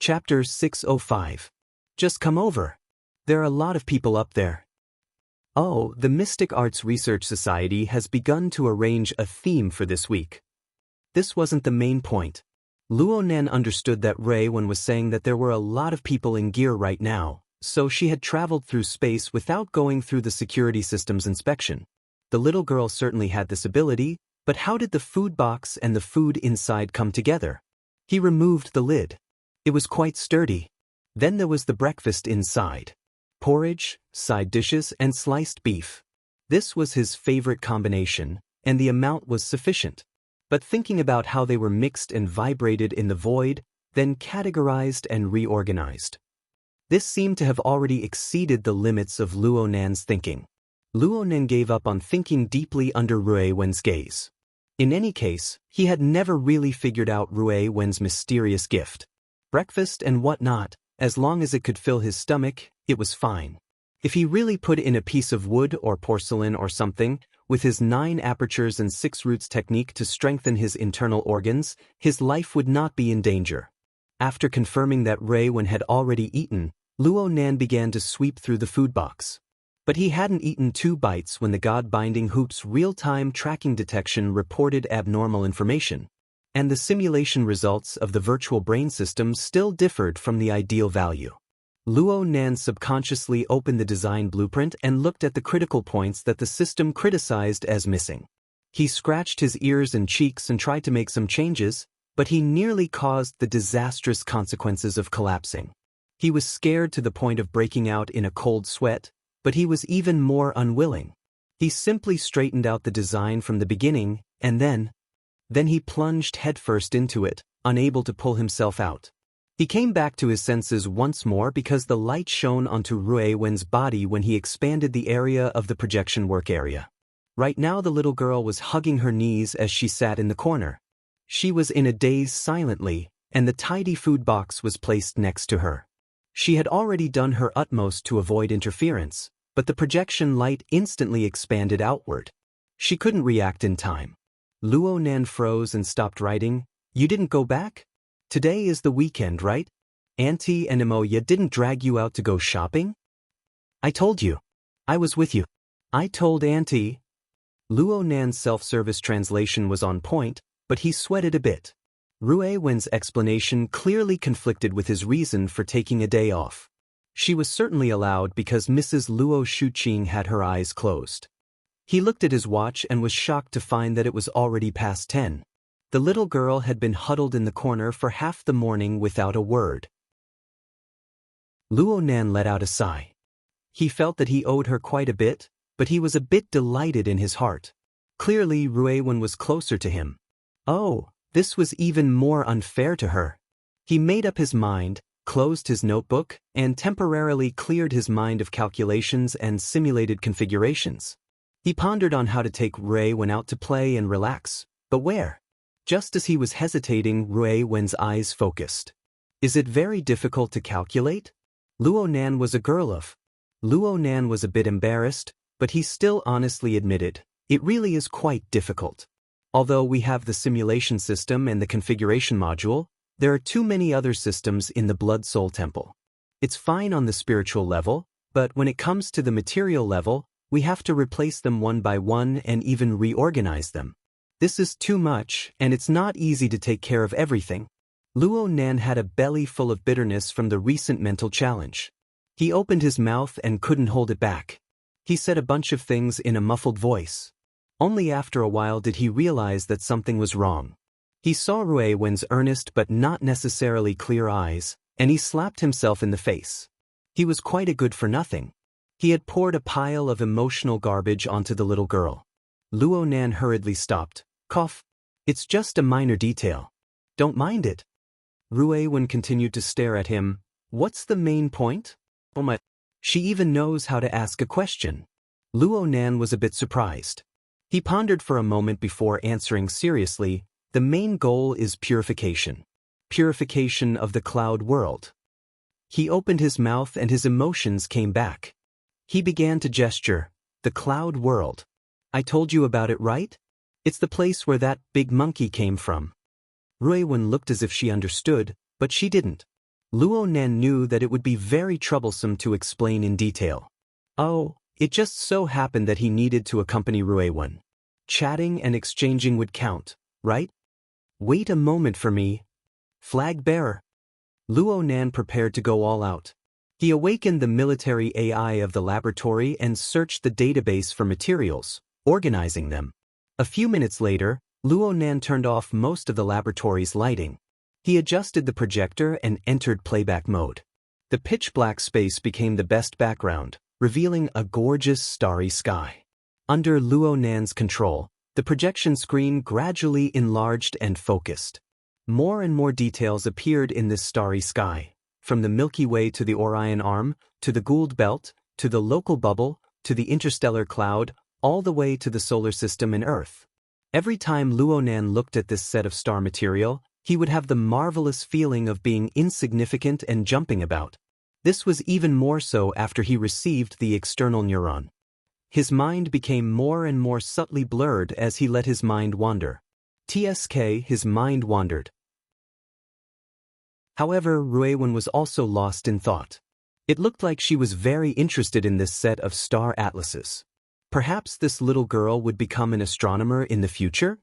Chapter 605. Just come over. There are a lot of people up there. Oh, the Mystic Arts Research Society has begun to arrange a theme for this week. This wasn't the main point. Luo Nan understood that Rui Wen was saying that there were a lot of people in gear right now, so she had traveled through space without going through the security system's inspection. The little girl certainly had this ability, but how did the food box and the food inside come together? He removed the lid. It was quite sturdy. Then there was the breakfast inside. Porridge, side dishes, and sliced beef. This was his favorite combination, and the amount was sufficient. But thinking about how they were mixed and vibrated in the void, then categorized and reorganized. This seemed to have already exceeded the limits of Luo Nan's thinking. Luo Nan gave up on thinking deeply under Rui Wen's gaze. In any case, he had never really figured out Rui Wen's mysterious gift. Breakfast and whatnot, as long as it could fill his stomach, it was fine. If he really put in a piece of wood or porcelain or something, with his 9 apertures and 6 roots technique to strengthen his internal organs, his life would not be in danger. After confirming that Rui Wen had already eaten, Luo Nan began to sweep through the food box. But he hadn't eaten 2 bites when the God-binding hoop's real-time tracking detection reported abnormal information. And the simulation results of the virtual brain system still differed from the ideal value. Luo Nan subconsciously opened the design blueprint and looked at the critical points that the system criticized as missing. He scratched his ears and cheeks and tried to make some changes, but he nearly caused the disastrous consequences of collapsing. He was scared to the point of breaking out in a cold sweat, but he was even more unwilling. He simply straightened out the design from the beginning, and then he plunged headfirst into it, unable to pull himself out. He came back to his senses once more because the light shone onto Rui Wen's body when he expanded the area of the projection work area. Right now the little girl was hugging her knees as she sat in the corner. She was in a daze silently, and the tidy food box was placed next to her. She had already done her utmost to avoid interference, but the projection light instantly expanded outward. She couldn't react in time. Luo Nan froze and stopped writing. You didn't go back? Today is the weekend, right? Auntie and Imoya didn't drag you out to go shopping? I told you. I was with you. I told Auntie. Luo Nan's self-service translation was on point, but he sweated a bit. Rui Wen's explanation clearly conflicted with his reason for taking a day off. She was certainly allowed because Mrs. Luo Shuqing had her eyes closed. He looked at his watch and was shocked to find that it was already past 10. The little girl had been huddled in the corner for half the morning without a word. Luo Nan let out a sigh. He felt that he owed her quite a bit, but he was a bit delighted in his heart. Clearly Rui Wen was closer to him. Oh, this was even more unfair to her. He made up his mind, closed his notebook, and temporarily cleared his mind of calculations and simulated configurations. He pondered on how to take Rui Wen out to play and relax, but where? Just as he was hesitating, Rui Wen's eyes focused. Is it very difficult to calculate? Luo Nan was a girl of. Luo Nan was a bit embarrassed, but he still honestly admitted, it really is quite difficult. Although we have the simulation system and the configuration module, there are too many other systems in the Blood Soul Temple. It's fine on the spiritual level, but when it comes to the material level, we have to replace them one by one and even reorganize them. This is too much, and it's not easy to take care of everything. Luo Nan had a belly full of bitterness from the recent mental challenge. He opened his mouth and couldn't hold it back. He said a bunch of things in a muffled voice. Only after a while did he realize that something was wrong. He saw Rui Wen's earnest but not necessarily clear eyes, and he slapped himself in the face. He was quite a good-for-nothing. He had poured a pile of emotional garbage onto the little girl. Luo Nan hurriedly stopped. Cough. It's just a minor detail. Don't mind it. Rui Wen continued to stare at him. What's the main point? Oh my. She even knows how to ask a question. Luo Nan was a bit surprised. He pondered for a moment before answering seriously. The main goal is purification. Purification of the cloud world. He opened his mouth and his emotions came back. He began to gesture. The cloud world. I told you about it, right? It's the place where that big monkey came from. Rui Wen looked as if she understood, but she didn't. Luo Nan knew that it would be very troublesome to explain in detail. Oh, it just so happened that he needed to accompany Ruewen. Chatting and exchanging would count, right? Wait a moment for me. Flag bearer. Luo Nan prepared to go all out. He awakened the military AI of the laboratory and searched the database for materials, organizing them. A few minutes later, Luo Nan turned off most of the laboratory's lighting. He adjusted the projector and entered playback mode. The pitch-black space became the best background, revealing a gorgeous starry sky. Under Luo Nan's control, the projection screen gradually enlarged and focused. More and more details appeared in this starry sky, from the Milky Way to the Orion Arm, to the Gould Belt, to the local bubble, to the interstellar cloud, all the way to the solar system and Earth. Every time Luo Nan looked at this set of star material, he would have the marvelous feeling of being insignificant and jumping about. This was even more so after he received the external neuron. His mind became more and more subtly blurred as he let his mind wander. His mind wandered. However, Ruewen was also lost in thought. It looked like she was very interested in this set of star atlases. Perhaps this little girl would become an astronomer in the future?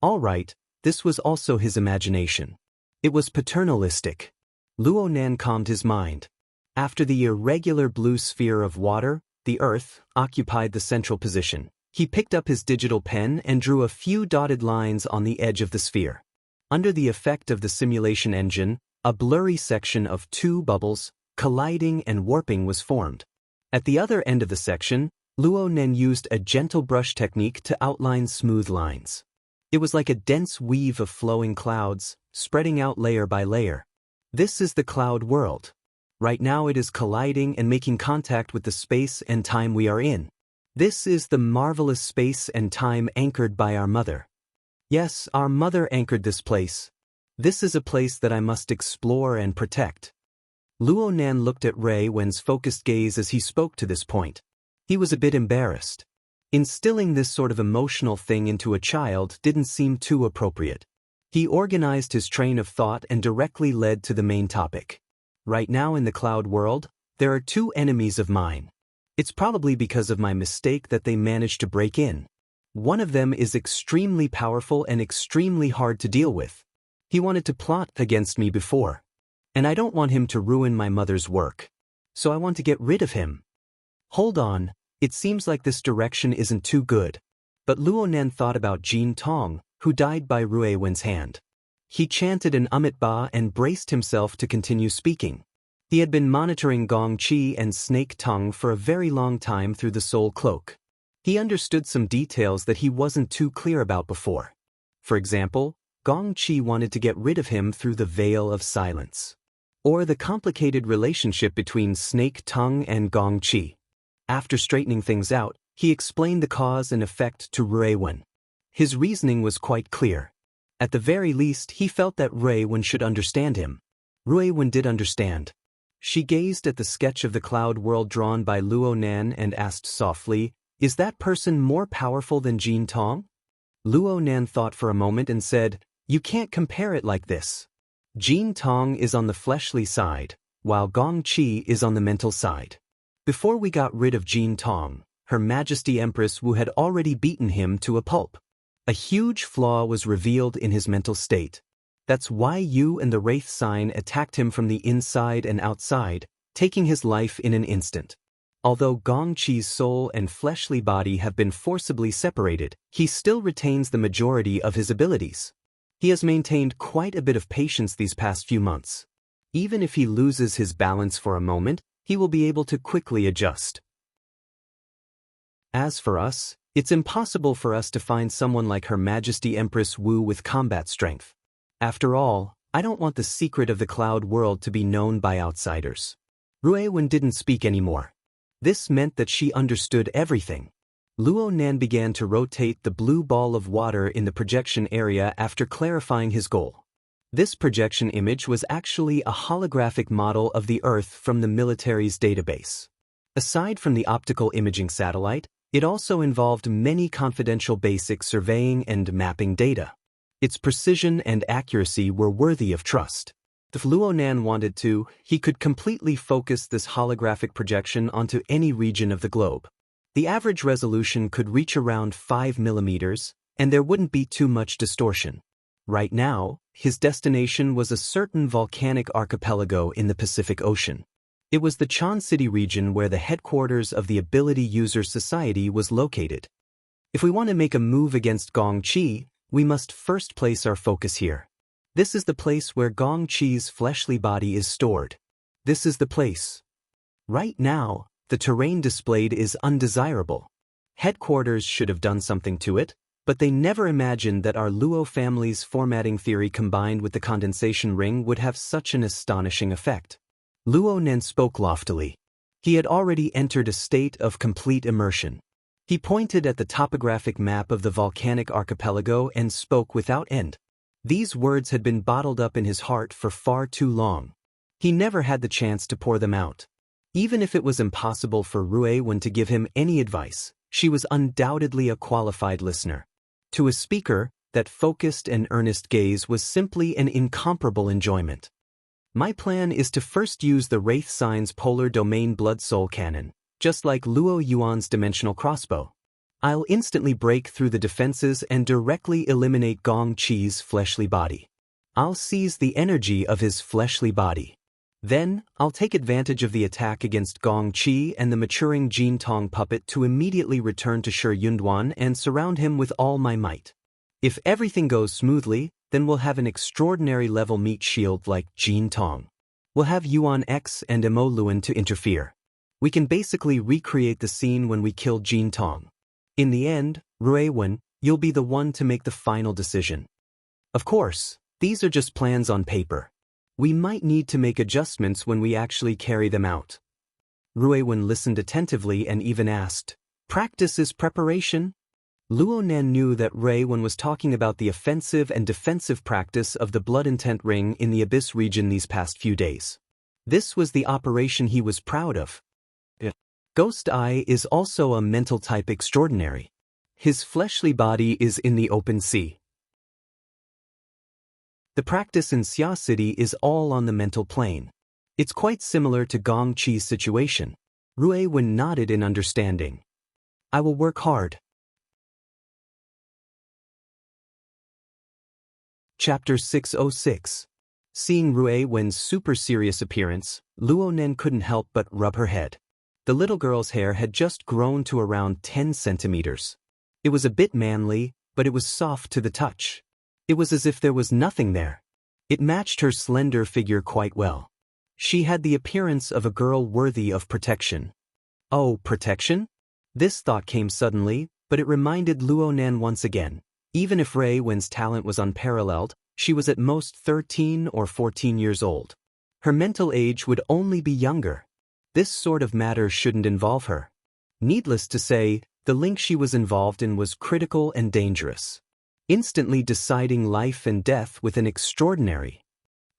All right, this was also his imagination. It was paternalistic. Luo Nan calmed his mind. After the irregular blue sphere of water, the Earth occupied the central position. He picked up his digital pen and drew a few dotted lines on the edge of the sphere. Under the effect of the simulation engine, a blurry section of two bubbles, colliding and warping was formed. At the other end of the section, Luo Nan used a gentle brush technique to outline smooth lines. It was like a dense weave of flowing clouds, spreading out layer by layer. This is the cloud world. Right now it is colliding and making contact with the space and time we are in. This is the marvelous space and time anchored by our mother. Yes, our mother anchored this place. This is a place that I must explore and protect. Luo Nan looked at Ruewen's focused gaze as he spoke to this point. He was a bit embarrassed. Instilling this sort of emotional thing into a child didn't seem too appropriate. He organized his train of thought and directly led to the main topic. Right now in the cloud world, there are two enemies of mine. It's probably because of my mistake that they managed to break in. One of them is extremely powerful and extremely hard to deal with. He wanted to plot against me before. And I don't want him to ruin my mother's work. So I want to get rid of him. Hold on, it seems like this direction isn't too good. But Luo Nan thought about Jin Tong, who died by Ruewen's hand. He chanted an Amitabha and braced himself to continue speaking. He had been monitoring Gong Qi and Snake Tongue for a very long time through the Soul Cloak. He understood some details that he wasn't too clear about before. For example, Gong Qi wanted to get rid of him through the Veil of Silence. Or the complicated relationship between Snake Tongue and Gong Qi. After straightening things out, he explained the cause and effect to Ruewen. His reasoning was quite clear. At the very least, he felt that Ruewen should understand him. Ruewen did understand. She gazed at the sketch of the cloud world drawn by Luo Nan and asked softly, "Is that person more powerful than Jin Tong?" Luo Nan thought for a moment and said, "You can't compare it like this. Jin Tong is on the fleshly side, while Gong Qi is on the mental side. Before we got rid of Jin Tong, Her Majesty Empress Wu had already beaten him to a pulp. A huge flaw was revealed in his mental state. That's why you and the Wraith sign attacked him from the inside and outside, taking his life in an instant. Although Gong Qi's soul and fleshly body have been forcibly separated, he still retains the majority of his abilities. He has maintained quite a bit of patience these past few months. Even if he loses his balance for a moment, he will be able to quickly adjust. As for us, it's impossible for us to find someone like Her Majesty Empress Wu with combat strength. After all, I don't want the secret of the cloud world to be known by outsiders." Ruewen didn't speak anymore. This meant that she understood everything. Luo Nan began to rotate the blue ball of water in the projection area after clarifying his goal. This projection image was actually a holographic model of the Earth from the military's database. Aside from the optical imaging satellite, it also involved many confidential basic surveying and mapping data. Its precision and accuracy were worthy of trust. If Luonan wanted to, he could completely focus this holographic projection onto any region of the globe. The average resolution could reach around 5 millimeters, and there wouldn't be too much distortion. Right now, his destination was a certain volcanic archipelago in the Pacific Ocean. It was the Chan City region where the headquarters of the Ability Users Society was located. If we want to make a move against Gong Chi, we must first place our focus here. This is the place where Gong Chi's fleshly body is stored. This is the place. Right now, the terrain displayed is undesirable. Headquarters should have done something to it, but they never imagined that our Luo family's formatting theory combined with the condensation ring would have such an astonishing effect. Luonan spoke loftily. He had already entered a state of complete immersion. He pointed at the topographic map of the volcanic archipelago and spoke without end. These words had been bottled up in his heart for far too long. He never had the chance to pour them out. Even if it was impossible for Ruewen to give him any advice, she was undoubtedly a qualified listener. To a speaker, that focused and earnest gaze was simply an incomparable enjoyment. My plan is to first use the Wraith Sign's polar domain blood-soul cannon, just like Luo Yuan's dimensional crossbow. I'll instantly break through the defenses and directly eliminate Gong Chi's fleshly body. I'll seize the energy of his fleshly body. Then, I'll take advantage of the attack against Gong Chi and the maturing Jin Tong puppet to immediately return to Shi Yunduan and surround him with all my might. If everything goes smoothly, then we'll have an extraordinary level meat shield like Jin Tong. We'll have Yuan X and Mo Luan to interfere. We can basically recreate the scene when we killed Jin Tong. In the end, Ruewen, you'll be the one to make the final decision. Of course, these are just plans on paper. We might need to make adjustments when we actually carry them out. Ruewen listened attentively and even asked, "Practice is preparation?" Luonan knew that Ruewen was talking about the offensive and defensive practice of the Blood Intent Ring in the Abyss region these past few days. This was the operation he was proud of. Ghost Eye is also a mental type extraordinary. His fleshly body is in the open sea. The practice in Xia City is all on the mental plane. It's quite similar to Gong Chi's situation. Ruewen nodded in understanding. I will work hard. Chapter 606. Seeing Ruewen's super serious appearance, Luonan couldn't help but rub her head. The little girl's hair had just grown to around 10 centimeters. It was a bit manly, but it was soft to the touch. It was as if there was nothing there. It matched her slender figure quite well. She had the appearance of a girl worthy of protection. Oh, protection? This thought came suddenly, but it reminded Luonan once again. Even if Ruewen's talent was unparalleled, she was at most 13 or 14 years old. Her mental age would only be younger. This sort of matter shouldn't involve her. Needless to say, the link she was involved in was critical and dangerous. Instantly deciding life and death with an extraordinary.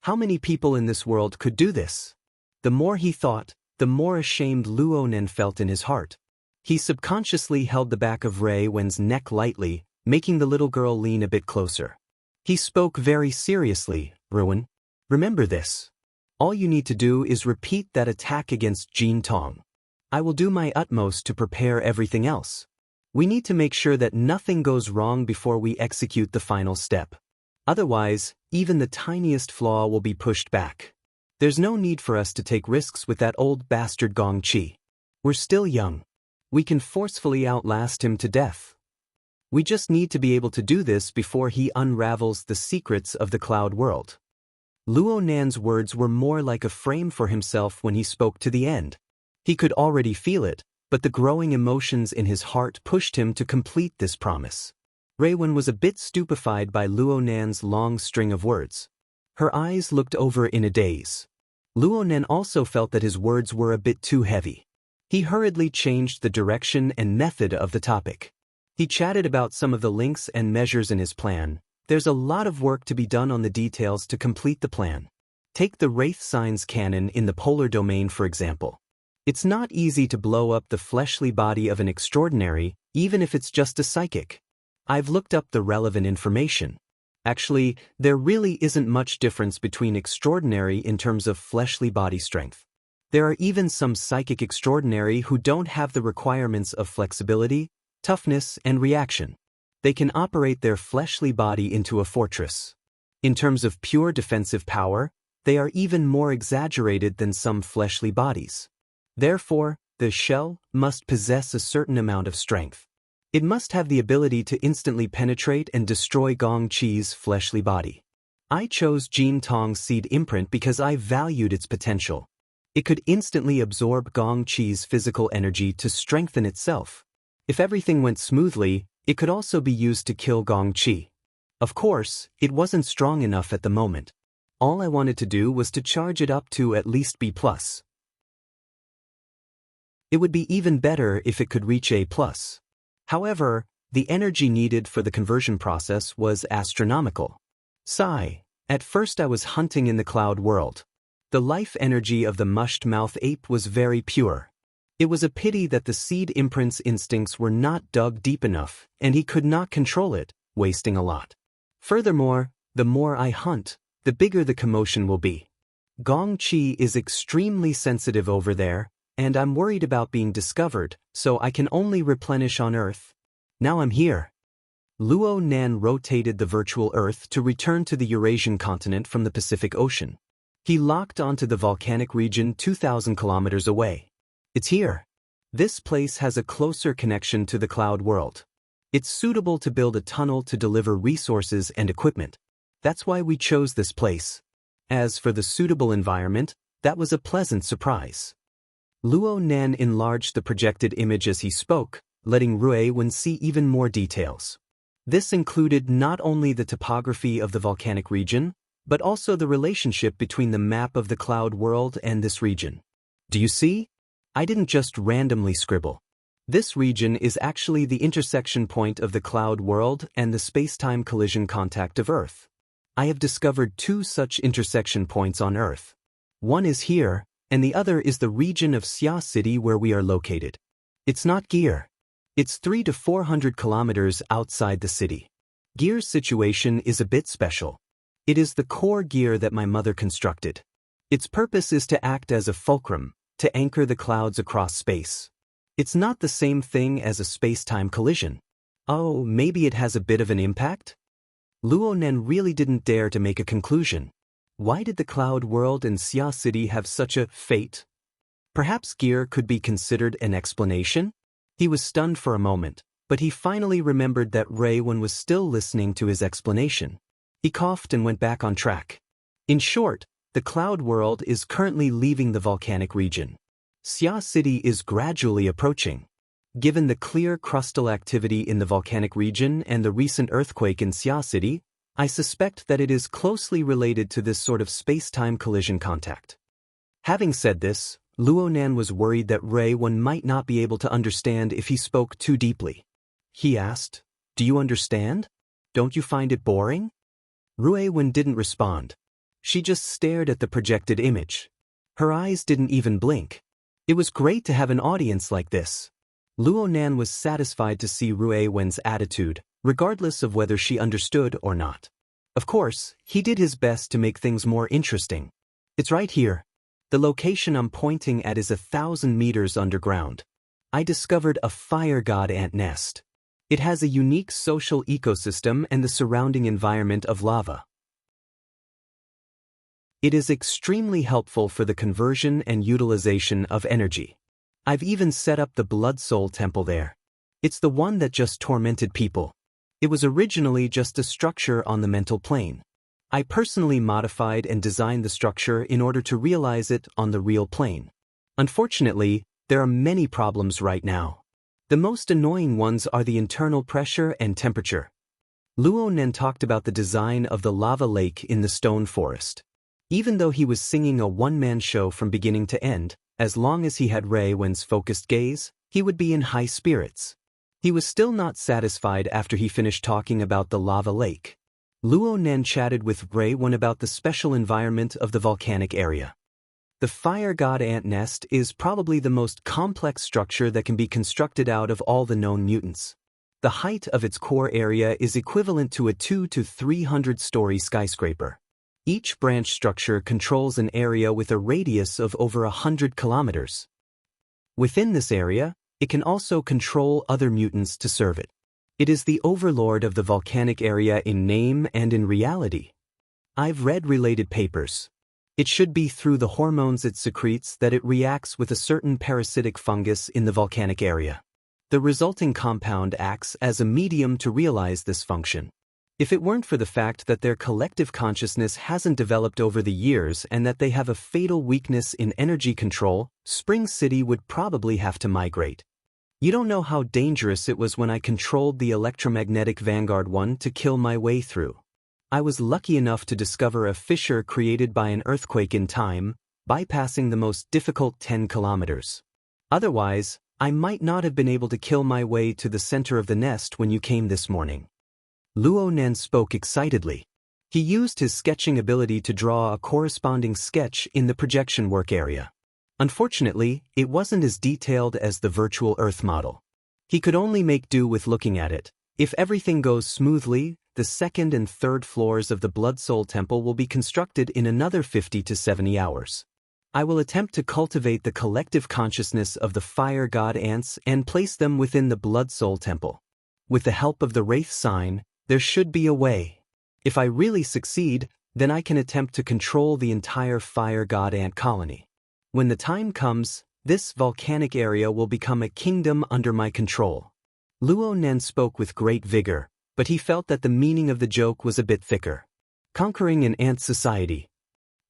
How many people in this world could do this? The more he thought, the more ashamed Luonan felt in his heart. He subconsciously held the back of Ruewen's neck lightly, making the little girl lean a bit closer. He spoke very seriously, Ruewen. Remember this. All you need to do is repeat that attack against Jin Tong. I will do my utmost to prepare everything else. We need to make sure that nothing goes wrong before we execute the final step. Otherwise, even the tiniest flaw will be pushed back. There's no need for us to take risks with that old bastard Gong Chi. We're still young. We can forcefully outlast him to death. We just need to be able to do this before he unravels the secrets of the cloud world. Luonan's words were more like a frame for himself when he spoke to the end. He could already feel it, but the growing emotions in his heart pushed him to complete this promise. Ruewen was a bit stupefied by Luonan's long string of words. Her eyes looked over in a daze. Luonan also felt that his words were a bit too heavy. He hurriedly changed the direction and method of the topic. He chatted about some of the links and measures in his plan. There's a lot of work to be done on the details to complete the plan. Take the Wraith Sign's cannon in the polar domain for example. It's not easy to blow up the fleshly body of an extraordinary, even if it's just a psychic. I've looked up the relevant information. Actually, there really isn't much difference between extraordinary in terms of fleshly body strength. There are even some psychic extraordinary who don't have the requirements of flexibility, toughness, and reaction. They can operate their fleshly body into a fortress. In terms of pure defensive power, they are even more exaggerated than some fleshly bodies. Therefore, the shell must possess a certain amount of strength. It must have the ability to instantly penetrate and destroy Gong Qi's fleshly body. I chose Jin Tong's seed imprint because I valued its potential. It could instantly absorb Gong Qi's physical energy to strengthen itself. If everything went smoothly, it could also be used to kill Gong Qi. Of course, it wasn't strong enough at the moment. All I wanted to do was to charge it up to at least B+. It would be even better if it could reach A+. However, the energy needed for the conversion process was astronomical. Sigh. At first I was hunting in the cloud world. The life energy of the mushed-mouth ape was very pure. It was a pity that the seed imprint's instincts were not dug deep enough, and he could not control it, wasting a lot. Furthermore, the more I hunt, the bigger the commotion will be. Gong Qi is extremely sensitive over there, and I'm worried about being discovered, so I can only replenish on Earth. Now I'm here. Luo Nan rotated the virtual Earth to return to the Eurasian continent from the Pacific Ocean. He locked onto the volcanic region 2,000 kilometers away. It's here. This place has a closer connection to the cloud world. It's suitable to build a tunnel to deliver resources and equipment. That's why we chose this place. As for the suitable environment, that was a pleasant surprise. Luo Nan enlarged the projected image as he spoke, letting Rui Wen see even more details. This included not only the topography of the volcanic region, but also the relationship between the map of the cloud world and this region. Do you see? I didn't just randomly scribble. This region is actually the intersection point of the cloud world and the space-time collision contact of Earth. I have discovered 2 such intersection points on Earth. One is here, and the other is the region of Xia City where we are located. It's not Gear. It's 300 to 400 kilometers outside the city. Gear's situation is a bit special. It is the core gear that my mother constructed. Its purpose is to act as a fulcrum, to anchor the clouds across space. It's not the same thing as a space-time collision. Oh, maybe it has a bit of an impact? Luo Nan really didn't dare to make a conclusion. Why did the cloud world and Xia City have such a fate? Perhaps gear could be considered an explanation? He was stunned for a moment, but he finally remembered that Rui Wen was still listening to his explanation. He coughed and went back on track. In short, the cloud world is currently leaving the volcanic region. Xia City is gradually approaching. Given the clear crustal activity in the volcanic region and the recent earthquake in Xia City, I suspect that it is closely related to this sort of space-time collision contact. Having said this, Luo Nan was worried that Rui Wen might not be able to understand if he spoke too deeply. He asked, "Do you understand? Don't you find it boring?" Rui Wen didn't respond. She just stared at the projected image. Her eyes didn't even blink. It was great to have an audience like this. Luo Nan was satisfied to see Rui Wen's attitude, regardless of whether she understood or not. Of course, he did his best to make things more interesting. It's right here. The location I'm pointing at is 1,000 meters underground. I discovered a fire god ant nest. It has a unique social ecosystem and the surrounding environment of lava. It is extremely helpful for the conversion and utilization of energy. I've even set up the Blood Soul Temple there. It's the one that just tormented people. It was originally just a structure on the mental plane. I personally modified and designed the structure in order to realize it on the real plane. Unfortunately, there are many problems right now. The most annoying ones are the internal pressure and temperature. Luo Nan talked about the design of the lava lake in the stone forest. Even though he was singing a one-man show from beginning to end, as long as he had Rui Wen's focused gaze, he would be in high spirits. He was still not satisfied after he finished talking about the lava lake. Luo Nan chatted with Rui Wen about the special environment of the volcanic area. The fire god ant nest is probably the most complex structure that can be constructed out of all the known mutants. The height of its core area is equivalent to a 200 to 300-story skyscraper. Each branch structure controls an area with a radius of over 100 kilometers. Within this area, it can also control other mutants to serve it. It is the overlord of the volcanic area in name and in reality. I've read related papers. It should be through the hormones it secretes that it reacts with a certain parasitic fungus in the volcanic area. The resulting compound acts as a medium to realize this function. If it weren't for the fact that their collective consciousness hasn't developed over the years and that they have a fatal weakness in energy control, Spring City would probably have to migrate. You don't know how dangerous it was when I controlled the electromagnetic Vanguard 1 to kill my way through. I was lucky enough to discover a fissure created by an earthquake in time, bypassing the most difficult 10 kilometers. Otherwise, I might not have been able to kill my way to the center of the nest when you came this morning. Luo Nan spoke excitedly. He used his sketching ability to draw a corresponding sketch in the projection work area. Unfortunately, it wasn't as detailed as the virtual Earth model. He could only make do with looking at it. If everything goes smoothly, the second and third floors of the Blood Soul Temple will be constructed in another 50 to 70 hours. I will attempt to cultivate the collective consciousness of the fire god ants and place them within the Blood Soul Temple. With the help of the Wraith sign, there should be a way. If I really succeed, then I can attempt to control the entire fire god ant colony. When the time comes, this volcanic area will become a kingdom under my control. Luo Nan spoke with great vigor, but he felt that the meaning of the joke was a bit thicker. Conquering an ant society.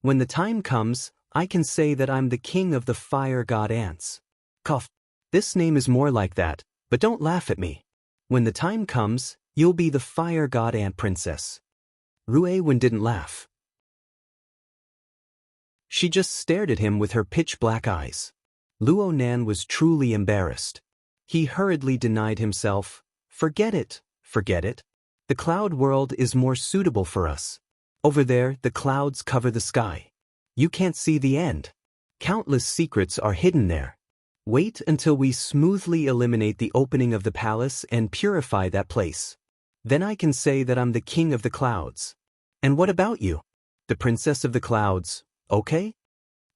When the time comes, I can say that I'm the king of the fire god ants. Cough. This name is more like that, but don't laugh at me. When the time comes, you'll be the fire god ant princess. Ruewen didn't laugh. She just stared at him with her pitch-black eyes. Luo Nan was truly embarrassed. He hurriedly denied himself. Forget it, forget it. The cloud world is more suitable for us. Over there, the clouds cover the sky. You can't see the end. Countless secrets are hidden there. Wait until we smoothly eliminate the opening of the palace and purify that place. Then I can say that I'm the king of the clouds. And what about you? The princess of the clouds, okay?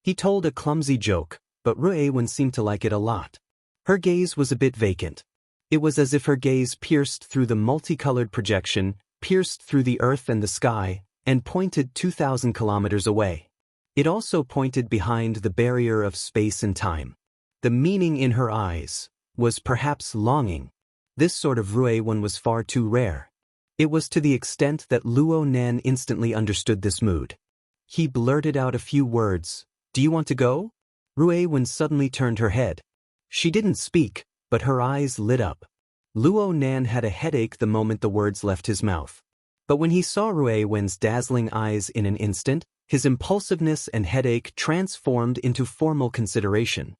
He told a clumsy joke, but Ruewen seemed to like it a lot. Her gaze was a bit vacant. It was as if her gaze pierced through the multicolored projection, pierced through the earth and the sky, and pointed 2,000 kilometers away. It also pointed behind the barrier of space and time. The meaning in her eyes was perhaps longing. This sort of Ruewen was far too rare. It was to the extent that Luo Nan instantly understood this mood. He blurted out a few words. Do you want to go? Ruewen suddenly turned her head. She didn't speak, but her eyes lit up. Luo Nan had a headache the moment the words left his mouth. But when he saw Ruewen's dazzling eyes in an instant, his impulsiveness and headache transformed into formal consideration.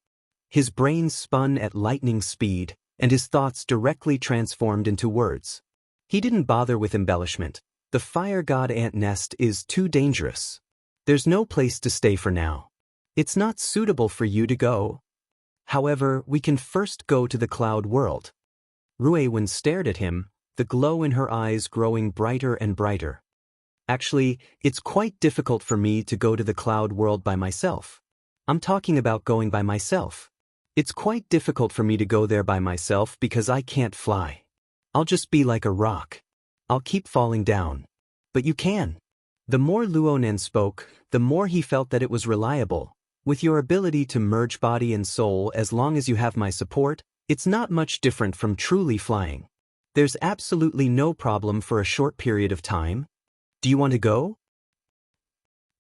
His brain spun at lightning speed, and his thoughts directly transformed into words. He didn't bother with embellishment. The fire god ant nest is too dangerous. There's no place to stay for now. It's not suitable for you to go. However, we can first go to the cloud world. Ruewen stared at him, the glow in her eyes growing brighter and brighter. Actually, it's quite difficult for me to go to the cloud world by myself. I'm talking about going by myself. It's quite difficult for me to go there by myself because I can't fly. I'll just be like a rock. I'll keep falling down. But you can. The more Luo Nan spoke, the more he felt that it was reliable. With your ability to merge body and soul, as long as you have my support, it's not much different from truly flying. There's absolutely no problem for a short period of time. Do you want to go?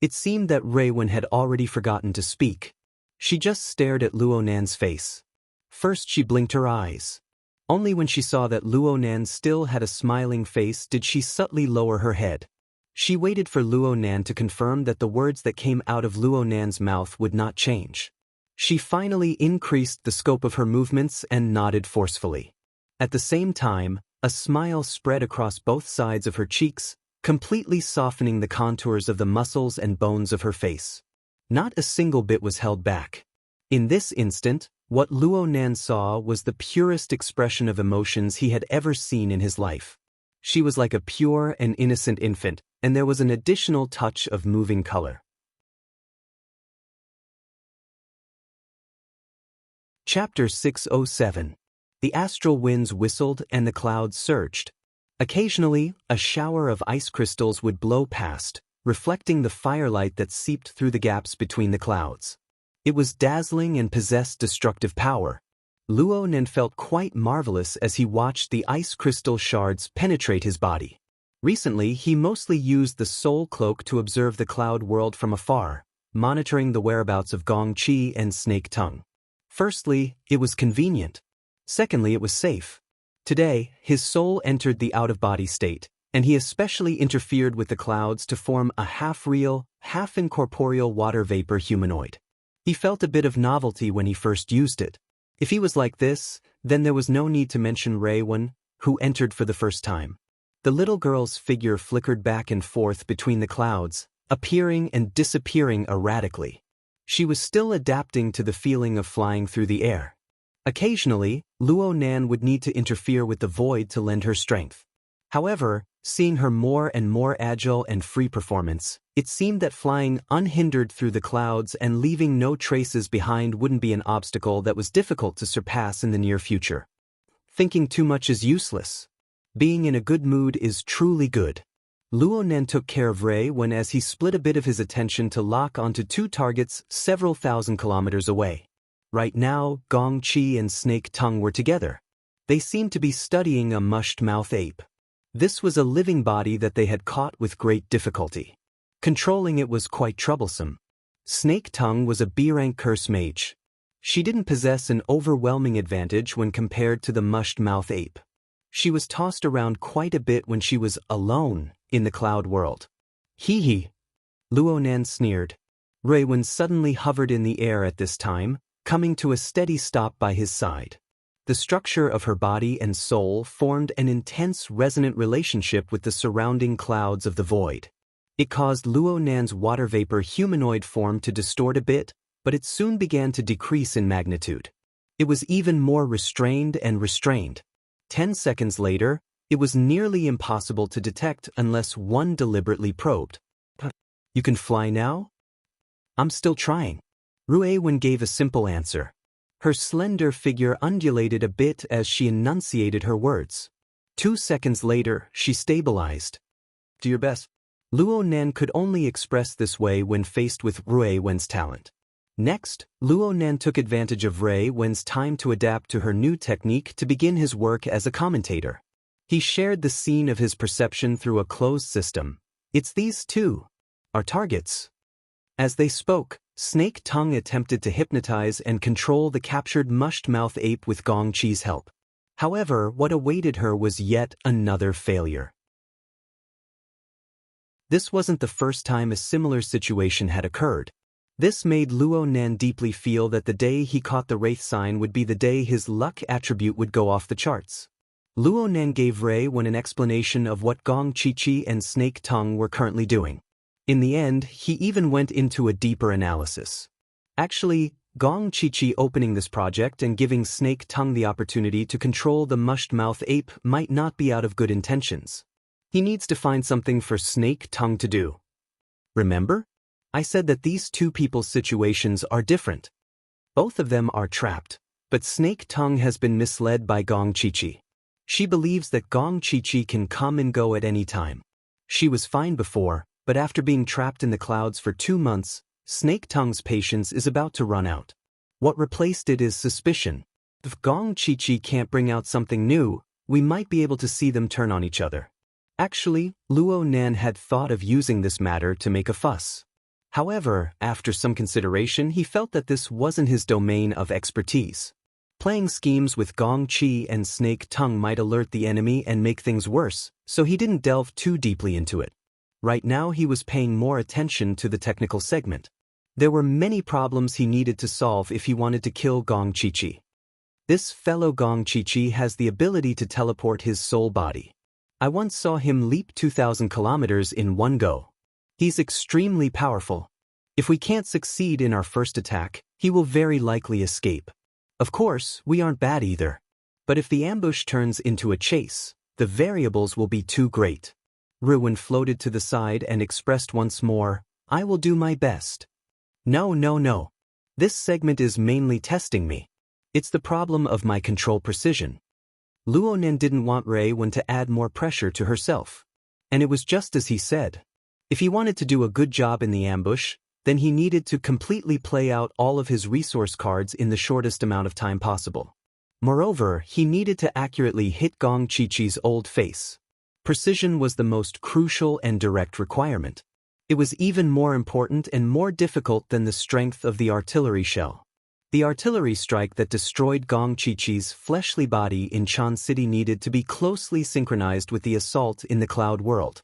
It seemed that Ruewen had already forgotten to speak. She just stared at Luo Nan's face. First she blinked her eyes. Only when she saw that Luo Nan still had a smiling face did she subtly lower her head. She waited for Luo Nan to confirm that the words that came out of Luo Nan's mouth would not change. She finally increased the scope of her movements and nodded forcefully. At the same time, a smile spread across both sides of her cheeks, completely softening the contours of the muscles and bones of her face. Not a single bit was held back. In this instant, What Luo Nan saw was the purest expression of emotions he had ever seen in his life. She was like a pure and innocent infant, and there was an additional touch of moving color. Chapter 607. The astral winds whistled and the clouds surged. Occasionally, a shower of ice crystals would blow past, reflecting the firelight that seeped through the gaps between the clouds. It was dazzling and possessed destructive power. Luo Nan felt quite marvelous as he watched the ice crystal shards penetrate his body. Recently, he mostly used the soul cloak to observe the cloud world from afar, monitoring the whereabouts of Gong Qi and Snake Tongue. Firstly, it was convenient. Secondly, it was safe. Today, his soul entered the out-of-body state, and he especially interfered with the clouds to form a half-real, half-incorporeal water vapor humanoid. He felt a bit of novelty when he first used it. If he was like this, then there was no need to mention Rui Wen, who entered for the first time. The little girl's figure flickered back and forth between the clouds, appearing and disappearing erratically. She was still adapting to the feeling of flying through the air. Occasionally, Luo Nan would need to interfere with the void to lend her strength. However, seeing her more and more agile and free performance, it seemed that flying unhindered through the clouds and leaving no traces behind wouldn't be an obstacle that was difficult to surpass in the near future. Thinking too much is useless. Being in a good mood is truly good. Luo Nan took care of Rui Wen as he split a bit of his attention to lock onto two targets several thousand kilometers away. Right now, Gong Qi and Snake Tongue were together. They seemed to be studying a mushed-mouth ape. This was a living body that they had caught with great difficulty. Controlling it was quite troublesome. Snake Tongue was a B-rank curse mage. She didn't possess an overwhelming advantage when compared to the mushed-mouth ape. She was tossed around quite a bit when she was alone in the cloud world. Hee hee. Luo Nan sneered. Rui Wen suddenly hovered in the air at this time, coming to a steady stop by his side. The structure of her body and soul formed an intense resonant relationship with the surrounding clouds of the void. It caused Luo Nan's water vapor humanoid form to distort a bit, but it soon began to decrease in magnitude. It was even more restrained and restrained. 10 seconds later, it was nearly impossible to detect unless one deliberately probed. You can fly now? I'm still trying. Rui Wen gave a simple answer. Her slender figure undulated a bit as she enunciated her words. 2 seconds later, she stabilized. Do your best. Luo Nan could only express this way when faced with Rui Wen's talent. Next, Luo Nan took advantage of Rui Wen's time to adapt to her new technique to begin his work as a commentator. He shared the scene of his perception through a closed system. It's these two. Our targets. As they spoke, Snake Tongue attempted to hypnotize and control the captured mushed-mouth ape with Gong Qi's help. However, what awaited her was yet another failure. This wasn't the first time a similar situation had occurred. This made Luo Nan deeply feel that the day he caught the Wraith sign would be the day his luck attribute would go off the charts. Luo Nan gave Rui Wen an explanation of what Gong Qi and Snake Tongue were currently doing. In the end, he even went into a deeper analysis. Actually, Gong Qi opening this project and giving Snake Tongue the opportunity to control the mushed-mouth ape might not be out of good intentions. He needs to find something for Snake Tongue to do. Remember? I said that these two people's situations are different. Both of them are trapped, but Snake Tongue has been misled by Gong Qi. She believes that Gong Qi can come and go at any time. She was fine before, but after being trapped in the clouds for 2 months, Snake Tongue's patience is about to run out. What replaced it is suspicion. If Gong Qi can't bring out something new, we might be able to see them turn on each other. Actually, Luo Nan had thought of using this matter to make a fuss. However, after some consideration, he felt that this wasn't his domain of expertise. Playing schemes with Gong Qi and Snake Tongue might alert the enemy and make things worse, so he didn't delve too deeply into it. Right now he was paying more attention to the technical segment. There were many problems he needed to solve if he wanted to kill Gong Qi. This fellow Gong Qi has the ability to teleport his soul body. I once saw him leap 2,000 kilometers in one go. He's extremely powerful. If we can't succeed in our first attack, he will very likely escape. Of course, we aren't bad either. But if the ambush turns into a chase, the variables will be too great. Ruin floated to the side and expressed once more, I will do my best. No, no, no. This segment is mainly testing me. It's the problem of my control precision. Luonen didn't want Rui-Wen to add more pressure to herself. And it was just as he said. If he wanted to do a good job in the ambush, then he needed to completely play out all of his resource cards in the shortest amount of time possible. Moreover, he needed to accurately hit Gong Qiqi's old face. Precision was the most crucial and direct requirement. It was even more important and more difficult than the strength of the artillery shell. The artillery strike that destroyed Gong Qiqi's fleshly body in Chan City needed to be closely synchronized with the assault in the cloud world.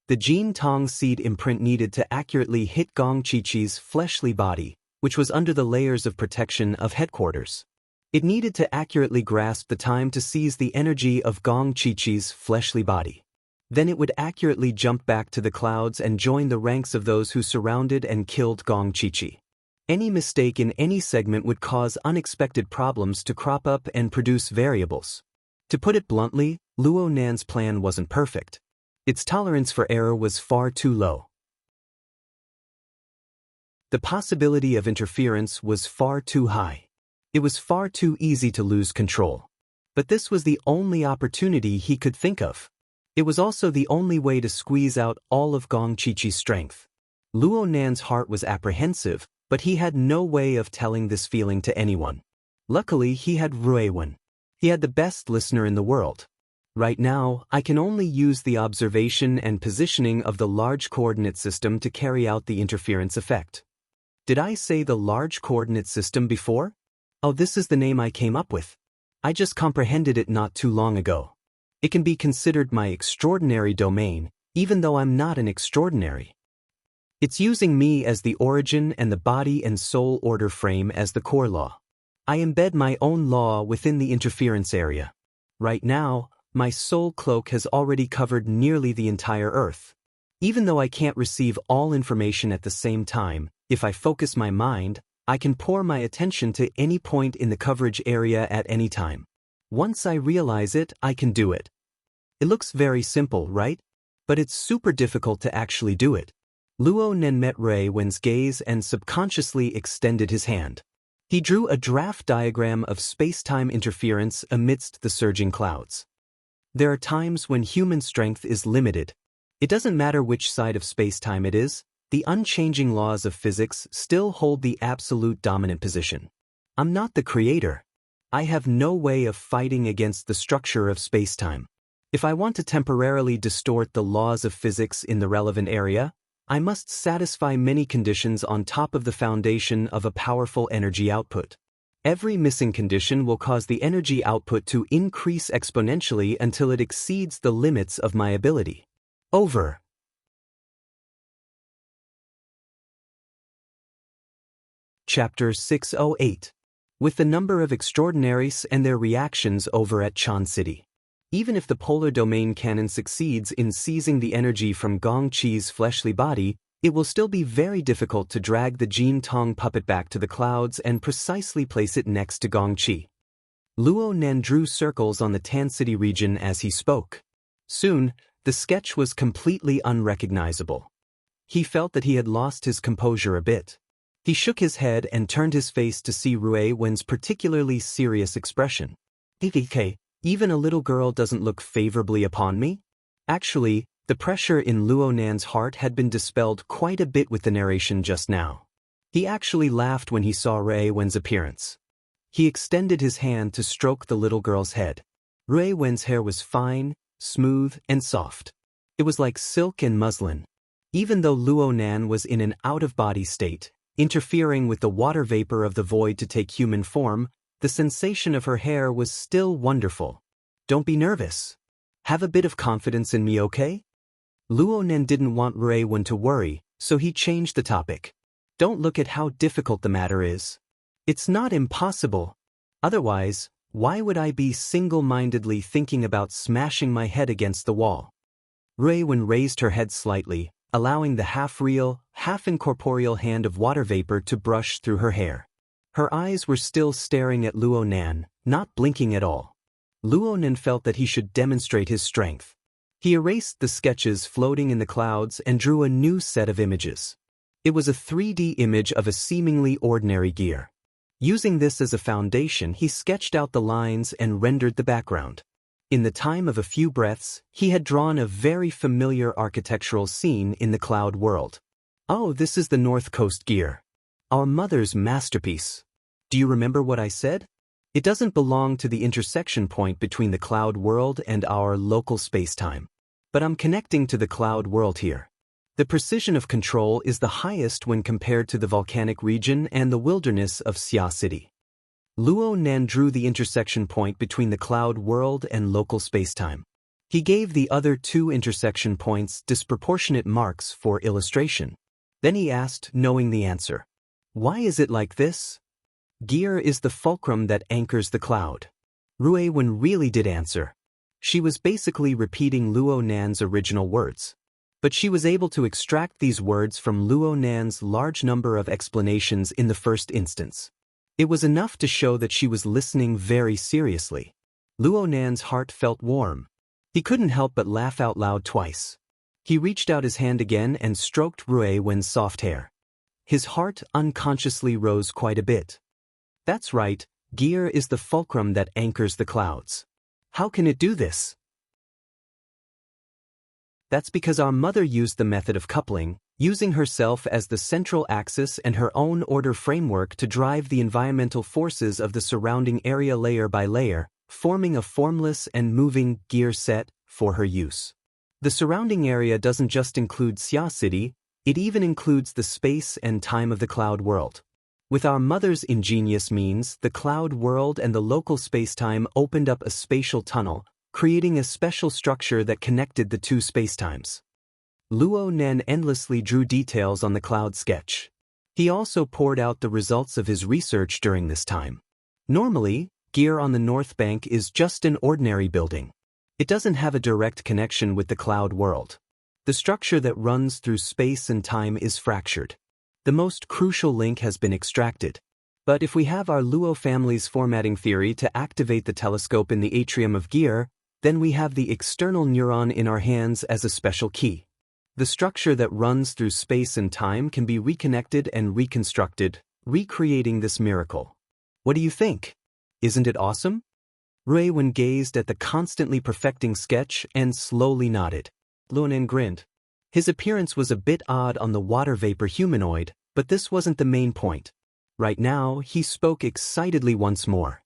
The Jin Tong seed imprint needed to accurately hit Gong Qiqi's fleshly body, which was under the layers of protection of headquarters. It needed to accurately grasp the time to seize the energy of Gong Qiqi's fleshly body. Then it would accurately jump back to the clouds and join the ranks of those who surrounded and killed Gong Qiqi. Any mistake in any segment would cause unexpected problems to crop up and produce variables. To put it bluntly, Luo Nan's plan wasn't perfect. Its tolerance for error was far too low. The possibility of interference was far too high. It was far too easy to lose control. But this was the only opportunity he could think of. It was also the only way to squeeze out all of Gong Qiqi's strength. Luo Nan's heart was apprehensive, but he had no way of telling this feeling to anyone. Luckily, he had Rui-Wen. He had the best listener in the world. Right now, I can only use the observation and positioning of the large coordinate system to carry out the interference effect. Did I say the large coordinate system before? Oh, this is the name I came up with. I just comprehended it not too long ago. It can be considered my extraordinary domain, even though I'm not an extraordinary. It's using me as the origin and the body and soul order frame as the core law. I embed my own law within the interference area. Right now, my soul cloak has already covered nearly the entire Earth. Even though I can't receive all information at the same time, if I focus my mind, I can pour my attention to any point in the coverage area at any time. Once I realize it, I can do it. It looks very simple, right? But it's super difficult to actually do it. Luo Nen met Rui-Wen's gaze and subconsciously extended his hand. He drew a draft diagram of space-time interference amidst the surging clouds. There are times when human strength is limited. It doesn't matter which side of space-time it is, the unchanging laws of physics still hold the absolute dominant position. I'm not the creator. I have no way of fighting against the structure of space-time. If I want to temporarily distort the laws of physics in the relevant area, I must satisfy many conditions on top of the foundation of a powerful energy output. Every missing condition will cause the energy output to increase exponentially until it exceeds the limits of my ability. Over. Chapter 608. With the number of extraordinaries and their reactions over at Chan City. Even if the polar domain cannon succeeds in seizing the energy from Gong Qi's fleshly body, it will still be very difficult to drag the Jin Tong puppet back to the clouds and precisely place it next to Gong Qi. Luo Nen drew circles on the Tan City region as he spoke. Soon, the sketch was completely unrecognizable. He felt that he had lost his composure a bit. He shook his head and turned his face to see Rui-Wen's particularly serious expression. Even a little girl doesn't look favorably upon me? Actually, the pressure in Luo Nan's heart had been dispelled quite a bit with the narration just now. He actually laughed when he saw Rui-Wen's appearance. He extended his hand to stroke the little girl's head. Rui-Wen's hair was fine, smooth, and soft. It was like silk and muslin. Even though Luo Nan was in an out-of-body state, interfering with the water vapor of the void to take human form, the sensation of her hair was still wonderful. Don't be nervous. Have a bit of confidence in me, okay? Luo Nen didn't want Rui-Wen to worry, so he changed the topic. Don't look at how difficult the matter is. It's not impossible. Otherwise, why would I be single-mindedly thinking about smashing my head against the wall? Rui-Wen raised her head slightly, allowing the half-real, half-incorporeal hand of water vapor to brush through her hair. Her eyes were still staring at Luo Nan, not blinking at all. Luo Nan felt that he should demonstrate his strength. He erased the sketches floating in the clouds and drew a new set of images. It was a 3D image of a seemingly ordinary gear. Using this as a foundation, he sketched out the lines and rendered the background. In the time of a few breaths, he had drawn a very familiar architectural scene in the cloud world. Oh, this is the North Coast gear. Our mother's masterpiece. Do you remember what I said? It doesn't belong to the intersection point between the cloud world and our local space-time. But I'm connecting to the cloud world here. The precision of control is the highest when compared to the volcanic region and the wilderness of Xia City. Luo Nan drew the intersection point between the cloud world and local spacetime. He gave the other two intersection points disproportionate marks for illustration. Then he asked, knowing the answer. Why is it like this? Gear is the fulcrum that anchors the cloud. Rui Wen really did answer. She was basically repeating Luo Nan's original words. But she was able to extract these words from Luo Nan's large number of explanations in the first instance. It was enough to show that she was listening very seriously. Luo Nan's heart felt warm. He couldn't help but laugh out loud twice. He reached out his hand again and stroked Rui Wen's soft hair. His heart unconsciously rose quite a bit. That's right, gear is the fulcrum that anchors the clouds. How can it do this? That's because our mother used the method of coupling, using herself as the central axis and her own order framework to drive the environmental forces of the surrounding area layer by layer, forming a formless and moving gear set for her use. The surrounding area doesn't just include Xia City, it even includes the space and time of the cloud world. With our mother's ingenious means, the cloud world and the local spacetime opened up a spatial tunnel, creating a special structure that connected the two spacetimes. Luo Nan endlessly drew details on the cloud sketch. He also poured out the results of his research during this time. Normally, gear on the North Bank is just an ordinary building. It doesn't have a direct connection with the cloud world. The structure that runs through space and time is fractured. The most crucial link has been extracted. But if we have our Luo family's formatting theory to activate the telescope in the atrium of gear, then we have the external neuron in our hands as a special key. The structure that runs through space and time can be reconnected and reconstructed, recreating this miracle. What do you think? Isn't it awesome? Rui Wen gazed at the constantly perfecting sketch and slowly nodded. Luo Nan grinned. His appearance was a bit odd on the water vapor humanoid, but this wasn't the main point. Right now, he spoke excitedly once more.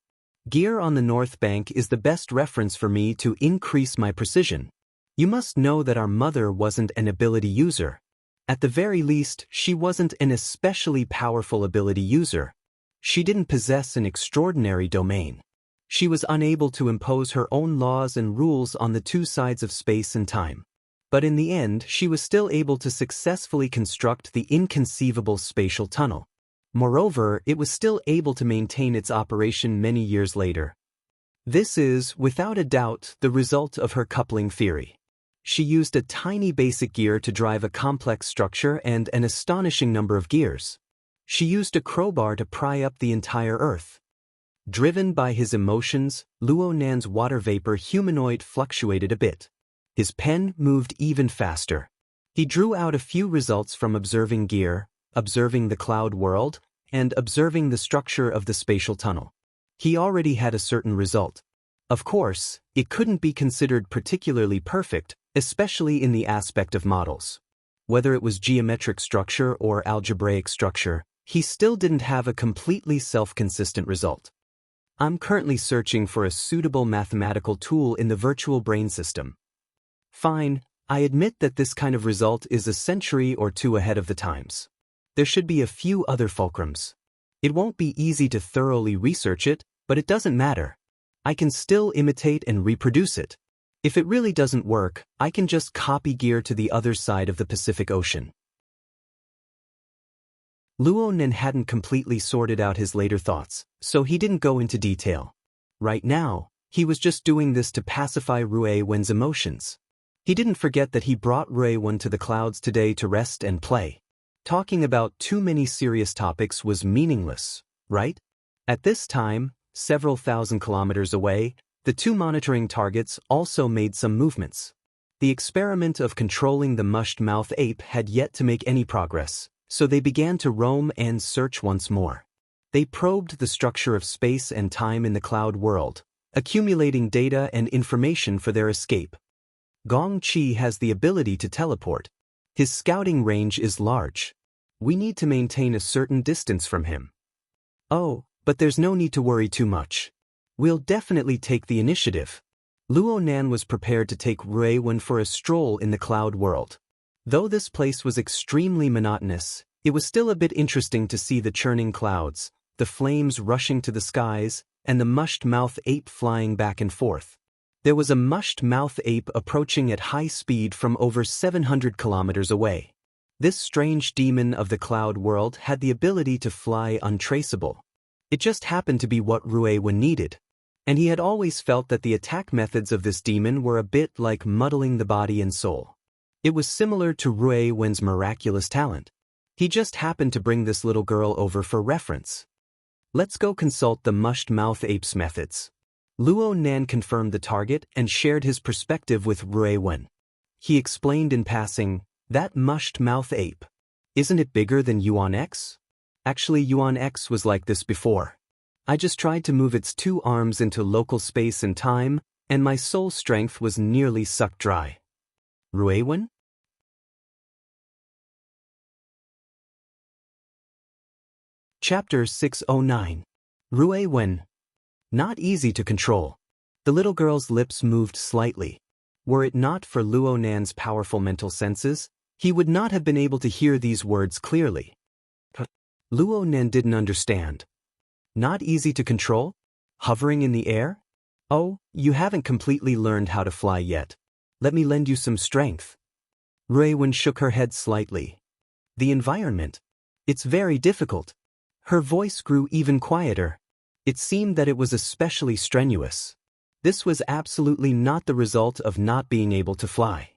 Gear on the North Bank is the best reference for me to increase my precision. You must know that our mother wasn't an ability user. At the very least, she wasn't an especially powerful ability user. She didn't possess an extraordinary domain. She was unable to impose her own laws and rules on the two sides of space and time. But in the end, she was still able to successfully construct the inconceivable spatial tunnel. Moreover, it was still able to maintain its operation many years later. This is, without a doubt, the result of her coupling theory. She used a tiny basic gear to drive a complex structure and an astonishing number of gears. She used a crowbar to pry up the entire Earth. Driven by his emotions, Luo Nan's water vapor humanoid fluctuated a bit. His pen moved even faster. He drew out a few results from observing gear, observing the cloud world, and observing the structure of the spatial tunnel. He already had a certain result. Of course, it couldn't be considered particularly perfect, especially in the aspect of models. Whether it was geometric structure or algebraic structure, he still didn't have a completely self-consistent result. I'm currently searching for a suitable mathematical tool in the virtual brain system. Fine, I admit that this kind of result is a century or two ahead of the times. There should be a few other fulcrums. It won't be easy to thoroughly research it, but it doesn't matter. I can still imitate and reproduce it. If it really doesn't work, I can just copy gear to the other side of the Pacific Ocean. Luo Nan hadn't completely sorted out his later thoughts, so he didn't go into detail. Right now, he was just doing this to pacify Rui Wen's emotions. He didn't forget that he brought Rui Wen to the clouds today to rest and play. Talking about too many serious topics was meaningless. right? At this time, several thousand kilometers away, the two monitoring targets also made some movements. The experiment of controlling the mushed-mouth ape had yet to make any progress, so they began to roam and search once more. They probed the structure of space and time in the cloud world, accumulating data and information for their escape. Gong Chi has the ability to teleport. His scouting range is large. We need to maintain a certain distance from him. Oh, but there's no need to worry too much. We'll definitely take the initiative. Luo Nan was prepared to take Rui Wen for a stroll in the cloud world. Though this place was extremely monotonous, it was still a bit interesting to see the churning clouds, the flames rushing to the skies, and the mushed-mouth ape flying back and forth. There was a mushed-mouth ape approaching at high speed from over 700 kilometers away. This strange demon of the cloud world had the ability to fly untraceable. It just happened to be what Rui Wen needed. And he had always felt that the attack methods of this demon were a bit like muddling the body and soul. It was similar to Rui Wen's miraculous talent. He just happened to bring this little girl over for reference. Let's go consult the mushed-mouth ape's methods. Luo Nan confirmed the target and shared his perspective with Rui Wen. He explained in passing, that mushed-mouth ape. Isn't it bigger than Yuan X? Actually, Yuan X was like this before. I just tried to move its two arms into local space and time, and my soul strength was nearly sucked dry. Rui Wen? Chapter 609. Rui Wen. Not easy to control. The little girl's lips moved slightly. Were it not for Luo Nan's powerful mental senses, he would not have been able to hear these words clearly. Luo Nan didn't understand. Not easy to control? Hovering in the air? Oh, you haven't completely learned how to fly yet. Let me lend you some strength. Rui Wen shook her head slightly. The environment. It's very difficult. Her voice grew even quieter. It seemed that it was especially strenuous. This was absolutely not the result of not being able to fly.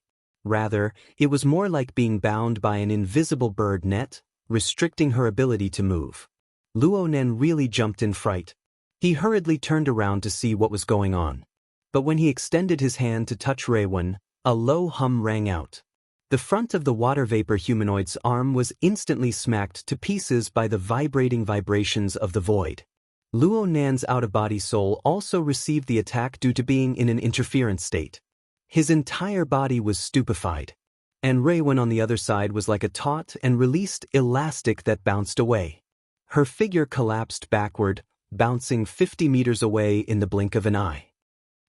Rather, it was more like being bound by an invisible bird net, restricting her ability to move. Luo Nan really jumped in fright. He hurriedly turned around to see what was going on. But when he extended his hand to touch Rui Wen, a low hum rang out. The front of the water vapor humanoid's arm was instantly smacked to pieces by the vibrating vibrations of the void. Luo Nan's out-of-body soul also received the attack due to being in an interference state. His entire body was stupefied. And Rui Wen on the other side was like a taut and released elastic that bounced away. Her figure collapsed backward, bouncing 50 meters away in the blink of an eye.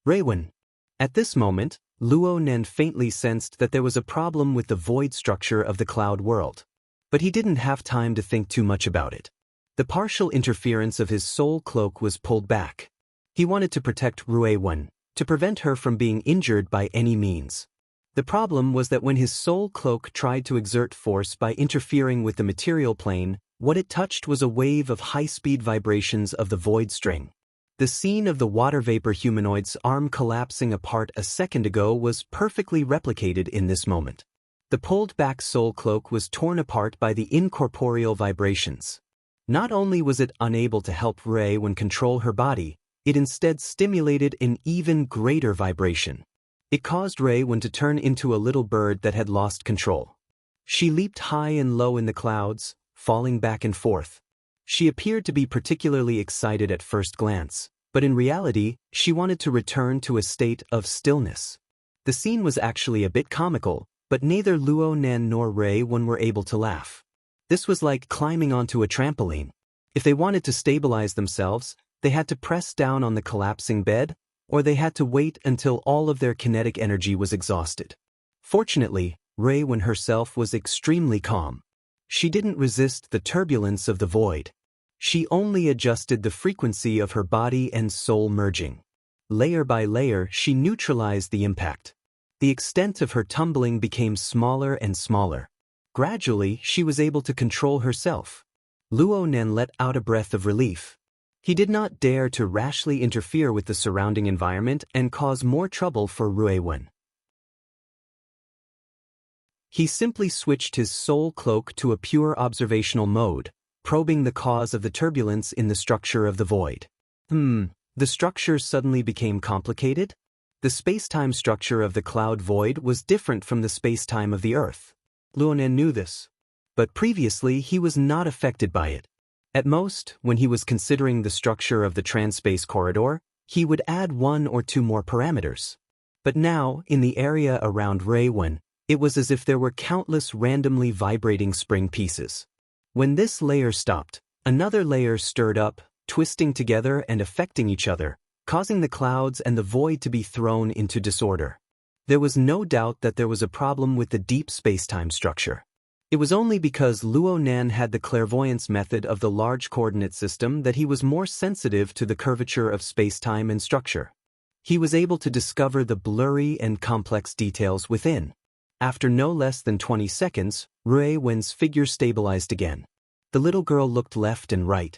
Rui Wen. At this moment, Luo Nan faintly sensed that there was a problem with the void structure of the cloud world. But he didn't have time to think too much about it. The partial interference of his soul cloak was pulled back. He wanted to protect Rui Wen, to prevent her from being injured by any means. The problem was that when his soul cloak tried to exert force by interfering with the material plane, what it touched was a wave of high-speed vibrations of the void string. The scene of the water vapor humanoid's arm collapsing apart a second ago was perfectly replicated in this moment. The pulled-back soul cloak was torn apart by the incorporeal vibrations. Not only was it unable to help Rui Wen control her body, it instead stimulated an even greater vibration. It caused Rui Wen to turn into a little bird that had lost control. She leaped high and low in the clouds, falling back and forth. She appeared to be particularly excited at first glance, but in reality, she wanted to return to a state of stillness. The scene was actually a bit comical, but neither Luo Nan nor Rui Wen were able to laugh. This was like climbing onto a trampoline. If they wanted to stabilize themselves, they had to press down on the collapsing bed, or they had to wait until all of their kinetic energy was exhausted. Fortunately, Rui Wen herself was extremely calm. She didn't resist the turbulence of the void. She only adjusted the frequency of her body and soul merging. Layer by layer, she neutralized the impact. The extent of her tumbling became smaller and smaller. Gradually, she was able to control herself. Luo Nan let out a breath of relief. He did not dare to rashly interfere with the surrounding environment and cause more trouble for Rui Wen. He simply switched his soul cloak to a pure observational mode, probing the cause of the turbulence in the structure of the void. The structure suddenly became complicated? The space-time structure of the cloud void was different from the space-time of the Earth. Luonan knew this. But previously he was not affected by it. At most, when he was considering the structure of the transspace corridor, he would add 1 or 2 more parameters. But now, in the area around Rui, it was as if there were countless randomly vibrating spring pieces. When this layer stopped, another layer stirred up, twisting together and affecting each other, causing the clouds and the void to be thrown into disorder. There was no doubt that there was a problem with the deep space-time structure. It was only because Luonan had the clairvoyance method of the large coordinate system that he was more sensitive to the curvature of space-time and structure. He was able to discover the blurry and complex details within. After no less than 20 seconds, Rui-Wen's figure stabilized again. The little girl looked left and right.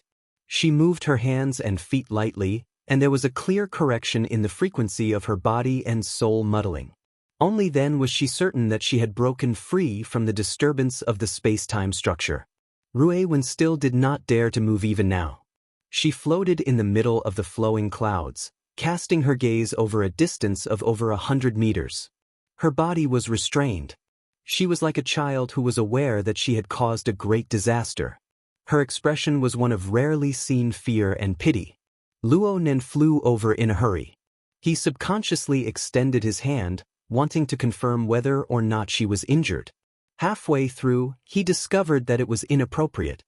She moved her hands and feet lightly, and there was a clear correction in the frequency of her body and soul muddling. Only then was she certain that she had broken free from the disturbance of the space-time structure. Rui-Wen still did not dare to move even now. She floated in the middle of the flowing clouds, casting her gaze over a distance of over 100 meters. Her body was restrained. She was like a child who was aware that she had caused a great disaster. Her expression was one of rarely seen fear and pity. Luonan flew over in a hurry. He subconsciously extended his hand, wanting to confirm whether or not she was injured. Halfway through, he discovered that it was inappropriate.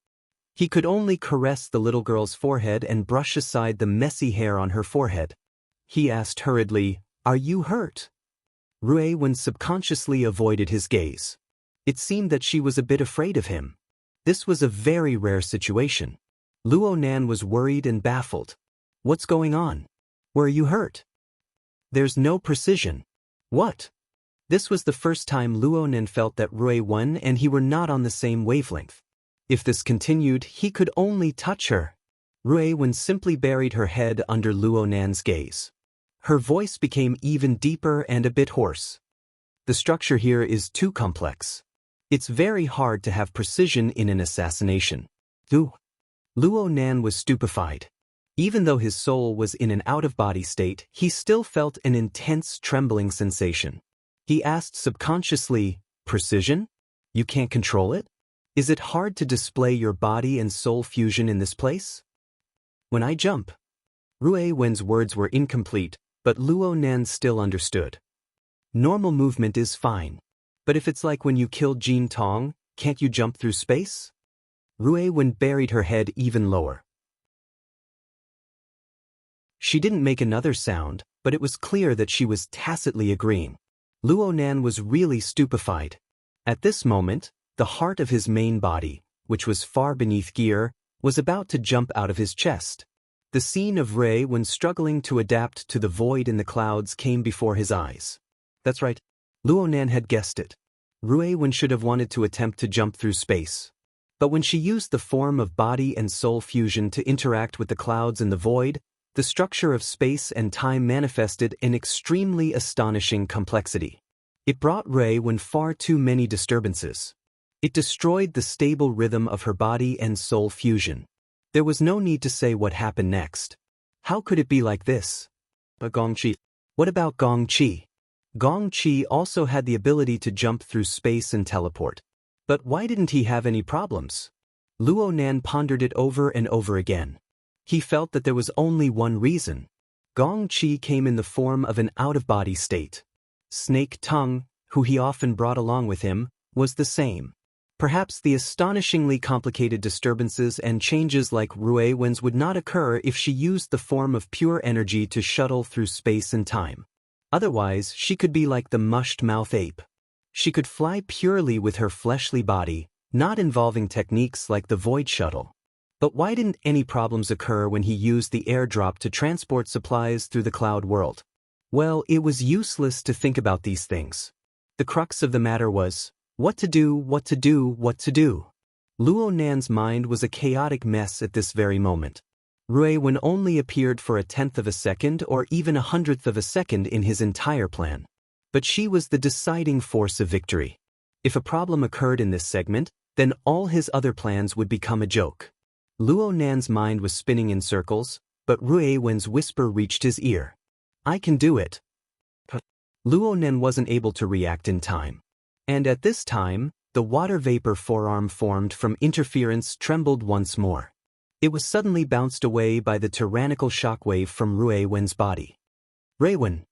He could only caress the little girl's forehead and brush aside the messy hair on her forehead. He asked hurriedly, "Are you hurt?" Rui-Wen subconsciously avoided his gaze. It seemed that she was a bit afraid of him. This was a very rare situation. Luonan was worried and baffled. "What's going on? Where are you hurt?" "There's no precision." "What?" This was the first time Luonan felt that Rui-Wen and he were not on the same wavelength. If this continued, he could only touch her. Rui-Wen simply buried her head under Luonan's gaze. Her voice became even deeper and a bit hoarse. "The structure here is too complex. It's very hard to have precision in an assassination." Luonan was stupefied. Even though his soul was in an out-of-body state, he still felt an intense trembling sensation. He asked subconsciously, "Precision? You can't control it? Is it hard to display your body and soul fusion in this place?" "When I jump." Rui-Wen's words were incomplete, but Luonan still understood. "Normal movement is fine. But if it's like when you killed Jin Tong, can't you jump through space?" Rui-Wen buried her head even lower. She didn't make another sound, but it was clear that she was tacitly agreeing. Luonan was really stupefied. At this moment, the heart of his main body, which was far beneath gear, was about to jump out of his chest. The scene of Rui-Wen struggling to adapt to the void in the clouds came before his eyes. That's right. Luonan had guessed it. Rui-Wen should have wanted to attempt to jump through space. But when she used the form of body and soul fusion to interact with the clouds and the void, the structure of space and time manifested an extremely astonishing complexity. It brought Rui-Wen far too many disturbances. It destroyed the stable rhythm of her body and soul fusion. There was no need to say what happened next. How could it be like this? But Gongqi. What about Gongqi? Gongqi also had the ability to jump through space and teleport. But why didn't he have any problems? Luonan pondered it over and over again. He felt that there was only one reason. Gongqi came in the form of an out-of-body state. Snake Tongue, who he often brought along with him, was the same. Perhaps the astonishingly complicated disturbances and changes like Rui-Wen's would not occur if she used the form of pure energy to shuttle through space and time. Otherwise, she could be like the mushed-mouth ape. She could fly purely with her fleshly body, not involving techniques like the void shuttle. But why didn't any problems occur when he used the airdrop to transport supplies through the cloud world? Well, it was useless to think about these things. The crux of the matter was, what to do, what to do, what to do. Luonan's mind was a chaotic mess at this very moment. Rui-Wen only appeared for 1/10 of a second or even 100th of a second in his entire plan. But she was the deciding force of victory. If a problem occurred in this segment, then all his other plans would become a joke. Luo Nan's mind was spinning in circles, but Rui Wen's whisper reached his ear. I can do it. Luo Nan wasn't able to react in time. And at this time, the water vapor forearm formed from interference trembled once more. It was suddenly bounced away by the tyrannical shockwave from Rui Wen's body. Reiwen.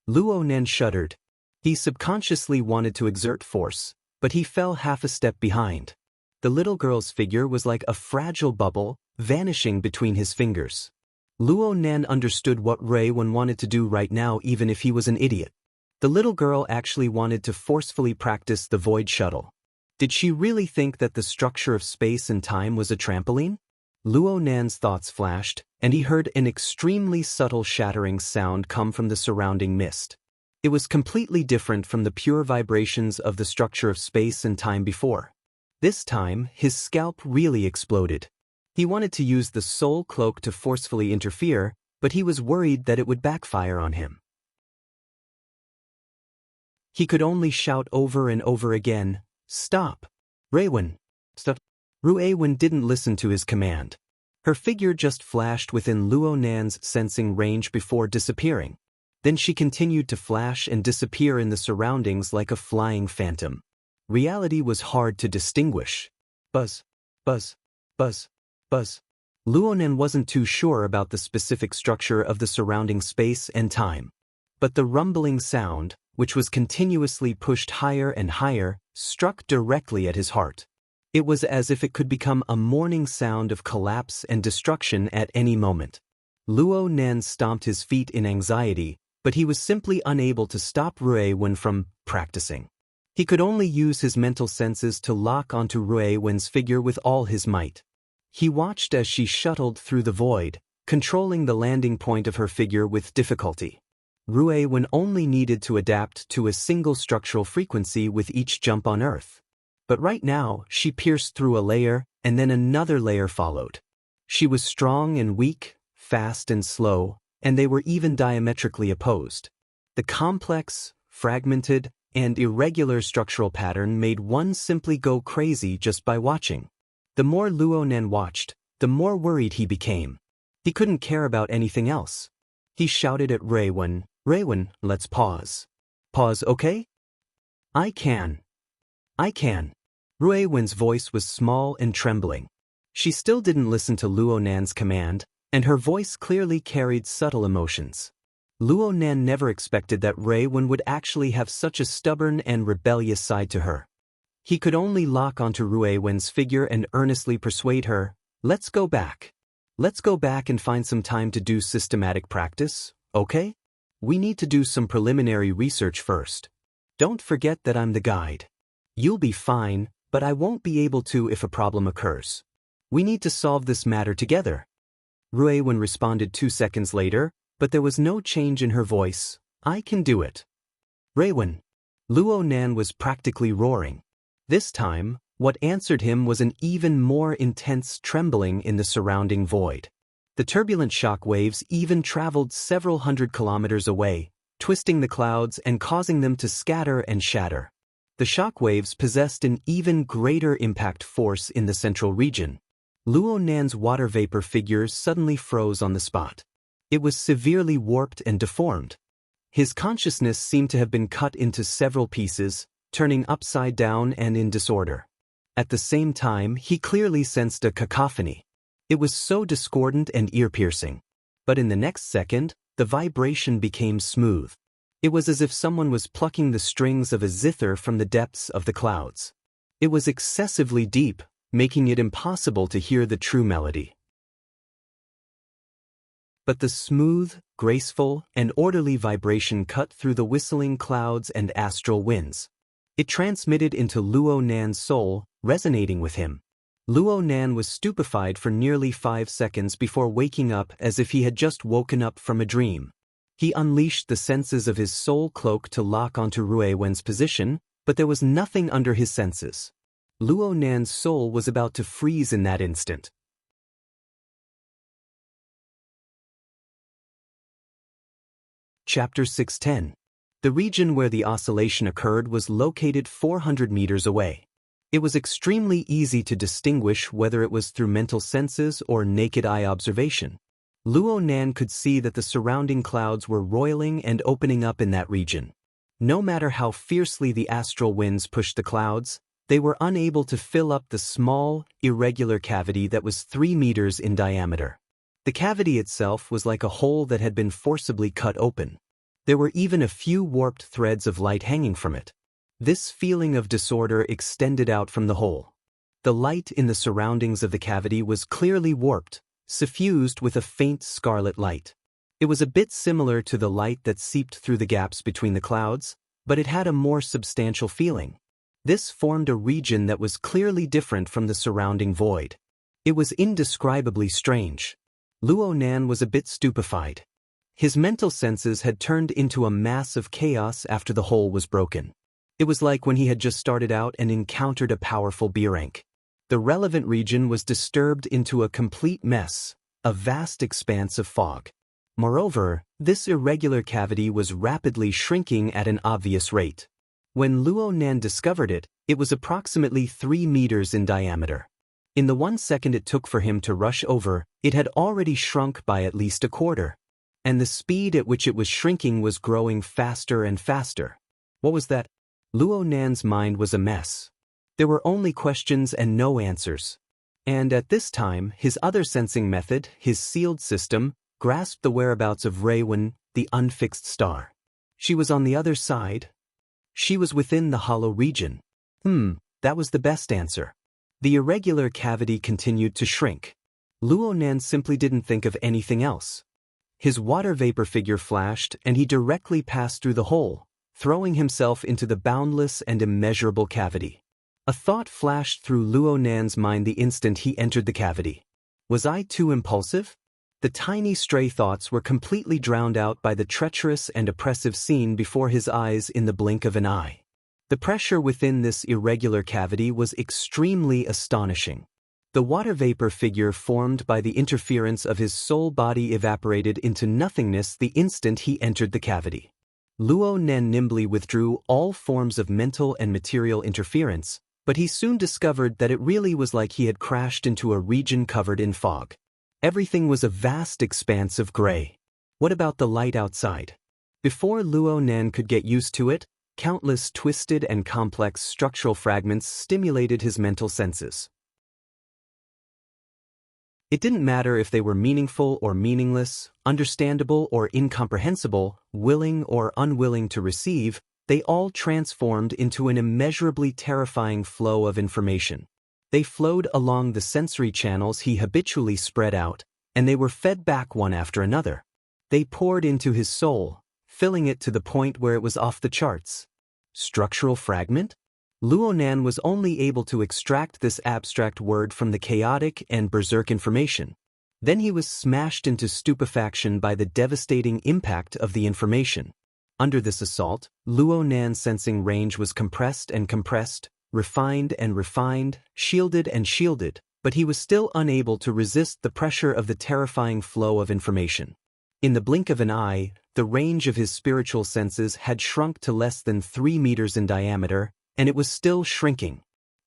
Luo Nan shuddered. He subconsciously wanted to exert force, but he fell half a step behind. The little girl's figure was like a fragile bubble, vanishing between his fingers. Luo Nan understood what Reiwen wanted to do right now even if he was an idiot. The little girl actually wanted to forcefully practice the void shuttle. Did she really think that the structure of space and time was a trampoline? Luo Nan's thoughts flashed, and he heard an extremely subtle shattering sound come from the surrounding mist. It was completely different from the pure vibrations of the structure of space and time before. This time, his scalp really exploded. He wanted to use the soul cloak to forcefully interfere, but he was worried that it would backfire on him. He could only shout over and over again, "Stop! Reiwen! Stop!" Reiwen didn't listen to his command. Her figure just flashed within Luo Nan's sensing range before disappearing. Then she continued to flash and disappear in the surroundings like a flying phantom. Reality was hard to distinguish. Buzz, buzz, buzz, buzz. Luo Nan wasn't too sure about the specific structure of the surrounding space and time. But the rumbling sound, which was continuously pushed higher and higher, struck directly at his heart. It was as if it could become a mourning sound of collapse and destruction at any moment. Luo Nan stomped his feet in anxiety, but he was simply unable to stop Reiwen from practicing. He could only use his mental senses to lock onto Reiwen's figure with all his might. He watched as she shuttled through the void, controlling the landing point of her figure with difficulty. Reiwen only needed to adapt to a single structural frequency with each jump on Earth. But right now, she pierced through a layer, and then another layer followed. She was strong and weak, fast and slow, and they were even diametrically opposed. The complex, fragmented, and irregular structural pattern made one simply go crazy just by watching. The more Luo Nan watched, the more worried he became. He couldn't care about anything else. He shouted at Reiwen, "Reiwen, let's pause." "Pause, okay?" I can. Reiwen's voice was small and trembling. She still didn't listen to Luo Nan's command, and her voice clearly carried subtle emotions. Luo Nan never expected that Reiwen would actually have such a stubborn and rebellious side to her. He could only lock onto Reiwen's figure and earnestly persuade her, "Let's go back. Let's go back and find some time to do systematic practice, okay? We need to do some preliminary research first. Don't forget that I'm the guide. You'll be fine, but I won't be able to if a problem occurs. We need to solve this matter together." Reiwen responded 2 seconds later, but there was no change in her voice. "I can do it." "Reiwen." Luo Nan was practically roaring. This time, what answered him was an even more intense trembling in the surrounding void. The turbulent shock waves even traveled several hundred kilometers away, twisting the clouds and causing them to scatter and shatter. The shock waves possessed an even greater impact force in the central region. Luo Nan's water vapor figure suddenly froze on the spot. It was severely warped and deformed. His consciousness seemed to have been cut into several pieces, turning upside down and in disorder. At the same time, he clearly sensed a cacophony. It was so discordant and ear-piercing. But in the next second, the vibration became smooth. It was as if someone was plucking the strings of a zither from the depths of the clouds. It was excessively deep, making it impossible to hear the true melody. But the smooth, graceful, and orderly vibration cut through the whistling clouds and astral winds. It transmitted into Luo Nan's soul, resonating with him. Luo Nan was stupefied for nearly 5 seconds before waking up as if he had just woken up from a dream. He unleashed the senses of his soul cloak to lock onto Reiwen's position, but there was nothing under his senses. Luo Nan's soul was about to freeze in that instant. Chapter 610. The region where the oscillation occurred was located 400 meters away. It was extremely easy to distinguish whether it was through mental senses or naked eye observation. Luo Nan could see that the surrounding clouds were roiling and opening up in that region. No matter how fiercely the astral winds pushed the clouds, they were unable to fill up the small, irregular cavity that was 3 meters in diameter. The cavity itself was like a hole that had been forcibly cut open. There were even a few warped threads of light hanging from it. This feeling of disorder extended out from the hole. The light in the surroundings of the cavity was clearly warped, suffused with a faint scarlet light. It was a bit similar to the light that seeped through the gaps between the clouds, but it had a more substantial feeling. This formed a region that was clearly different from the surrounding void. It was indescribably strange. Luo Nan was a bit stupefied. His mental senses had turned into a mass of chaos after the hole was broken. It was like when he had just started out and encountered a powerful B-rank. The relevant region was disturbed into a complete mess, a vast expanse of fog. Moreover, this irregular cavity was rapidly shrinking at an obvious rate. When Luo Nan discovered it, it was approximately 3 meters in diameter. In the 1 second it took for him to rush over, it had already shrunk by at least a quarter. And the speed at which it was shrinking was growing faster and faster. What was that? Luo Nan's mind was a mess. There were only questions and no answers. And at this time, his other sensing method, his sealed system, grasped the whereabouts of Raywen, the unfixed star. She was on the other side. She was within the hollow region. That was the best answer. The irregular cavity continued to shrink. Luo Nan simply didn't think of anything else. His water vapor figure flashed and he directly passed through the hole, throwing himself into the boundless and immeasurable cavity. A thought flashed through Luo Nan's mind the instant he entered the cavity. Was I too impulsive? The tiny stray thoughts were completely drowned out by the treacherous and oppressive scene before his eyes in the blink of an eye. The pressure within this irregular cavity was extremely astonishing. The water vapor figure formed by the interference of his soul body evaporated into nothingness the instant he entered the cavity. Luo Nan nimbly withdrew all forms of mental and material interference, but he soon discovered that it really was like he had crashed into a region covered in fog. Everything was a vast expanse of gray. What about the light outside? Before Luo Nan could get used to it, countless twisted and complex structural fragments stimulated his mental senses. It didn't matter if they were meaningful or meaningless, understandable or incomprehensible, willing or unwilling to receive, they all transformed into an immeasurably terrifying flow of information. They flowed along the sensory channels he habitually spread out, and they were fed back one after another. They poured into his soul, filling it to the point where it was off the charts. Structural fragment? Luo Nan was only able to extract this abstract word from the chaotic and berserk information. Then he was smashed into stupefaction by the devastating impact of the information. Under this assault, Luo Nan's sensing range was compressed and compressed, refined and refined, shielded and shielded, but he was still unable to resist the pressure of the terrifying flow of information. In the blink of an eye, the range of his spiritual senses had shrunk to less than 3 meters in diameter, and it was still shrinking.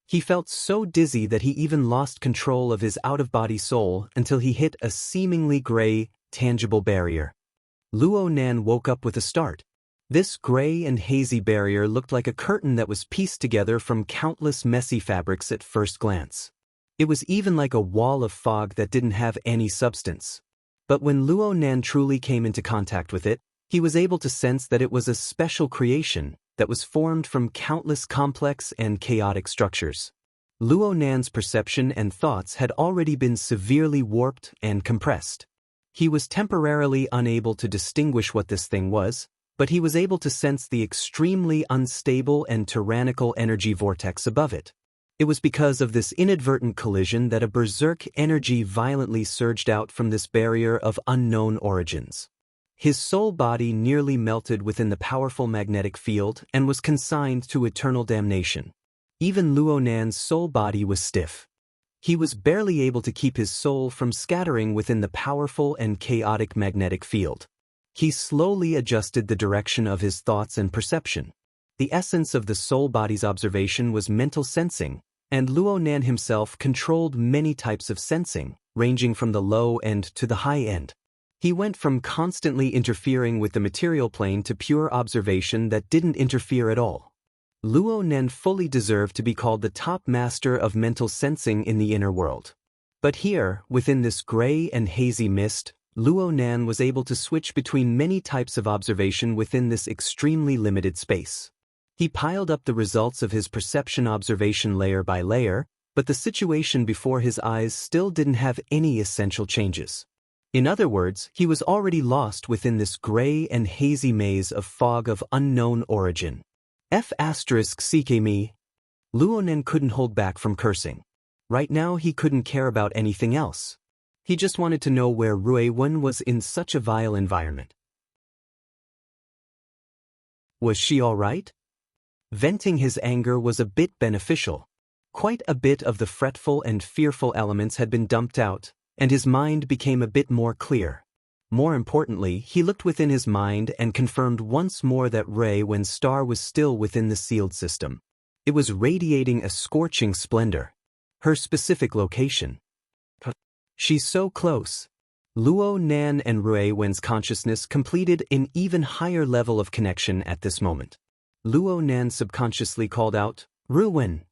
He felt so dizzy that he even lost control of his out-of-body soul until he hit a seemingly gray, tangible barrier. Luo Nan woke up with a start. This gray and hazy barrier looked like a curtain that was pieced together from countless messy fabrics at first glance. It was even like a wall of fog that didn't have any substance. But when Luo Nan truly came into contact with it, he was able to sense that it was a special creation that was formed from countless complex and chaotic structures. Luo Nan's perception and thoughts had already been severely warped and compressed. He was temporarily unable to distinguish what this thing was, but he was able to sense the extremely unstable and tyrannical energy vortex above it. It was because of this inadvertent collision that a berserk energy violently surged out from this barrier of unknown origins. His soul body nearly melted within the powerful magnetic field and was consigned to eternal damnation. Even Luo Nan's soul body was stiff. He was barely able to keep his soul from scattering within the powerful and chaotic magnetic field. He slowly adjusted the direction of his thoughts and perception. The essence of the soul body's observation was mental sensing, And Luo Nan himself controlled many types of sensing, ranging from the low end to the high end. He went from constantly interfering with the material plane to pure observation that didn't interfere at all. Luo Nan fully deserved to be called the top master of mental sensing in the inner world. But here, within this gray and hazy mist, Luo Nan was able to switch between many types of observation within this extremely limited space. He piled up the results of his perception observation layer by layer, but the situation before his eyes still didn't have any essential changes. In other words, he was already lost within this gray and hazy maze of fog of unknown origin. F***ck me. Luo Nan couldn't hold back from cursing. Right now he couldn't care about anything else. He just wanted to know where Rui Wen was in such a vile environment. Was she all right? Venting his anger was a bit beneficial. Quite a bit of the fretful and fearful elements had been dumped out, and his mind became a bit more clear. More importantly, he looked within his mind and confirmed once more that Rui Wen's star was still within the sealed system. It was radiating a scorching splendor. Her specific location. She's so close. Luo Nan and Rui Wen's consciousness completed an even higher level of connection at this moment. Luo Nan subconsciously called out, "Rui Wen."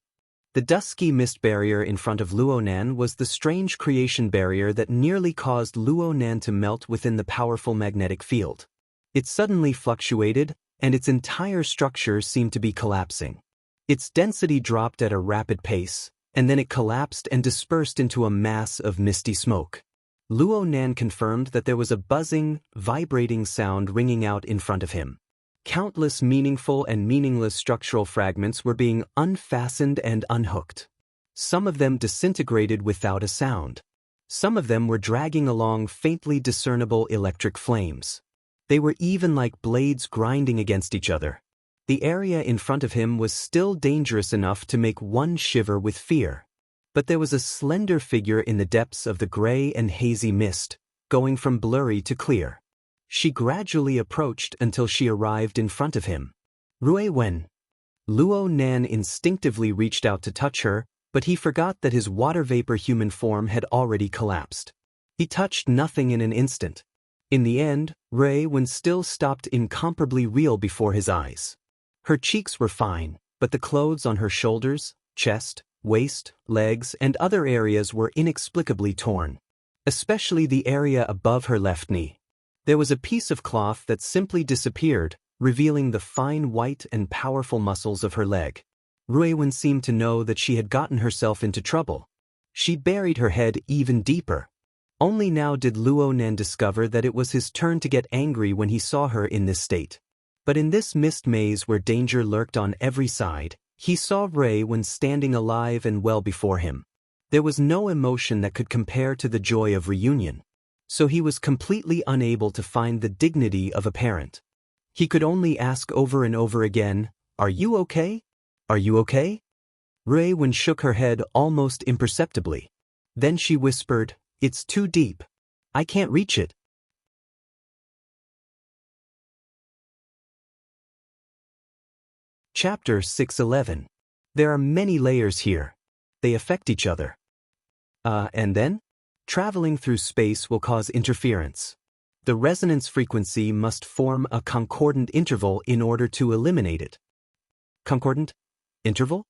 The dusky mist barrier in front of Luo Nan was the strange creation barrier that nearly caused Luo Nan to melt within the powerful magnetic field. It suddenly fluctuated, and its entire structure seemed to be collapsing. Its density dropped at a rapid pace, and then it collapsed and dispersed into a mass of misty smoke. Luo Nan confirmed that there was a buzzing, vibrating sound ringing out in front of him. Countless meaningful and meaningless structural fragments were being unfastened and unhooked. Some of them disintegrated without a sound. Some of them were dragging along faintly discernible electric flames. They were even like blades grinding against each other. The area in front of him was still dangerous enough to make one shiver with fear. But there was a slender figure in the depths of the gray and hazy mist, going from blurry to clear. She gradually approached until she arrived in front of him. Rui Wen. Luo Nan instinctively reached out to touch her, but he forgot that his water vapor human form had already collapsed. He touched nothing in an instant. In the end, Rui Wen still stopped incomparably real before his eyes. Her cheeks were fine, but the clothes on her shoulders, chest, waist, legs, and other areas were inexplicably torn. Especially the area above her left knee. There was a piece of cloth that simply disappeared, revealing the fine white and powerful muscles of her leg. Rui Wen seemed to know that she had gotten herself into trouble. She buried her head even deeper. Only now did Luo Nan discover that it was his turn to get angry when he saw her in this state. But in this mist maze where danger lurked on every side, he saw Rui Wen standing alive and well before him. There was no emotion that could compare to the joy of reunion. So he was completely unable to find the dignity of a parent. He could only ask over and over again, "Are you okay? Are you okay?" Rui Wen shook her head almost imperceptibly. Then she whispered, "It's too deep. I can't reach it." Chapter 611. There are many layers here. They affect each other. And then? Traveling through space will cause interference. The resonance frequency must form a concordant interval in order to eliminate it. Concordant interval?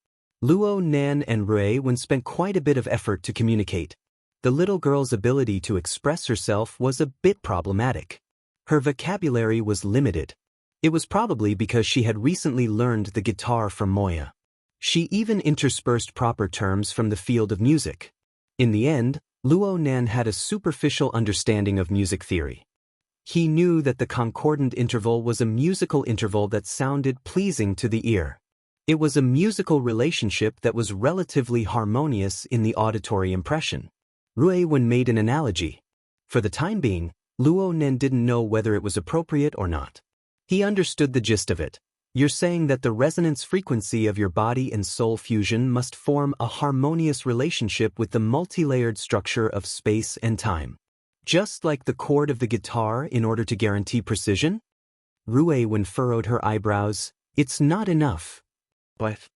Luo Nan and Rui Wen spent quite a bit of effort to communicate. The little girl's ability to express herself was a bit problematic. Her vocabulary was limited. It was probably because she had recently learned the guitar from Moya. She even interspersed proper terms from the field of music. In the end, Luo Nan had a superficial understanding of music theory. He knew that the concordant interval was a musical interval that sounded pleasing to the ear. It was a musical relationship that was relatively harmonious in the auditory impression. Rui Wen made an analogy. For the time being, Luo Nan didn't know whether it was appropriate or not. He understood the gist of it. You're saying that the resonance frequency of your body and soul fusion must form a harmonious relationship with the multi-layered structure of space and time. Just like the chord of the guitar in order to guarantee precision? Rui Wen furrowed her eyebrows. It's not enough. But,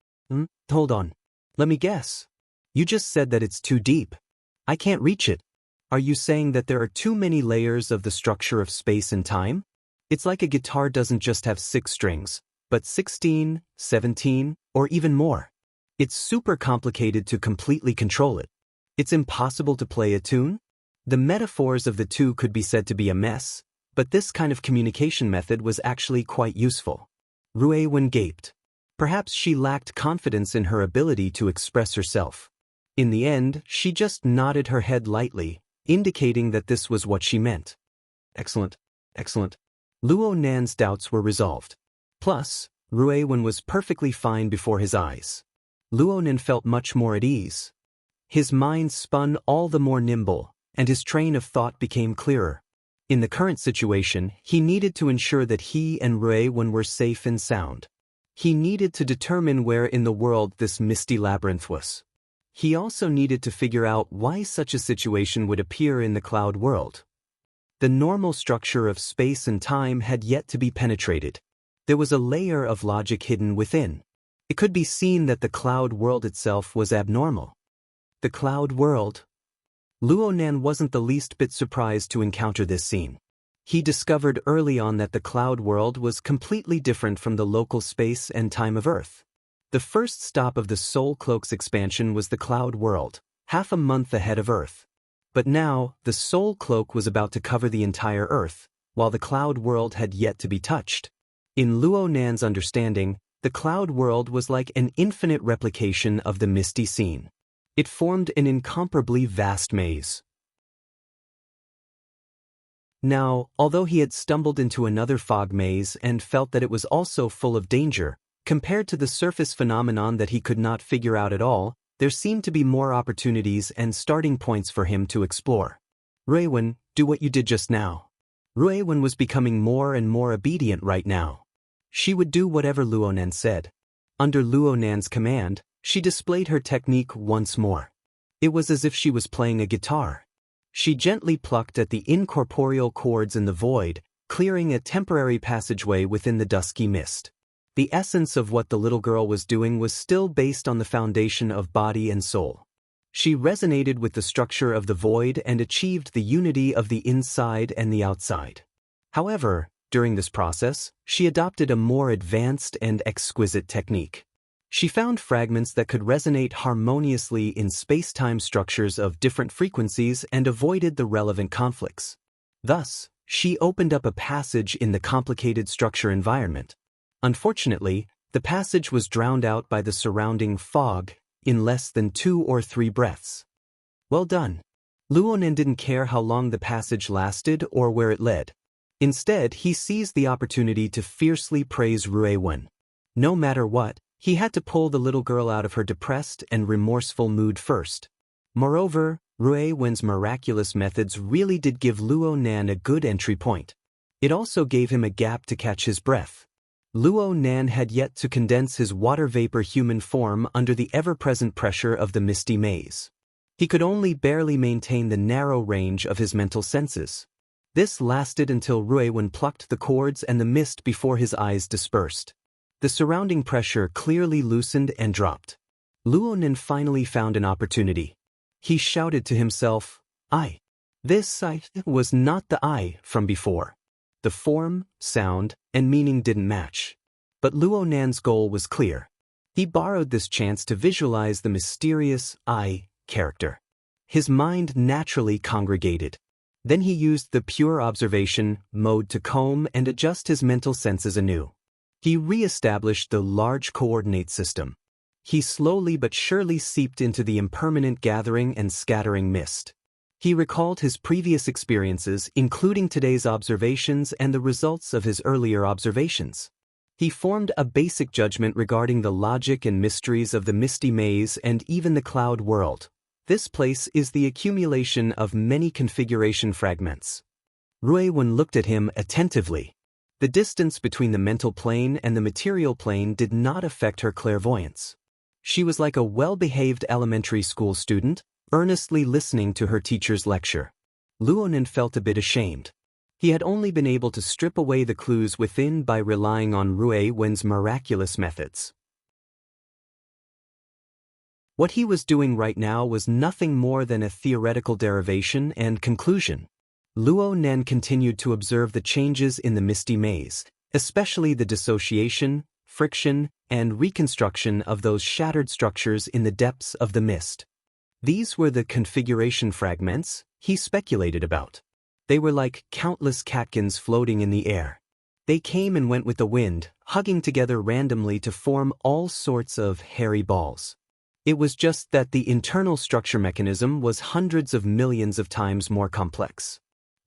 hold on. Let me guess. You just said that it's too deep. I can't reach it. Are you saying that there are too many layers of the structure of space and time? It's like a guitar doesn't just have 6 strings, but 16, 17, or even more. It's super complicated to completely control it. It's impossible to play a tune? The metaphors of the two could be said to be a mess, but this kind of communication method was actually quite useful. Ruewen gaped. Perhaps she lacked confidence in her ability to express herself. In the end, she just nodded her head lightly, indicating that this was what she meant. Excellent, excellent. Luo Nan's doubts were resolved. Plus, Ruewen was perfectly fine before his eyes. Luo Nan felt much more at ease. His mind spun all the more nimble, and his train of thought became clearer. In the current situation, he needed to ensure that he and Ruewen were safe and sound. He needed to determine where in the world this misty labyrinth was. He also needed to figure out why such a situation would appear in the cloud world. The normal structure of space and time had yet to be penetrated. There was a layer of logic hidden within. It could be seen that the cloud world itself was abnormal. The cloud world? Luo Nan wasn't the least bit surprised to encounter this scene. He discovered early on that the cloud world was completely different from the local space and time of Earth. The first stop of the Soul Cloak's expansion was the cloud world, half a month ahead of Earth. But now, the Soul Cloak was about to cover the entire Earth, while the cloud world had yet to be touched. In Luo Nan's understanding, the cloud world was like an infinite replication of the misty scene. It formed an incomparably vast maze. Now, although he had stumbled into another fog maze and felt that it was also full of danger, compared to the surface phenomenon that he could not figure out at all, there seemed to be more opportunities and starting points for him to explore. Ruewen, do what you did just now. Ruewen was becoming more and more obedient right now. She would do whatever Luo Nan said. Under Luo Nan's command, she displayed her technique once more. It was as if she was playing a guitar. She gently plucked at the incorporeal chords in the void, clearing a temporary passageway within the dusky mist. The essence of what the little girl was doing was still based on the foundation of body and soul. She resonated with the structure of the void and achieved the unity of the inside and the outside. However, during this process, she adopted a more advanced and exquisite technique. She found fragments that could resonate harmoniously in space-time structures of different frequencies and avoided the relevant conflicts. Thus, she opened up a passage in the complicated structure environment. Unfortunately, the passage was drowned out by the surrounding fog in less than 2 or 3 breaths. Well done. Luo Nan didn't care how long the passage lasted or where it led. Instead, he seized the opportunity to fiercely praise Ruewen. No matter what, he had to pull the little girl out of her depressed and remorseful mood first. Moreover, Ruewen's miraculous methods really did give Luo Nan a good entry point. It also gave him a gap to catch his breath. Luo Nan had yet to condense his water vapor human form under the ever-present pressure of the misty maze. He could only barely maintain the narrow range of his mental senses. This lasted until Ruewen plucked the cords and the mist before his eyes dispersed. The surrounding pressure clearly loosened and dropped. Luo Nan finally found an opportunity. He shouted to himself, "I." This "I" was not the "I" from before. The form, sound, and meaning didn't match. But Luo Nan's goal was clear. He borrowed this chance to visualize the mysterious "I" character. His mind naturally congregated. Then he used the pure observation mode to comb and adjust his mental senses anew. He re-established the large coordinate system. He slowly but surely seeped into the impermanent gathering and scattering mist. He recalled his previous experiences, including today's observations and the results of his earlier observations. He formed a basic judgment regarding the logic and mysteries of the misty maze and even the cloud world. This place is the accumulation of many configuration fragments. Ruewen looked at him attentively. The distance between the mental plane and the material plane did not affect her clairvoyance. She was like a well-behaved elementary school student, earnestly listening to her teacher's lecture. Luo Nan felt a bit ashamed. He had only been able to strip away the clues within by relying on Ruewen's miraculous methods. What he was doing right now was nothing more than a theoretical derivation and conclusion. Luo Nen continued to observe the changes in the misty maze, especially the dissociation, friction, and reconstruction of those shattered structures in the depths of the mist. These were the configuration fragments he speculated about. They were like countless catkins floating in the air. They came and went with the wind, hugging together randomly to form all sorts of hairy balls. It was just that the internal structure mechanism was hundreds of millions of times more complex.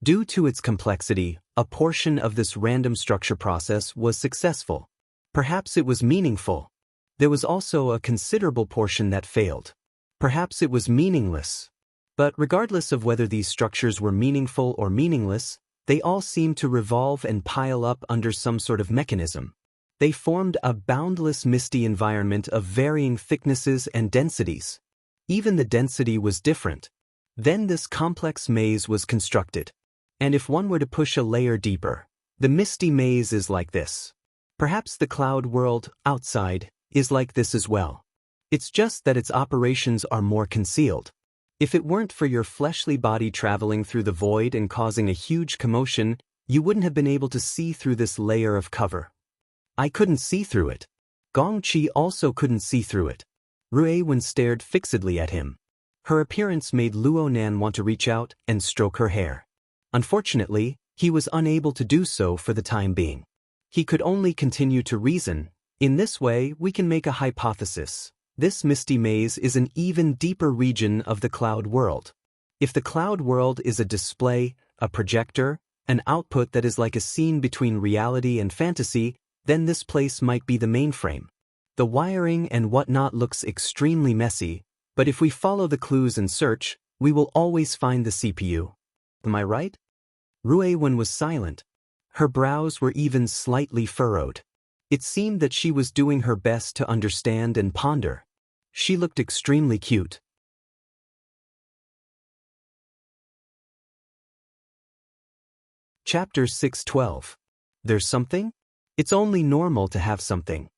Due to its complexity, a portion of this random structure process was successful. Perhaps it was meaningful. There was also a considerable portion that failed. Perhaps it was meaningless. But regardless of whether these structures were meaningful or meaningless, they all seemed to revolve and pile up under some sort of mechanism. They formed a boundless misty environment of varying thicknesses and densities. Even the density was different. Then this complex maze was constructed. And if one were to push a layer deeper, the misty maze is like this. Perhaps the cloud world, outside, is like this as well. It's just that its operations are more concealed. If it weren't for your fleshly body traveling through the void and causing a huge commotion, you wouldn't have been able to see through this layer of cover. I couldn't see through it. Gongqi also couldn't see through it. Ruiwen stared fixedly at him. Her appearance made Luo Nan want to reach out and stroke her hair. Unfortunately, he was unable to do so for the time being. He could only continue to reason. In this way, we can make a hypothesis. This misty maze is an even deeper region of the cloud world. If the cloud world is a display, a projector, an output that is like a scene between reality and fantasy, then this place might be the mainframe. The wiring and whatnot looks extremely messy, but if we follow the clues and search, we will always find the CPU. Am I right? Ruiwen was silent. Her brows were even slightly furrowed. It seemed that she was doing her best to understand and ponder. She looked extremely cute. Chapter 6:12. There's something? It's only normal to have something.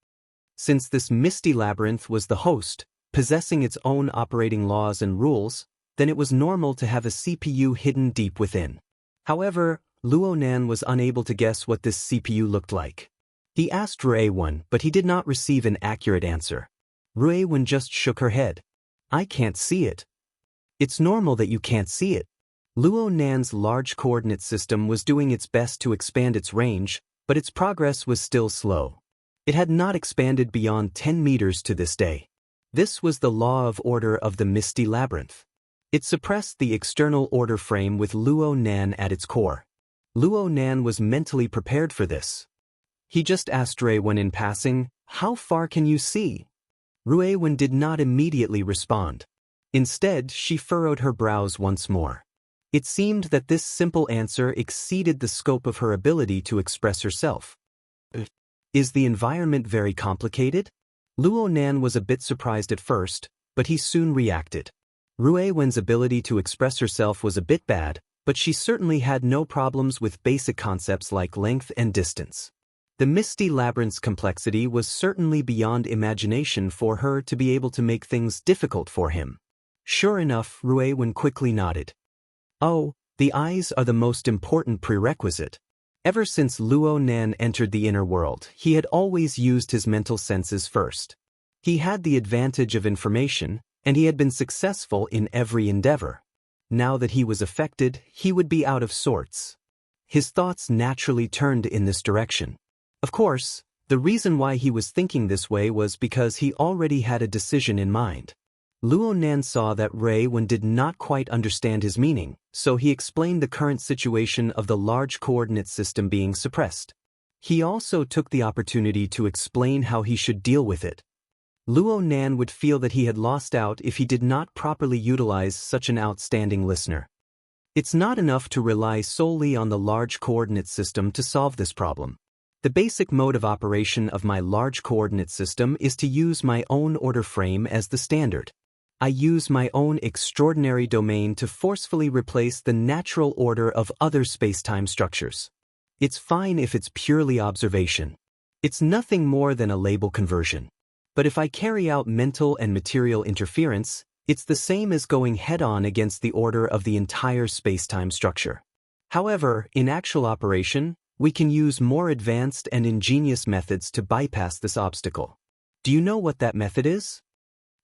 Since this misty labyrinth was the host, possessing its own operating laws and rules, then it was normal to have a CPU hidden deep within. However, Luo Nan was unable to guess what this CPU looked like. He asked Ruiwen, but he did not receive an accurate answer. Ruiwen just shook her head. I can't see it. It's normal that you can't see it. Luo Nan's large coordinate system was doing its best to expand its range, but its progress was still slow. It had not expanded beyond 10 meters to this day. This was the law of order of the misty labyrinth. It suppressed the external order frame with Luo Nan at its core. Luo Nan was mentally prepared for this. He just asked Ruiwen in passing, "How far can you see?" Ruiwen did not immediately respond. Instead, she furrowed her brows once more. It seemed that this simple answer exceeded the scope of her ability to express herself. Is the environment very complicated? Luo Nan was a bit surprised at first, but he soon reacted. Ruiwen's ability to express herself was a bit bad, but she certainly had no problems with basic concepts like length and distance. The misty labyrinth's complexity was certainly beyond imagination for her to be able to make things difficult for him. Sure enough, Ruiwen quickly nodded. Oh, the eyes are the most important prerequisite. Ever since Luo Nan entered the inner world, he had always used his mental senses first. He had the advantage of information, and he had been successful in every endeavor. Now that he was affected, he would be out of sorts. His thoughts naturally turned in this direction. Of course, the reason why he was thinking this way was because he already had a decision in mind. Luo Nan saw that Ruiwen did not quite understand his meaning, so he explained the current situation of the large coordinate system being suppressed. He also took the opportunity to explain how he should deal with it. Luo Nan would feel that he had lost out if he did not properly utilize such an outstanding listener. It's not enough to rely solely on the large coordinate system to solve this problem. The basic mode of operation of my large coordinate system is to use my own order frame as the standard. I use my own extraordinary domain to forcefully replace the natural order of other space-time structures. It's fine if it's purely observation. It's nothing more than a label conversion. But if I carry out mental and material interference, it's the same as going head-on against the order of the entire space-time structure. However, in actual operation, we can use more advanced and ingenious methods to bypass this obstacle. Do you know what that method is?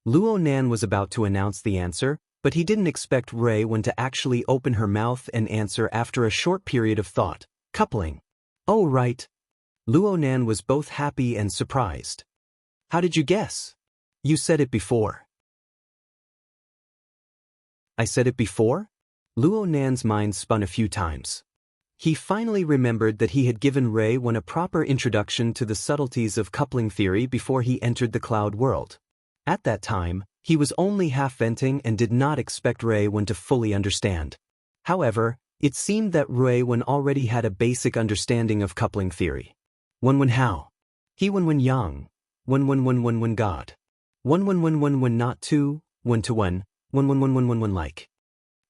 Luo Nan was about to announce the answer, but he didn't expect Rui Wen to actually open her mouth and answer after a short period of thought. Coupling. Oh right. Luo Nan was both happy and surprised. How did you guess? You said it before. I said it before? Luo Nan's mind spun a few times. He finally remembered that he had given Rui Wen a proper introduction to the subtleties of coupling theory before he entered the cloud world. At that time, he was only half venting and did not expect Rui Wen to fully understand. However, it seemed that Rui Wen already had a basic understanding of coupling theory. Wen how? He Wen yang. Wen God. Wen not two, one to one, Wen like.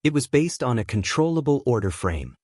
It was based on a controllable order frame.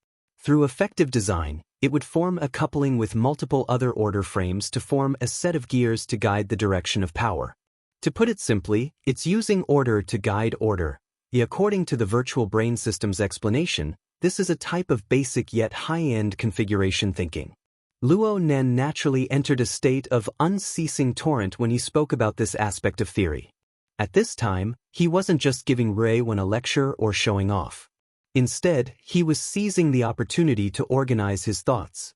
Through effective design, it would form a coupling with multiple other order frames to form a set of gears to guide the direction of power. To put it simply, it's using order to guide order. According to the virtual brain system's explanation, this is a type of basic yet high-end configuration thinking. Luo Nan naturally entered a state of unceasing torrent when he spoke about this aspect of theory. At this time, he wasn't just giving Rui Wen a lecture or showing off. Instead, he was seizing the opportunity to organize his thoughts.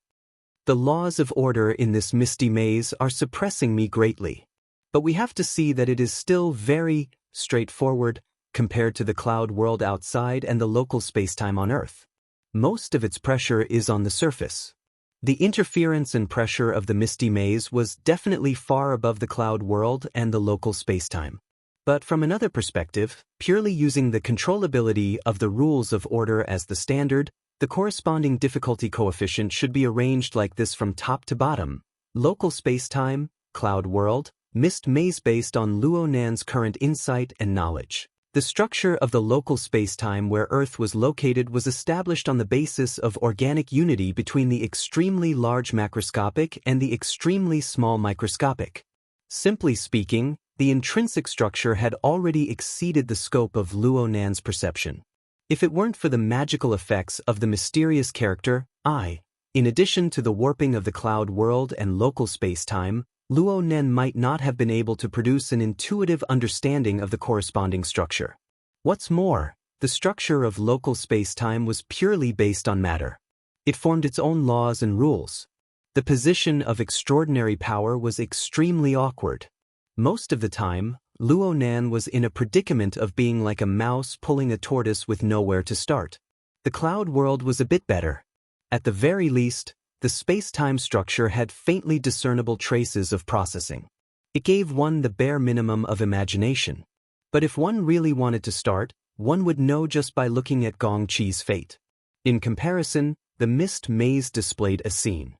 The laws of order in this misty maze are suppressing me greatly. But we have to see that it is still very straightforward compared to the cloud world outside and the local spacetime on Earth. Most of its pressure is on the surface. The interference and pressure of the misty maze was definitely far above the cloud world and the local spacetime. But from another perspective, purely using the controllability of the rules of order as the standard, the corresponding difficulty coefficient should be arranged like this from top to bottom: local spacetime, cloud world, mist maze based on Luo Nan's current insight and knowledge. The structure of the local spacetime where Earth was located was established on the basis of organic unity between the extremely large macroscopic and the extremely small microscopic. Simply speaking, the intrinsic structure had already exceeded the scope of Luo Nan's perception. If it weren't for the magical effects of the mysterious character, in addition to the warping of the cloud world and local spacetime, Luo Nan might not have been able to produce an intuitive understanding of the corresponding structure. What's more, the structure of local spacetime was purely based on matter. It formed its own laws and rules. The position of extraordinary power was extremely awkward. Most of the time, Luo Nan was in a predicament of being like a mouse pulling a tortoise with nowhere to start. The cloud world was a bit better. At the very least, the space-time structure had faintly discernible traces of processing. It gave one the bare minimum of imagination. But if one really wanted to start, one would know just by looking at Gong Qi's fate. In comparison, the mist maze displayed a scene.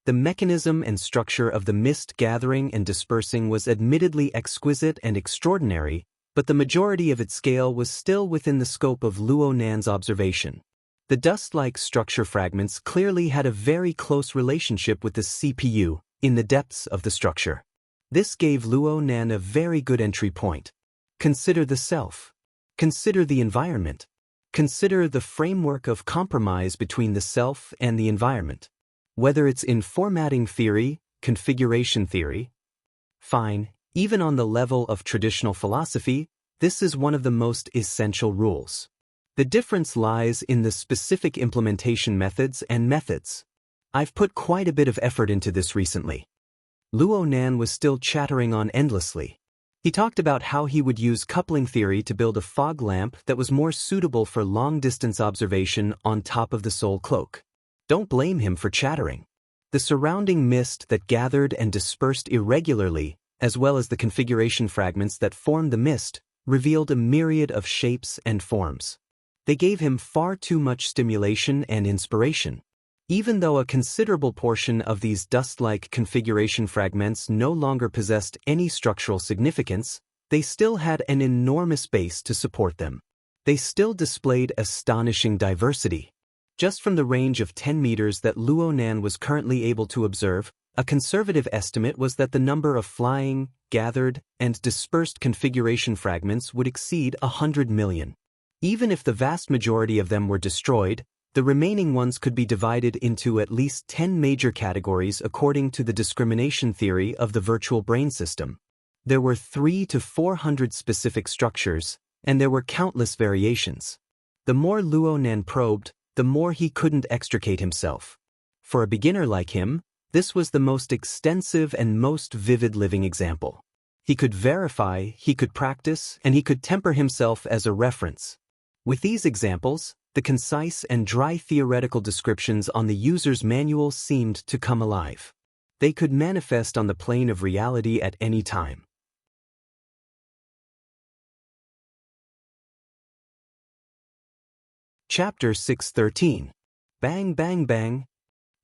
The mechanism and structure of the mist gathering and dispersing was admittedly exquisite and extraordinary, but the majority of its scale was still within the scope of Luo Nan's observation. The dust-like structure fragments clearly had a very close relationship with the CPU in the depths of the structure. This gave Luo Nan a very good entry point. Consider the self. Consider the environment. Consider the framework of compromise between the self and the environment. Whether it's in formatting theory, configuration theory, fine, even on the level of traditional philosophy, this is one of the most essential rules. The difference lies in the specific implementation methods and methods. I've put quite a bit of effort into this recently. Luo Nan was still chattering on endlessly. He talked about how he would use coupling theory to build a fog lamp that was more suitable for long-distance observation on top of the soul cloak. Don't blame him for chattering. The surrounding mist that gathered and dispersed irregularly, as well as the configuration fragments that formed the mist, revealed a myriad of shapes and forms. They gave him far too much stimulation and inspiration. Even though a considerable portion of these dust-like configuration fragments no longer possessed any structural significance, they still had an enormous base to support them. They still displayed astonishing diversity. Just from the range of 10 meters that Luonan was currently able to observe, a conservative estimate was that the number of flying, gathered, and dispersed configuration fragments would exceed 100 million. Even if the vast majority of them were destroyed, the remaining ones could be divided into at least 10 major categories according to the discrimination theory of the virtual brain system. There were 300 to 400 specific structures, and there were countless variations. The more Luonan probed, the more he couldn't extricate himself. For a beginner like him, this was the most extensive and most vivid living example. He could verify, he could practice, and he could temper himself as a reference. With these examples, the concise and dry theoretical descriptions on the user's manual seemed to come alive. They could manifest on the plane of reality at any time. Chapter 6:13. Bang, bang, bang.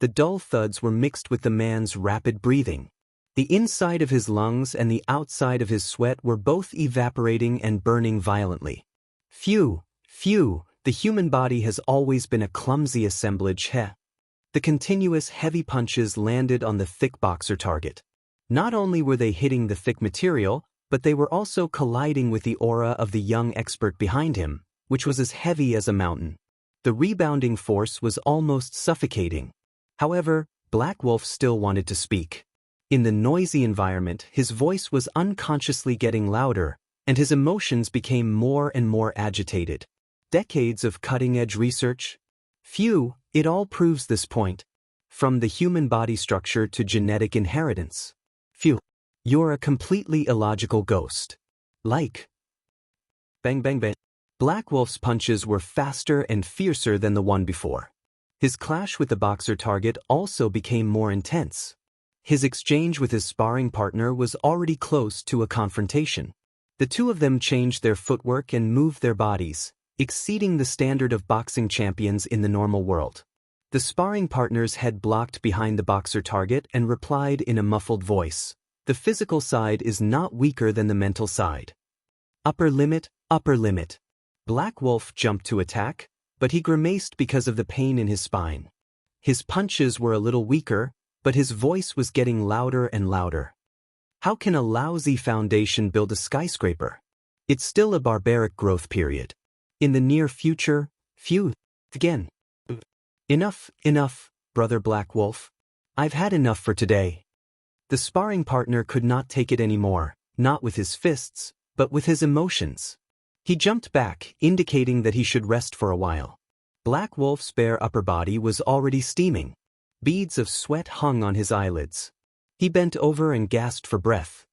The dull thuds were mixed with the man's rapid breathing. The inside of his lungs and the outside of his sweat were both evaporating and burning violently. Phew, phew, the human body has always been a clumsy assemblage, heh. The continuous heavy punches landed on the thick boxer target. Not only were they hitting the thick material, but they were also colliding with the aura of the young expert behind him, which was as heavy as a mountain. The rebounding force was almost suffocating. However, Black Wolf still wanted to speak. In the noisy environment, his voice was unconsciously getting louder, and his emotions became more and more agitated. Decades of cutting-edge research? Phew, it all proves this point. From the human body structure to genetic inheritance. Phew, you're a completely illogical ghost. Like. Bang, bang, bang. Black Wolf's punches were faster and fiercer than the one before. His clash with the boxer target also became more intense. His exchange with his sparring partner was already close to a confrontation. The two of them changed their footwork and moved their bodies, exceeding the standard of boxing champions in the normal world. The sparring partner's head blocked behind the boxer target and replied in a muffled voice, "The physical side is not weaker than the mental side." Upper limit, upper limit. Black Wolf jumped to attack, but he grimaced because of the pain in his spine. His punches were a little weaker, but his voice was getting louder and louder. How can a lousy foundation build a skyscraper? It's still a barbaric growth period. In the near future, phew, again. Enough, enough, brother Black Wolf. I've had enough for today. The sparring partner could not take it anymore, not with his fists, but with his emotions. He jumped back, indicating that he should rest for a while. Black Wolf's bare upper body was already steaming. Beads of sweat hung on his eyelids. He bent over and gasped for breath.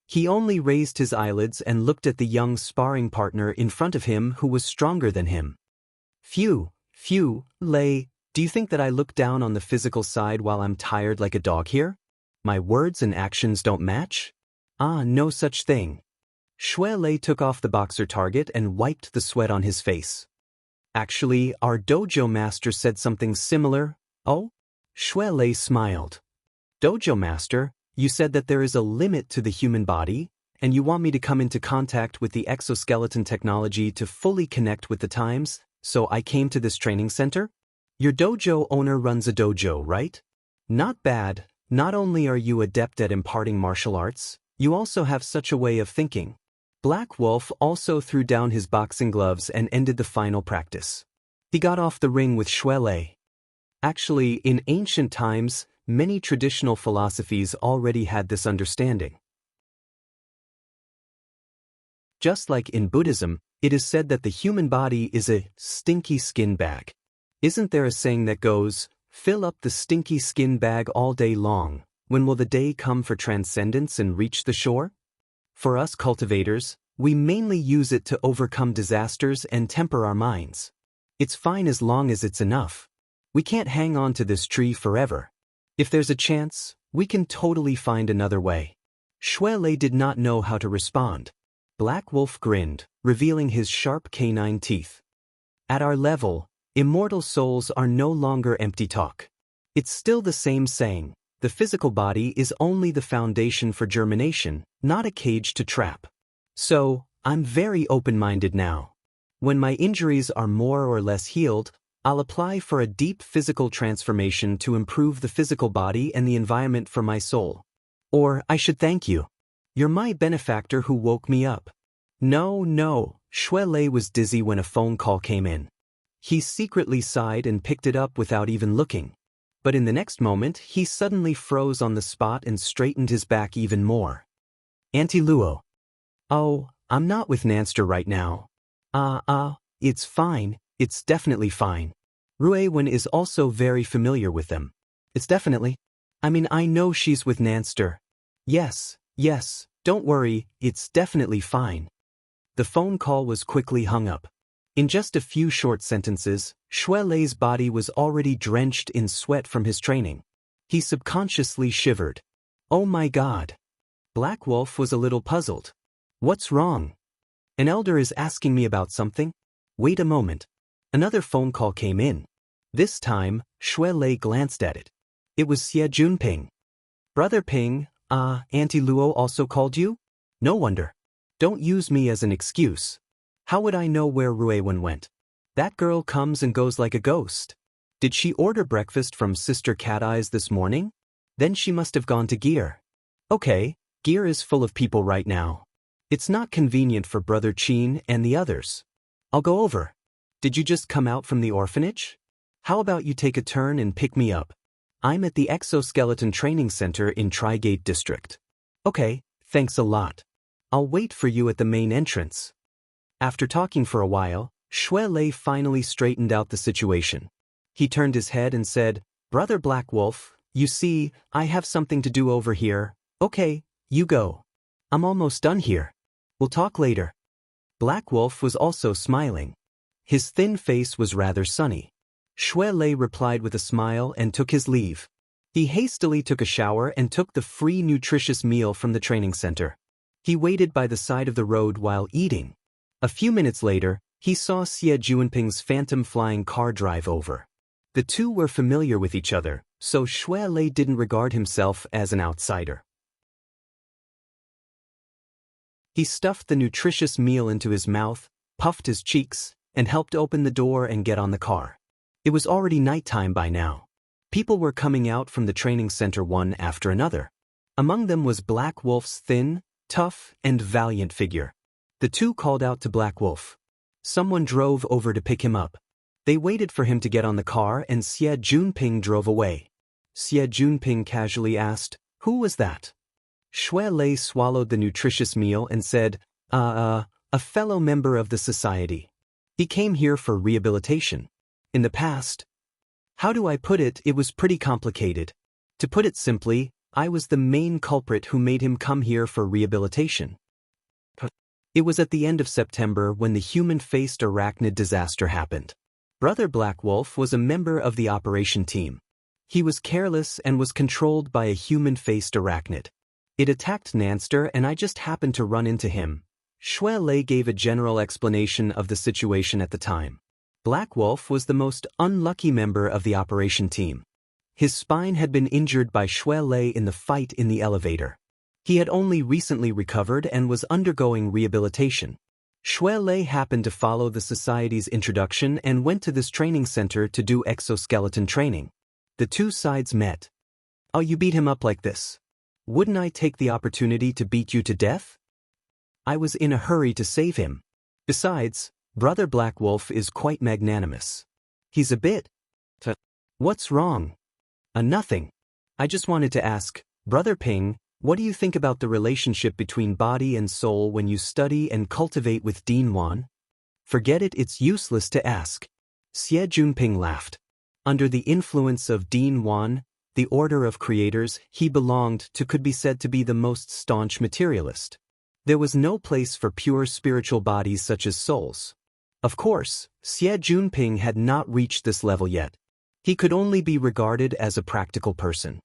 He only raised his eyelids and looked at the young sparring partner in front of him who was stronger than him. Phew, phew, Lei, do you think that I look down on the physical side while I'm tired like a dog here? My words and actions don't match? Ah, no such thing. Shui Lei took off the boxer target and wiped the sweat on his face. Actually, our dojo master said something similar. Oh? Shui Lei smiled. Dojo master, you said that there is a limit to the human body, and you want me to come into contact with the exoskeleton technology to fully connect with the times, so I came to this training center? Your dojo owner runs a dojo, right? Not bad. Not only are you adept at imparting martial arts, you also have such a way of thinking. Black Wolf also threw down his boxing gloves and ended the final practice. He got off the ring with Shui Lei. Actually, in ancient times, many traditional philosophies already had this understanding. Just like in Buddhism, it is said that the human body is a stinky skin bag. Isn't there a saying that goes, "Fill up the stinky skin bag all day long, when will the day come for transcendence and reach the shore?" For us cultivators, we mainly use it to overcome disasters and temper our minds. It's fine as long as it's enough. We can't hang on to this tree forever. If there's a chance, we can totally find another way. Shui Lei did not know how to respond. Black Wolf grinned, revealing his sharp canine teeth. At our level, immortal souls are no longer empty talk. It's still the same saying. The physical body is only the foundation for germination, not a cage to trap. So, I'm very open-minded now. When my injuries are more or less healed, I'll apply for a deep physical transformation to improve the physical body and the environment for my soul. Or, I should thank you. You're my benefactor who woke me up. No, Shui Lei was dizzy when a phone call came in. He secretly sighed and picked it up without even looking. But in the next moment, he suddenly froze on the spot and straightened his back even more. Auntie Luo. Oh, I'm not with Nanster right now. It's fine, it's definitely fine. Rui Wen is also very familiar with them. It's definitely. I know she's with Nanster. Yes, don't worry, it's definitely fine. The phone call was quickly hung up. In just a few short sentences, Shui Lei's body was already drenched in sweat from his training. He subconsciously shivered. Oh my God. Black Wolf was a little puzzled. What's wrong? An elder is asking me about something? Wait a moment. Another phone call came in. This time, Shui Lei glanced at it. It was Xie Junping. Brother Ping, Auntie Luo also called you? No wonder. Don't use me as an excuse. How would I know where Rui Wen went? That girl comes and goes like a ghost. Did she order breakfast from Sister Cat Eyes this morning? Then she must have gone to Gear. Okay, Gear is full of people right now. It's not convenient for Brother Qin and the others. I'll go over. Did you just come out from the orphanage? How about you take a turn and pick me up? I'm at the Exoskeleton Training Center in Trigate District. Okay, thanks a lot. I'll wait for you at the main entrance. After talking for a while, Shui Lei finally straightened out the situation. He turned his head and said, Brother Black Wolf, you see, I have something to do over here. Okay, you go. I'm almost done here. We'll talk later. Black Wolf was also smiling. His thin face was rather sunny. Shui Lei replied with a smile and took his leave. He hastily took a shower and took the free nutritious meal from the training center. He waited by the side of the road while eating. A few minutes later, he saw Xie Junping's phantom flying car drive over. The two were familiar with each other, so Shui Lei didn't regard himself as an outsider. He stuffed the nutritious meal into his mouth, puffed his cheeks, and helped open the door and get on the car. It was already nighttime by now. People were coming out from the training center one after another. Among them was Black Wolf's thin, tough, and valiant figure. The two called out to Black Wolf. Someone drove over to pick him up. They waited for him to get on the car and Xie Junping drove away. Xie Junping casually asked, Who was that? Shui Lei swallowed the nutritious meal and said, a fellow member of the society. He came here for rehabilitation. In the past. How do I put it? It was pretty complicated. To put it simply, I was the main culprit who made him come here for rehabilitation. It was at the end of September when the human-faced arachnid disaster happened. Brother Black Wolf was a member of the operation team. He was careless and was controlled by a human-faced arachnid. It attacked Nanster and I just happened to run into him. Shui Lei gave a general explanation of the situation at the time. Black Wolf was the most unlucky member of the operation team. His spine had been injured by Shui Lei in the fight in the elevator. He had only recently recovered and was undergoing rehabilitation. Shui Lei happened to follow the society's introduction and went to this training center to do exoskeleton training. The two sides met. Oh, you beat him up like this. Wouldn't I take the opportunity to beat you to death? I was in a hurry to save him. Besides, Brother Black Wolf is quite magnanimous. He's a bit. What's wrong? Nothing. I just wanted to ask, Brother Ping, what do you think about the relationship between body and soul when you study and cultivate with Dean Wan? Forget it, it's useless to ask. Xie Junping laughed. Under the influence of Dean Wan, the order of creators he belonged to could be said to be the most staunch materialist. There was no place for pure spiritual bodies such as souls. Of course, Xie Junping had not reached this level yet. He could only be regarded as a practical person.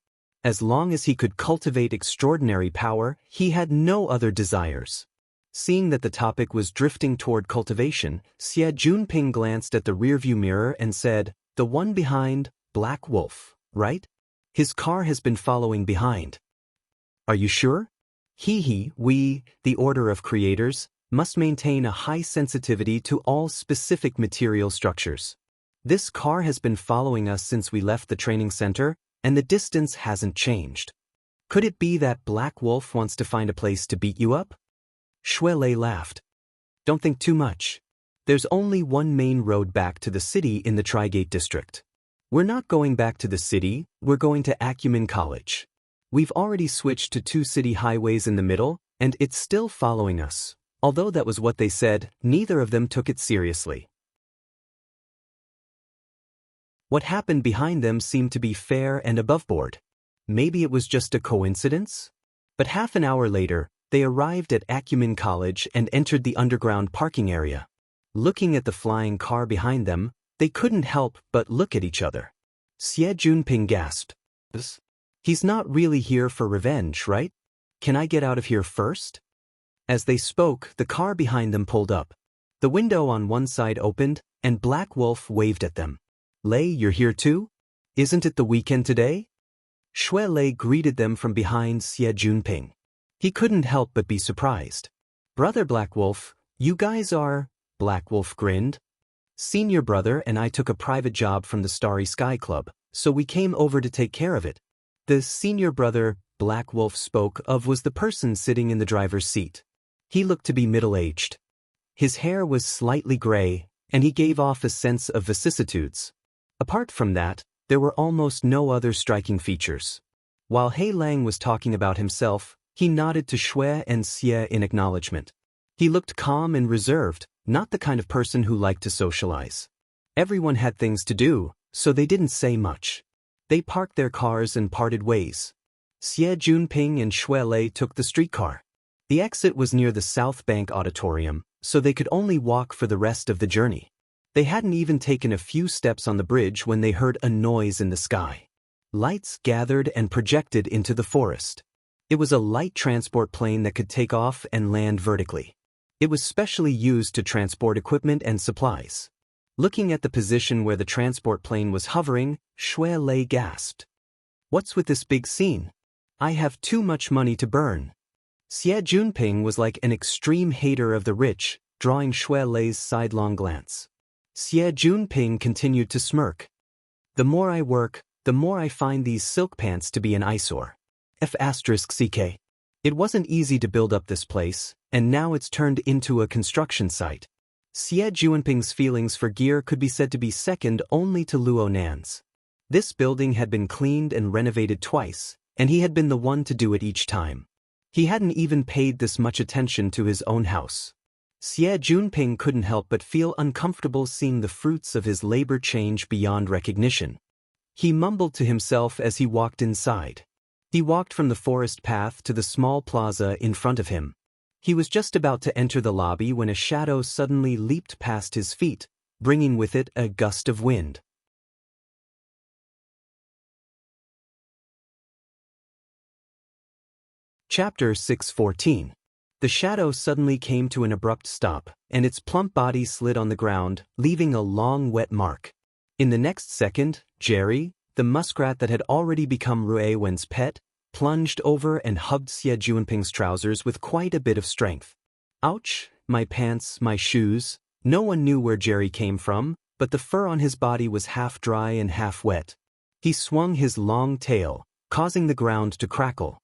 As long as he could cultivate extraordinary power, he had no other desires. Seeing that the topic was drifting toward cultivation, Xie Junping glanced at the rearview mirror and said, The one behind, Black Wolf, right? His car has been following behind. Are you sure? We, the order of creators, must maintain a high sensitivity to all specific material structures. This car has been following us since we left the training center, and the distance hasn't changed. Could it be that Black Wolf wants to find a place to beat you up? Shuelei laughed. Don't think too much. There's only one main road back to the city in the Trigate district. We're not going back to the city, we're going to Acumen College. We've already switched to 2 city highways in the middle, and it's still following us. Although that was what they said, neither of them took it seriously. What happened behind them seemed to be fair and aboveboard. Maybe it was just a coincidence? But half an hour later, they arrived at Acumen College and entered the underground parking area. Looking at the flying car behind them, they couldn't help but look at each other. Xie Junping gasped. He's not really here for revenge, right? Can I get out of here first? As they spoke, the car behind them pulled up. The window on one side opened, and Black Wolf waved at them. Lei, you're here too? Isn't it the weekend today? Shuelei greeted them from behind Xie Junping. He couldn't help but be surprised. Brother Black Wolf, you guys are… Black Wolf grinned. Senior brother and I took a private job from the Starry Sky Club, so we came over to take care of it. The senior brother Black Wolf spoke of was the person sitting in the driver's seat. He looked to be middle-aged. His hair was slightly gray, and he gave off a sense of vicissitudes. Apart from that, there were almost no other striking features. While He Lang was talking about himself, he nodded to Shui and Xie in acknowledgement. He looked calm and reserved, not the kind of person who liked to socialize. Everyone had things to do, so they didn't say much. They parked their cars and parted ways. Xie Junping and Shuelei took the streetcar. The exit was near the South Bank Auditorium, so they could only walk for the rest of the journey. They hadn't even taken a few steps on the bridge when they heard a noise in the sky. Lights gathered and projected into the forest. It was a light transport plane that could take off and land vertically. It was specially used to transport equipment and supplies. Looking at the position where the transport plane was hovering, Shuelei gasped. What's with this big scene? I have too much money to burn. Xie Junping was like an extreme hater of the rich, drawing Shuelei's sidelong glance. Xie Junping continued to smirk. The more I work, the more I find these silk pants to be an eyesore. F***ck. It wasn't easy to build up this place, and now it's turned into a construction site. Xie Junping's feelings for gear could be said to be second only to Luo Nan's. This building had been cleaned and renovated twice, and he had been the one to do it each time. He hadn't even paid this much attention to his own house. Xie Junping couldn't help but feel uncomfortable seeing the fruits of his labor change beyond recognition. He mumbled to himself as he walked inside. He walked from the forest path to the small plaza in front of him. He was just about to enter the lobby when a shadow suddenly leaped past his feet, bringing with it a gust of wind. Chapter 614. The shadow suddenly came to an abrupt stop, and its plump body slid on the ground, leaving a long wet mark. In the next second, Jerry, the muskrat that had already become Rui Wen's pet, plunged over and hugged Xie Junping's trousers with quite a bit of strength. Ouch, my pants, my shoes. No one knew where Jerry came from, but the fur on his body was half dry and half wet. He swung his long tail, causing the ground to crackle.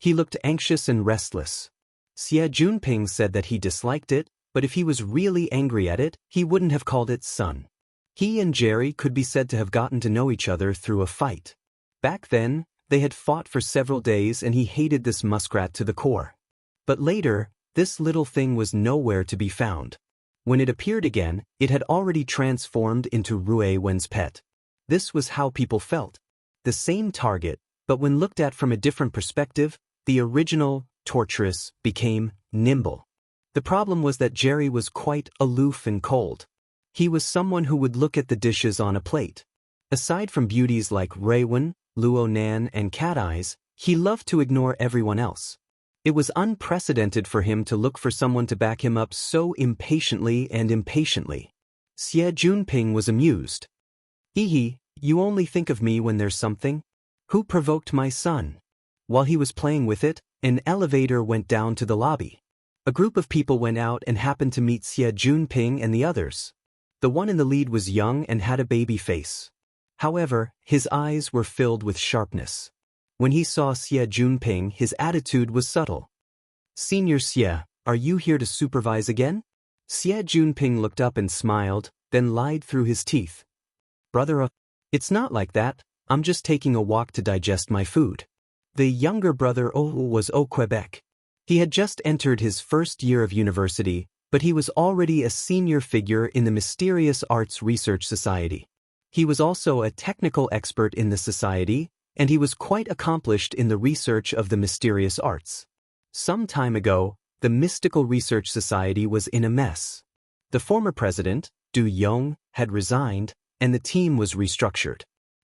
He looked anxious and restless. Xie Junping said that he disliked it, but if he was really angry at it, he wouldn't have called it sun. He and Jerry could be said to have gotten to know each other through a fight. Back then, they had fought for several days and he hated this muskrat to the core. But later, this little thing was nowhere to be found. When it appeared again, it had already transformed into Rui Wen's pet. This was how people felt. The same target, but when looked at from a different perspective, the original, torturous, became nimble. The problem was that Jerry was quite aloof and cold. He was someone who would look at the dishes on a plate. Aside from beauties like Reiwen, Luo Nan, and Cat Eyes, he loved to ignore everyone else. It was unprecedented for him to look for someone to back him up so impatiently. Xie Junping was amused. Hehe, you only think of me when there's something? Who provoked my son? While he was playing with it, an elevator went down to the lobby. A group of people went out and happened to meet Xie Junping and the others. The one in the lead was young and had a baby face. However, his eyes were filled with sharpness. When he saw Xie Junping, his attitude was subtle. "Senior Xie, are you here to supervise again?" Xie Junping looked up and smiled, then lied through his teeth. "Brother, it's not like that, I'm just taking a walk to digest my food." The younger brother was au Quebec. He had just entered his first year of university, but he was already a senior figure in the Mysterious Arts Research Society. He was also a technical expert in the society, and he was quite accomplished in the research of the mysterious arts. Some time ago, the Mystical Research Society was in a mess. The former president, Du Yong, had resigned, and the team was restructured.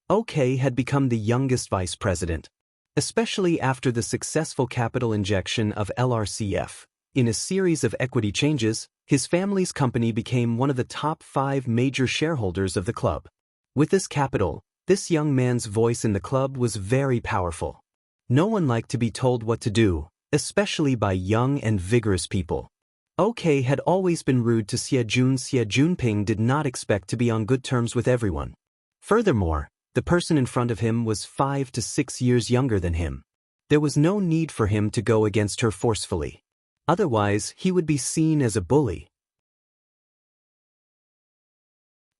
OK had become the youngest vice president, especially after the successful capital injection of LRCF. In a series of equity changes, his family's company became one of the top 5 major shareholders of the club. With this capital, this young man's voice in the club was very powerful. No one liked to be told what to do, especially by young and vigorous people. OK had always been rude to Xie Junping did not expect to be on good terms with everyone. Furthermore, the person in front of him was 5 to 6 years younger than him. There was no need for him to go against her forcefully. Otherwise, he would be seen as a bully.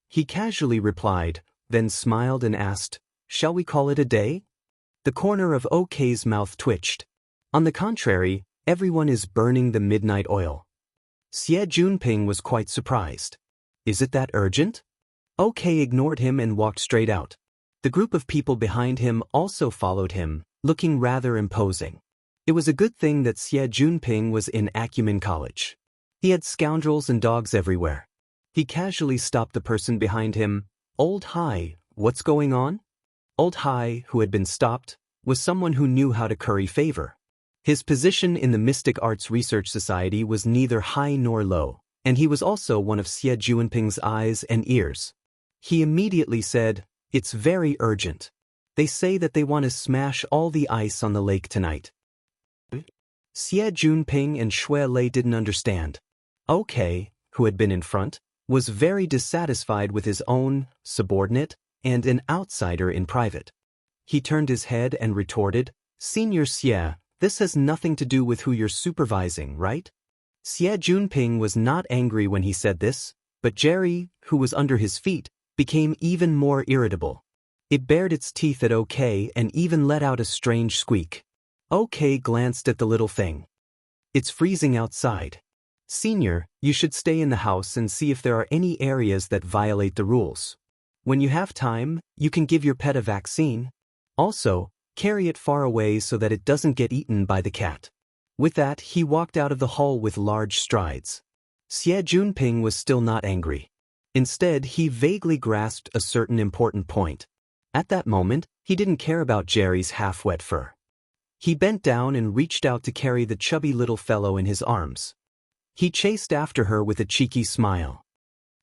He casually replied, then smiled and asked, "Shall we call it a day?" The corner of OK's mouth twitched. On the contrary, everyone is burning the midnight oil. Xie Junping was quite surprised. "Is it that urgent?" OK ignored him and walked straight out. The group of people behind him also followed him, looking rather imposing. It was a good thing that Xie Junping was in Acumen College. He had scoundrels and dogs everywhere. He casually stopped the person behind him. "Old Hai, what's going on?" Old Hai, who had been stopped, was someone who knew how to curry favor. His position in the Mystic Arts Research Society was neither high nor low, and he was also one of Xie Junping's eyes and ears. He immediately said, "It's very urgent. They say that they want to smash all the ice on the lake tonight." Xie Junping and Shui Lei didn't understand. OK, who had been in front, was very dissatisfied with his own subordinate and an outsider in private. He turned his head and retorted, "Senior Xie, this has nothing to do with who you're supervising, right?" Xie Junping was not angry when he said this, but Jerry, who was under his feet, became even more irritable. It bared its teeth at OK and even let out a strange squeak. OK glanced at the little thing. "It's freezing outside. Senior, you should stay in the house and see if there are any areas that violate the rules. When you have time, you can give your pet a vaccine. Also, carry it far away so that it doesn't get eaten by the cat." With that, he walked out of the hall with large strides. Xie Junping was still not angry. Instead, he vaguely grasped a certain important point. At that moment, he didn't care about Jerry's half-wet fur. He bent down and reached out to carry the chubby little fellow in his arms. He chased after her with a cheeky smile.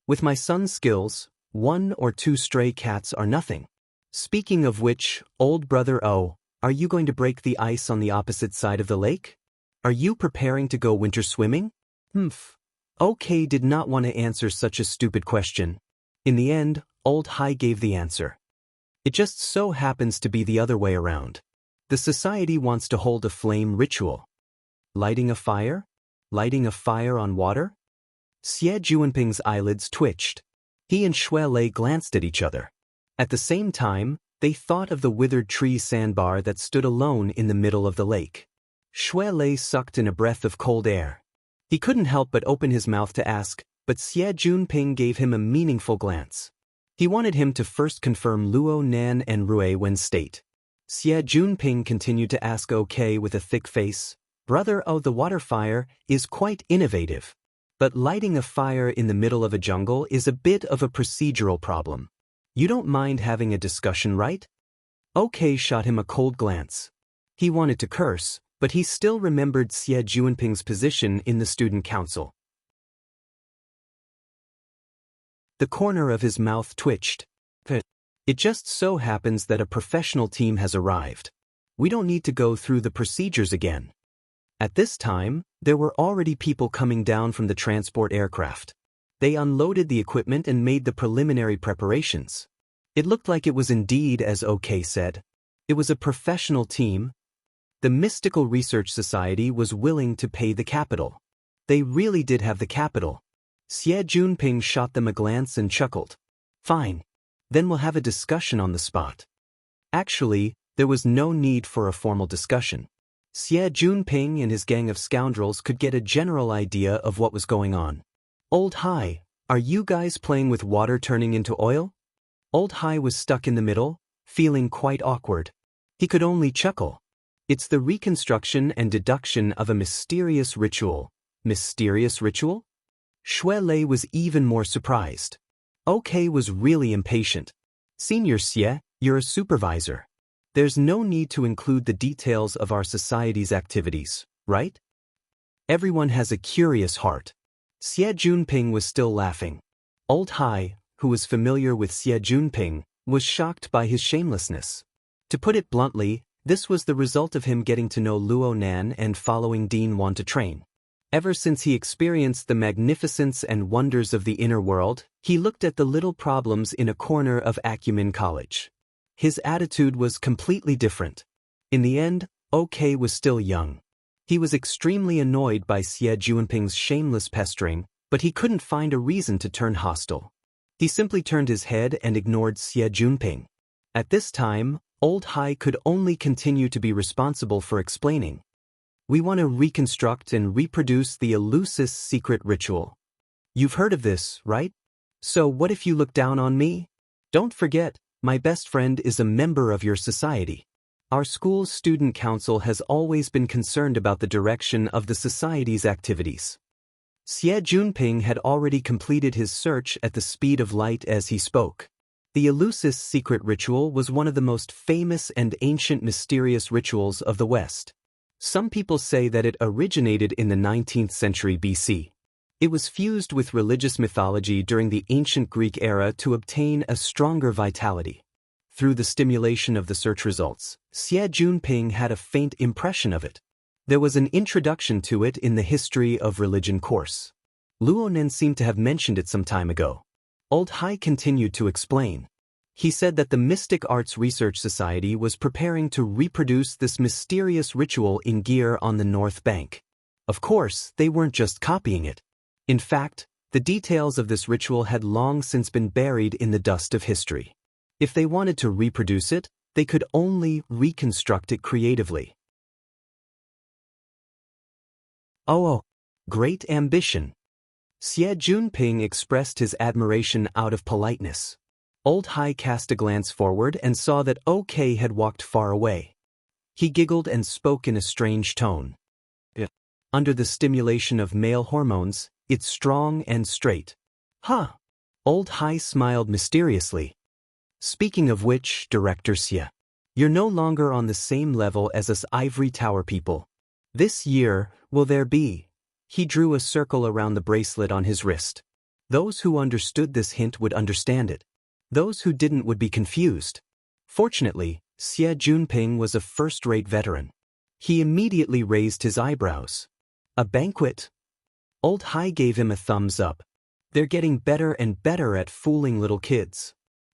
"With my son's skills, 1 or 2 stray cats are nothing. Speaking of which, old brother O, are you going to break the ice on the opposite side of the lake? Are you preparing to go winter swimming?" OK did not want to answer such a stupid question. In the end, old Hai gave the answer. "It just so happens to be the other way around. The society wants to hold a flame ritual." "Lighting a fire? Lighting a fire on water?" Xie Junping's eyelids twitched. He and Shui Lei glanced at each other. At the same time, they thought of the withered tree sandbar that stood alone in the middle of the lake. Shui Lei sucked in a breath of cold air. He couldn't help but open his mouth to ask, but Xie Junping gave him a meaningful glance. He wanted him to first confirm Luo Nan and Rui Wen's state. Xie Junping continued to ask OK with a thick face, "Brother O, the water fire is quite innovative. But lighting a fire in the middle of a jungle is a bit of a procedural problem. You don't mind having a discussion, right?" OK shot him a cold glance. He wanted to curse, but he still remembered Xie Junping's position in the student council. The corner of his mouth twitched. "It just so happens that a professional team has arrived. We don't need to go through the procedures again." At this time, there were already people coming down from the transport aircraft. They unloaded the equipment and made the preliminary preparations. It looked like it was indeed as OK said. It was a professional team. The Mystical Research Society was willing to pay the capital. They really did have the capital. Xie Junping shot them a glance and chuckled. Fine. Then we'll have a discussion on the spot. Actually, there was no need for a formal discussion. Xie Junping and his gang of scoundrels could get a general idea of what was going on. Old Hai, are you guys playing with water turning into oil? Old Hai was stuck in the middle, feeling quite awkward. He could only chuckle. It's the reconstruction and deduction of a mysterious ritual. Mysterious ritual? Xue Lei was even more surprised. OK was really impatient. Senior Xie, you're a supervisor. There's no need to include the details of our society's activities, right? Everyone has a curious heart. Xie Junping was still laughing. Old Hai, who was familiar with Xie Junping, was shocked by his shamelessness. To put it bluntly, this was the result of him getting to know Luo Nan and following Dean Wan to train. Ever since he experienced the magnificence and wonders of the inner world, he looked at the little problems in a corner of Acumen College. His attitude was completely different. In the end, OK was still young. He was extremely annoyed by Xie Junping's shameless pestering, but he couldn't find a reason to turn hostile. He simply turned his head and ignored Xie Junping. At this time, Old Hai could only continue to be responsible for explaining. We want to reconstruct and reproduce the Eleusis secret ritual. You've heard of this, right? So what if you look down on me? Don't forget, my best friend is a member of your society. Our school's student council has always been concerned about the direction of the society's activities. Xie Junping had already completed his search at the speed of light as he spoke. The Eleusis secret ritual was one of the most famous and ancient mysterious rituals of the West. Some people say that it originated in the 19th century BC. It was fused with religious mythology during the ancient Greek era to obtain a stronger vitality. Through the stimulation of the search results, Xie Junping had a faint impression of it. There was an introduction to it in the History of Religion course. Luo Nen seemed to have mentioned it some time ago. Old Hai continued to explain. He said that the Mystic Arts Research Society was preparing to reproduce this mysterious ritual in gear on the North Bank. Of course, they weren't just copying it. In fact, the details of this ritual had long since been buried in the dust of history. If they wanted to reproduce it, they could only reconstruct it creatively. Oh, great ambition. Xie Junping expressed his admiration out of politeness. Old Hai cast a glance forward and saw that OK had walked far away. He giggled and spoke in a strange tone. Under the stimulation of male hormones, it's strong and straight. Huh? Old Hai smiled mysteriously. Speaking of which, Director Xie, you're no longer on the same level as us Ivory Tower people. This year, will there be? He drew a circle around the bracelet on his wrist. Those who understood this hint would understand it. Those who didn't would be confused. Fortunately, Xie Junping was a first-rate veteran. He immediately raised his eyebrows. A banquet? Old Hai gave him a thumbs up. They're getting better and better at fooling little kids.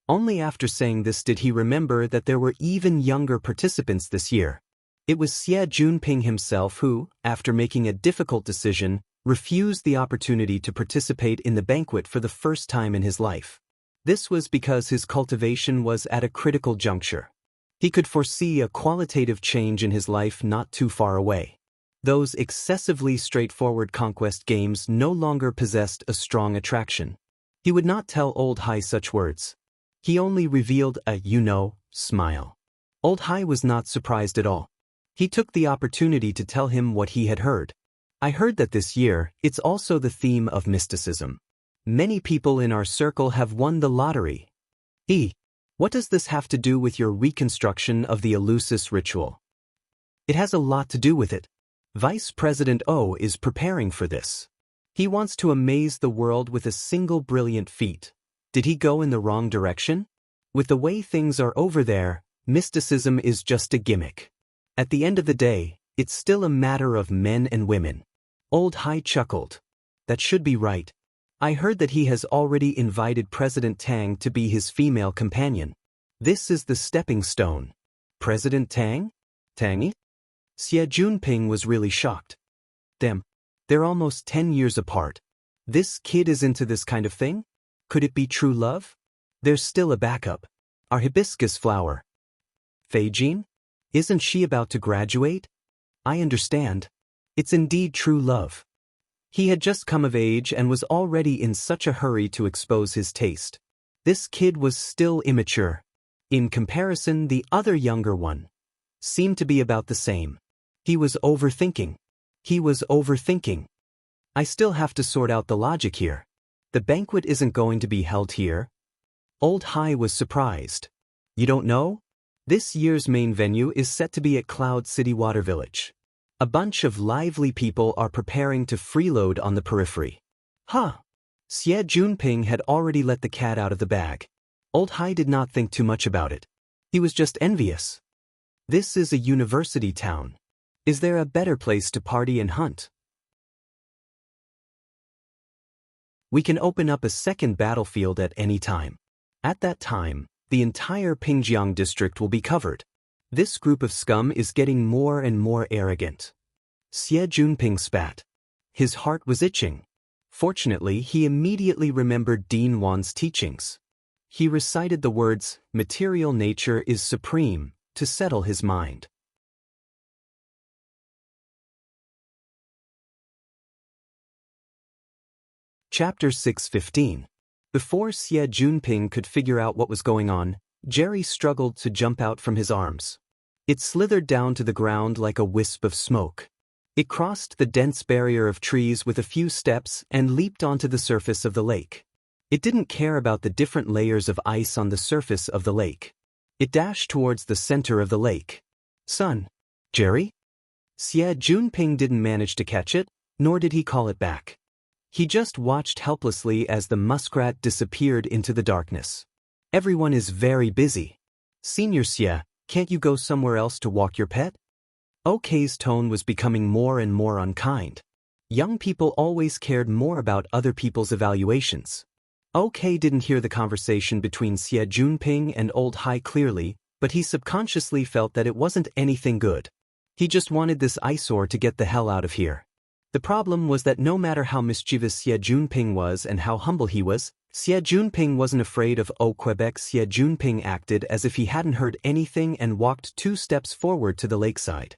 Only after saying this did he remember that there were even younger participants this year. It was Xie Junping himself who, after making a difficult decision, refused the opportunity to participate in the banquet for the first time in his life. This was because his cultivation was at a critical juncture. He could foresee a qualitative change in his life not too far away. Those excessively straightforward conquest games no longer possessed a strong attraction. He would not tell Old Hai such words. He only revealed a, smile. Old Hai was not surprised at all. He took the opportunity to tell him what he had heard. I heard that this year, it's also the theme of mysticism. Many people in our circle have won the lottery. What does this have to do with your reconstruction of the Eleusis ritual? It has a lot to do with it. Vice President O is preparing for this. He wants to amaze the world with a single brilliant feat. Did he go in the wrong direction? With the way things are over there, mysticism is just a gimmick. At the end of the day, it's still a matter of men and women. Old Hai chuckled. That should be right. I heard that he has already invited President Tang to be his female companion. This is the stepping stone. President Tang? Tangy? Xie Junping was really shocked. Damn. They're almost 10 years apart. This kid is into this kind of thing? Could it be true love? There's still a backup. Our hibiscus flower. Fei Jin? Isn't she about to graduate? I understand. It's indeed true love. He had just come of age and was already in such a hurry to expose his taste. This kid was still immature. In comparison, the other younger one seemed to be about the same. He was overthinking. I still have to sort out the logic here. The banquet isn't going to be held here. Old Hai was surprised. You don't know? This year's main venue is set to be at Cloud City Water Village. A bunch of lively people are preparing to freeload on the periphery. Huh. Xie Junping had already let the cat out of the bag. Old Hai did not think too much about it. He was just envious. This is a university town. Is there a better place to party and hunt? We can open up a second battlefield at any time. At that time, the entire Pingjiang district will be covered. This group of scum is getting more and more arrogant. Xie Junping spat. His heart was itching. Fortunately, he immediately remembered Dean Wan's teachings. He recited the words, "Material nature is supreme," to settle his mind. Chapter 6:15. Before Xie Junping could figure out what was going on, Jerry struggled to jump out from his arms. It slithered down to the ground like a wisp of smoke. It crossed the dense barrier of trees with a few steps and leaped onto the surface of the lake. It didn't care about the different layers of ice on the surface of the lake. It dashed towards the center of the lake. Son. Jerry? Xie Junping didn't manage to catch it, nor did he call it back. He just watched helplessly as the muskrat disappeared into the darkness. Everyone is very busy. Senior Xie, can't you go somewhere else to walk your pet? OK's tone was becoming more and more unkind. Young people always cared more about other people's evaluations. OK didn't hear the conversation between Xie Junping and Old Hai clearly, but he subconsciously felt that it wasn't anything good. He just wanted this eyesore to get the hell out of here. The problem was that no matter how mischievous Xie Junping was and how humble he was, Xie Junping wasn't afraid of Quebec. Xie Junping acted as if he hadn't heard anything and walked 2 steps forward to the lakeside.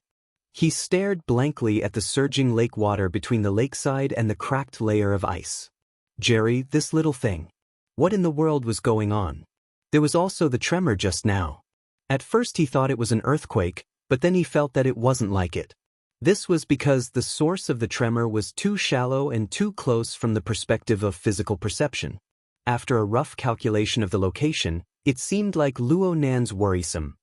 He stared blankly at the surging lake water between the lakeside and the cracked layer of ice. Jerry, this little thing. What in the world was going on? There was also the tremor just now. At first he thought it was an earthquake, but then he felt that it wasn't like it. This was because the source of the tremor was too shallow and too close from the perspective of physical perception. After a rough calculation of the location, it seemed like Luo Nan's worrisome.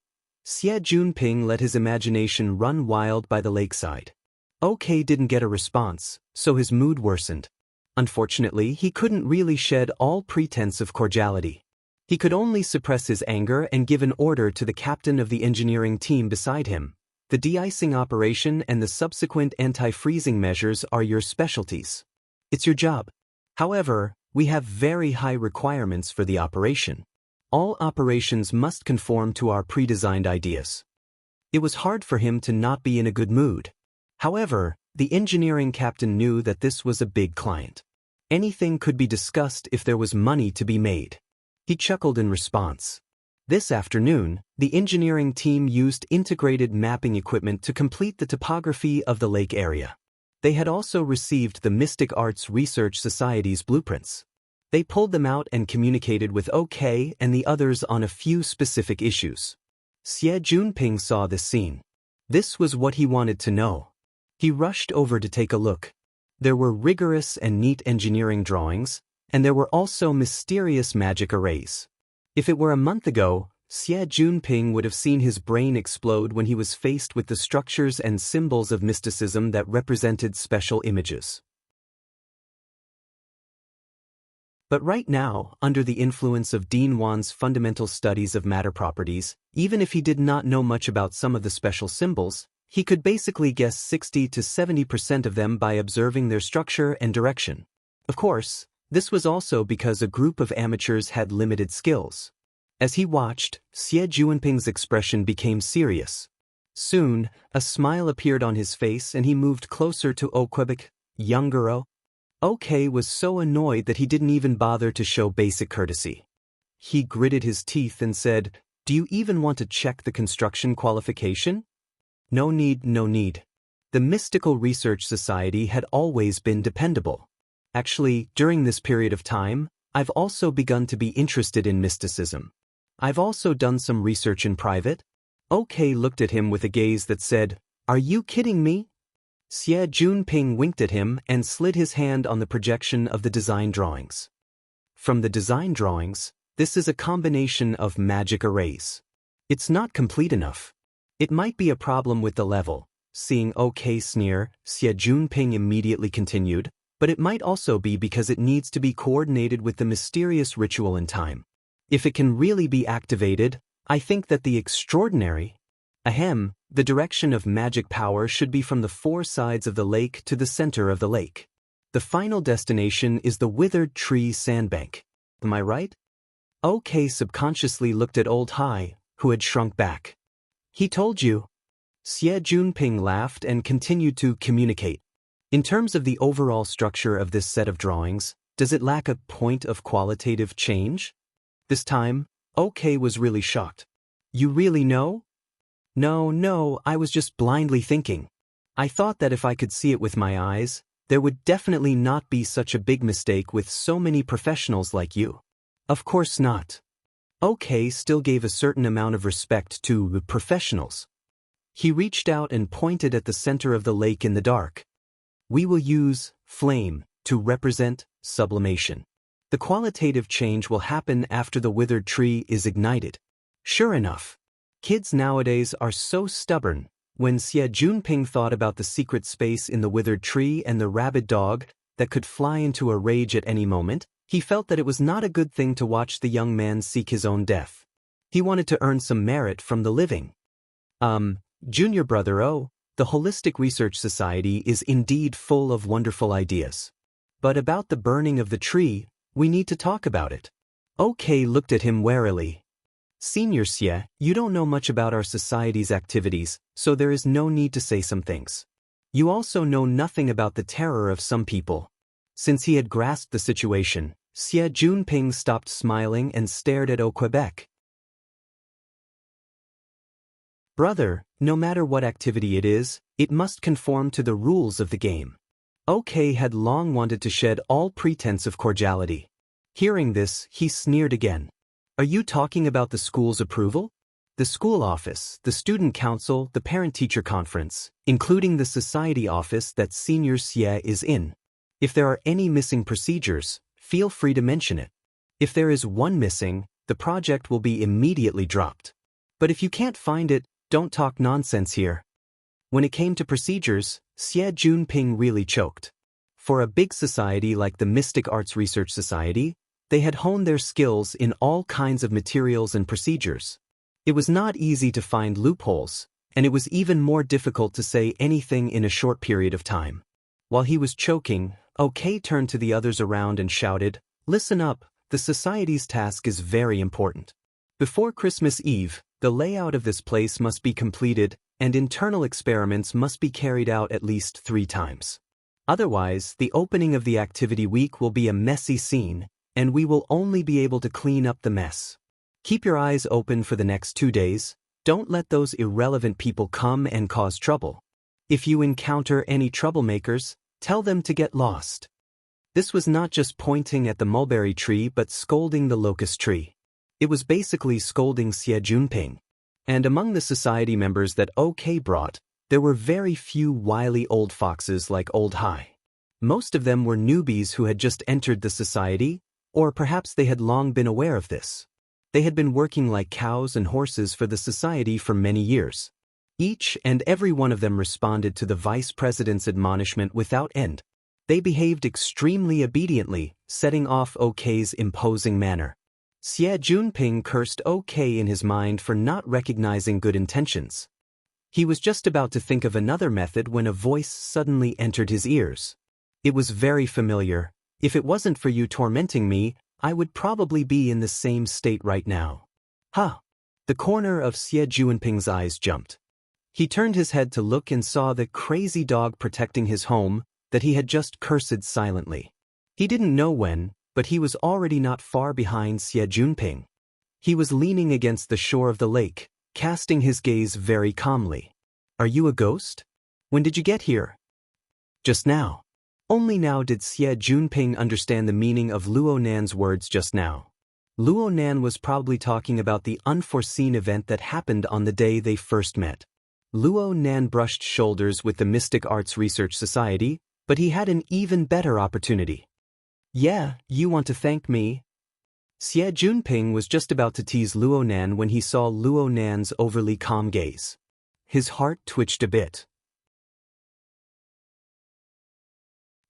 Xie Junping let his imagination run wild by the lakeside. OK didn't get a response, so his mood worsened. Unfortunately, he couldn't really shed all pretense of cordiality. He could only suppress his anger and give an order to the captain of the engineering team beside him. The de-icing operation and the subsequent anti-freezing measures are your specialties. It's your job. However, we have very high requirements for the operation. All operations must conform to our pre-designed ideas. It was hard for him to not be in a good mood. However, the engineering captain knew that this was a big client. Anything could be discussed if there was money to be made. He chuckled in response. This afternoon, the engineering team used integrated mapping equipment to complete the topography of the lake area. They had also received the Mystic Arts Research Society's blueprints. They pulled them out and communicated with OK and the others on a few specific issues. Xie Junping saw this scene. This was what he wanted to know. He rushed over to take a look. There were rigorous and neat engineering drawings, and there were also mysterious magic arrays. If it were a month ago, Xie Junping would have seen his brain explode when he was faced with the structures and symbols of mysticism that represented special images. But right now, under the influence of Dean Wan's fundamental studies of matter properties, even if he did not know much about some of the special symbols, he could basically guess 60 to 70% of them by observing their structure and direction. Of course, This was also because a group of amateurs had limited skills. As he watched, Xie Juanping's expression became serious. Soon, a smile appeared on his face and he moved closer to Oquebec. Youngero. OK was so annoyed that he didn't even bother to show basic courtesy. He gritted his teeth and said, "Do you even want to check the construction qualification?" No need, no need. The Mystical Research Society had always been dependable. Actually, during this period of time, I've also begun to be interested in mysticism. I've also done some research in private. OK looked at him with a gaze that said, "Are you kidding me?" Xie Juanping winked at him and slid his hand on the projection of the design drawings. From the design drawings, this is a combination of magic arrays. It's not complete enough. It might be a problem with the level. Seeing OK sneer, Xie Juanping immediately continued, but it might also be because it needs to be coordinated with the mysterious ritual in time. If it can really be activated, I think that the extraordinary, the direction of magic power should be from the four sides of the lake to the center of the lake. The final destination is the withered tree sandbank. Am I right? OK subconsciously looked at Old Hai, who had shrunk back. He told you. Xie Juanping laughed and continued to communicate. In terms of the overall structure of this set of drawings, does it lack a point of qualitative change? This time, OK was really shocked. You really know? No, I was just blindly thinking. I thought that if I could see it with my eyes, there would definitely not be such a big mistake with so many professionals like you. Of course not. OK still gave a certain amount of respect to the professionals. He reached out and pointed at the center of the lake in the dark. We will use flame to represent sublimation. The qualitative change will happen after the withered tree is ignited. Sure enough. Kids nowadays are so stubborn. When Xie Juanping thought about the secret space in the withered tree and the rabid dog that could fly into a rage at any moment, he felt that it was not a good thing to watch the young man seek his own death. He wanted to earn some merit from the living. Junior brother the Holistic Research Society is indeed full of wonderful ideas. But about the burning of the tree, we need to talk about it. OK looked at him warily. Senior Xie, you don't know much about our society's activities, so there is no need to say some things. You also know nothing about the terror of some people. Since he had grasped the situation, Xie Juanping stopped smiling and stared at Quebec. Brother, no matter what activity it is, it must conform to the rules of the game. OK had long wanted to shed all pretense of cordiality. Hearing this, he sneered again. Are you talking about the school's approval? The school office, the student council, the parent-teacher conference, including the society office that Senior Xie is in. If there are any missing procedures, feel free to mention it. If there is one missing, the project will be immediately dropped. But if you can't find it, don't talk nonsense here. When it came to procedures, Xie Juanping really choked. For a big society like the Mystic Arts Research Society, they had honed their skills in all kinds of materials and procedures. It was not easy to find loopholes, and it was even more difficult to say anything in a short period of time. While he was choking, OK turned to the others around and shouted, "Listen up, the society's task is very important. Before Christmas Eve, the layout of this place must be completed, and internal experiments must be carried out at least 3 times. Otherwise, the opening of the activity week will be a messy scene, and we will only be able to clean up the mess. Keep your eyes open for the next 2 days. Don't let those irrelevant people come and cause trouble. If you encounter any troublemakers, tell them to get lost." This was not just pointing at the mulberry tree but scolding the locust tree. It was basically scolding Xie Juanping. And among the society members that OK brought, there were very few wily old foxes like Old Hai. Most of them were newbies who had just entered the society, or perhaps they had long been aware of this. They had been working like cows and horses for the society for many years. Each and every one of them responded to the vice president's admonishment without end. They behaved extremely obediently, setting off OK's imposing manner. Xie Juanping cursed OK in his mind for not recognizing good intentions. He was just about to think of another method when a voice suddenly entered his ears. It was very familiar. If it wasn't for you tormenting me, I would probably be in the same state right now. Huh. The corner of Xie Juanping's eyes jumped. He turned his head to look and saw the crazy dog protecting his home that he had just cursed silently. He didn't know when, but he was already not far behind Xie Junping. He was leaning against the shore of the lake, casting his gaze very calmly. Are you a ghost? When did you get here? Just now. Only now did Xie Junping understand the meaning of Luo Nan's words just now. Luo Nan was probably talking about the unforeseen event that happened on the day they first met. Luo Nan brushed shoulders with the Mystic Arts Research Society, but he had an even better opportunity. Yeah, you want to thank me? Xie Junping was just about to tease Luo Nan when he saw Luo Nan's overly calm gaze. His heart twitched a bit.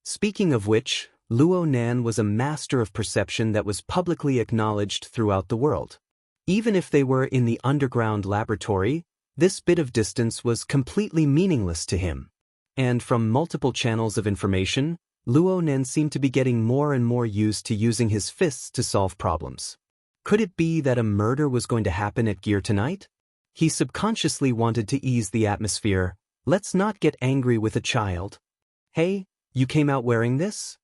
Speaking of which, Luo Nan was a master of perception that was publicly acknowledged throughout the world. Even if they were in the underground laboratory, this bit of distance was completely meaningless to him. And from multiple channels of information, Luo Nan seemed to be getting more and more used to using his fists to solve problems. Could it be that a murder was going to happen at Gear tonight? He subconsciously wanted to ease the atmosphere. Let's not get angry with a child. Hey, you came out wearing this?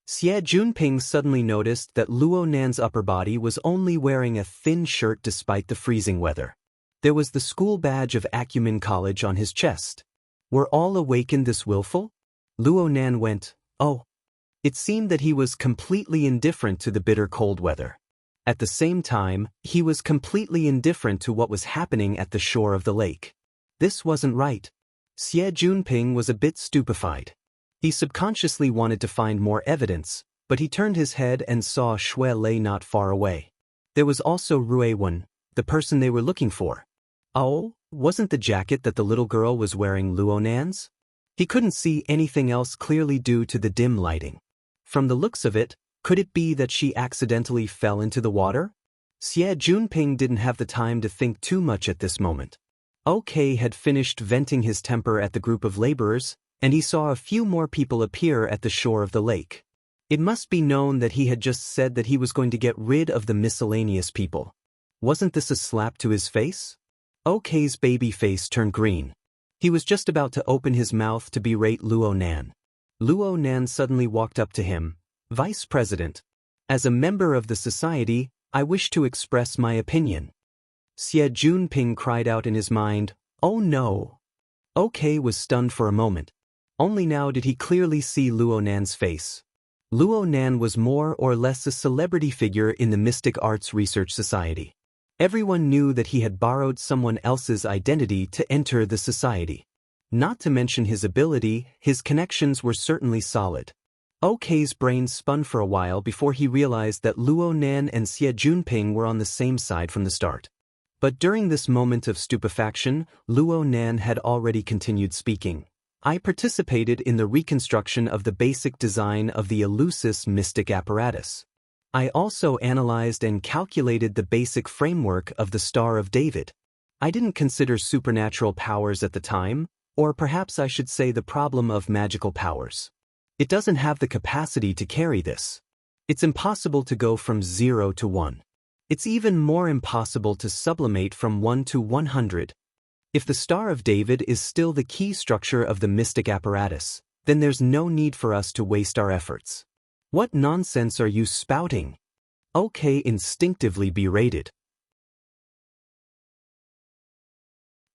Xie Junping suddenly noticed that Luo Nan's upper body was only wearing a thin shirt despite the freezing weather. There was the school badge of Acumen College on his chest. Were all awakened this willful? Luo Nan went, oh. It seemed that he was completely indifferent to the bitter cold weather. At the same time, he was completely indifferent to what was happening at the shore of the lake. This wasn't right. Xie Junping was a bit stupefied. He subconsciously wanted to find more evidence, but he turned his head and saw Shui Lei not far away. There was also Rui Wen, the person they were looking for. Oh, wasn't the jacket that the little girl was wearing Luo Nan's? He couldn't see anything else clearly due to the dim lighting. From the looks of it, could it be that she accidentally fell into the water? Xie Junping didn't have the time to think too much at this moment. OK had finished venting his temper at the group of laborers, and he saw a few more people appear at the shore of the lake. It must be known that he had just said that he was going to get rid of the miscellaneous people. Wasn't this a slap to his face? OK's baby face turned green. He was just about to open his mouth to berate Luo Nan. Luo Nan suddenly walked up to him. Vice President. As a member of the society, I wish to express my opinion. Xie Junping cried out in his mind, oh no. OK was stunned for a moment. Only now did he clearly see Luo Nan's face. Luo Nan was more or less a celebrity figure in the Mystic Arts Research Society. Everyone knew that he had borrowed someone else's identity to enter the society. Not to mention his ability, his connections were certainly solid. OK's brain spun for a while before he realized that Luo Nan and Xie Junping were on the same side from the start. But during this moment of stupefaction, Luo Nan had already continued speaking. I participated in the reconstruction of the basic design of the Eleusis mystic apparatus. I also analyzed and calculated the basic framework of the Star of David. I didn't consider supernatural powers at the time, or perhaps I should say the problem of magical powers. It doesn't have the capacity to carry this. It's impossible to go from 0 to 1. It's even more impossible to sublimate from 1 to 100. If the Star of David is still the key structure of the mystic apparatus, then there's no need for us to waste our efforts. What nonsense are you spouting? OK instinctively berated.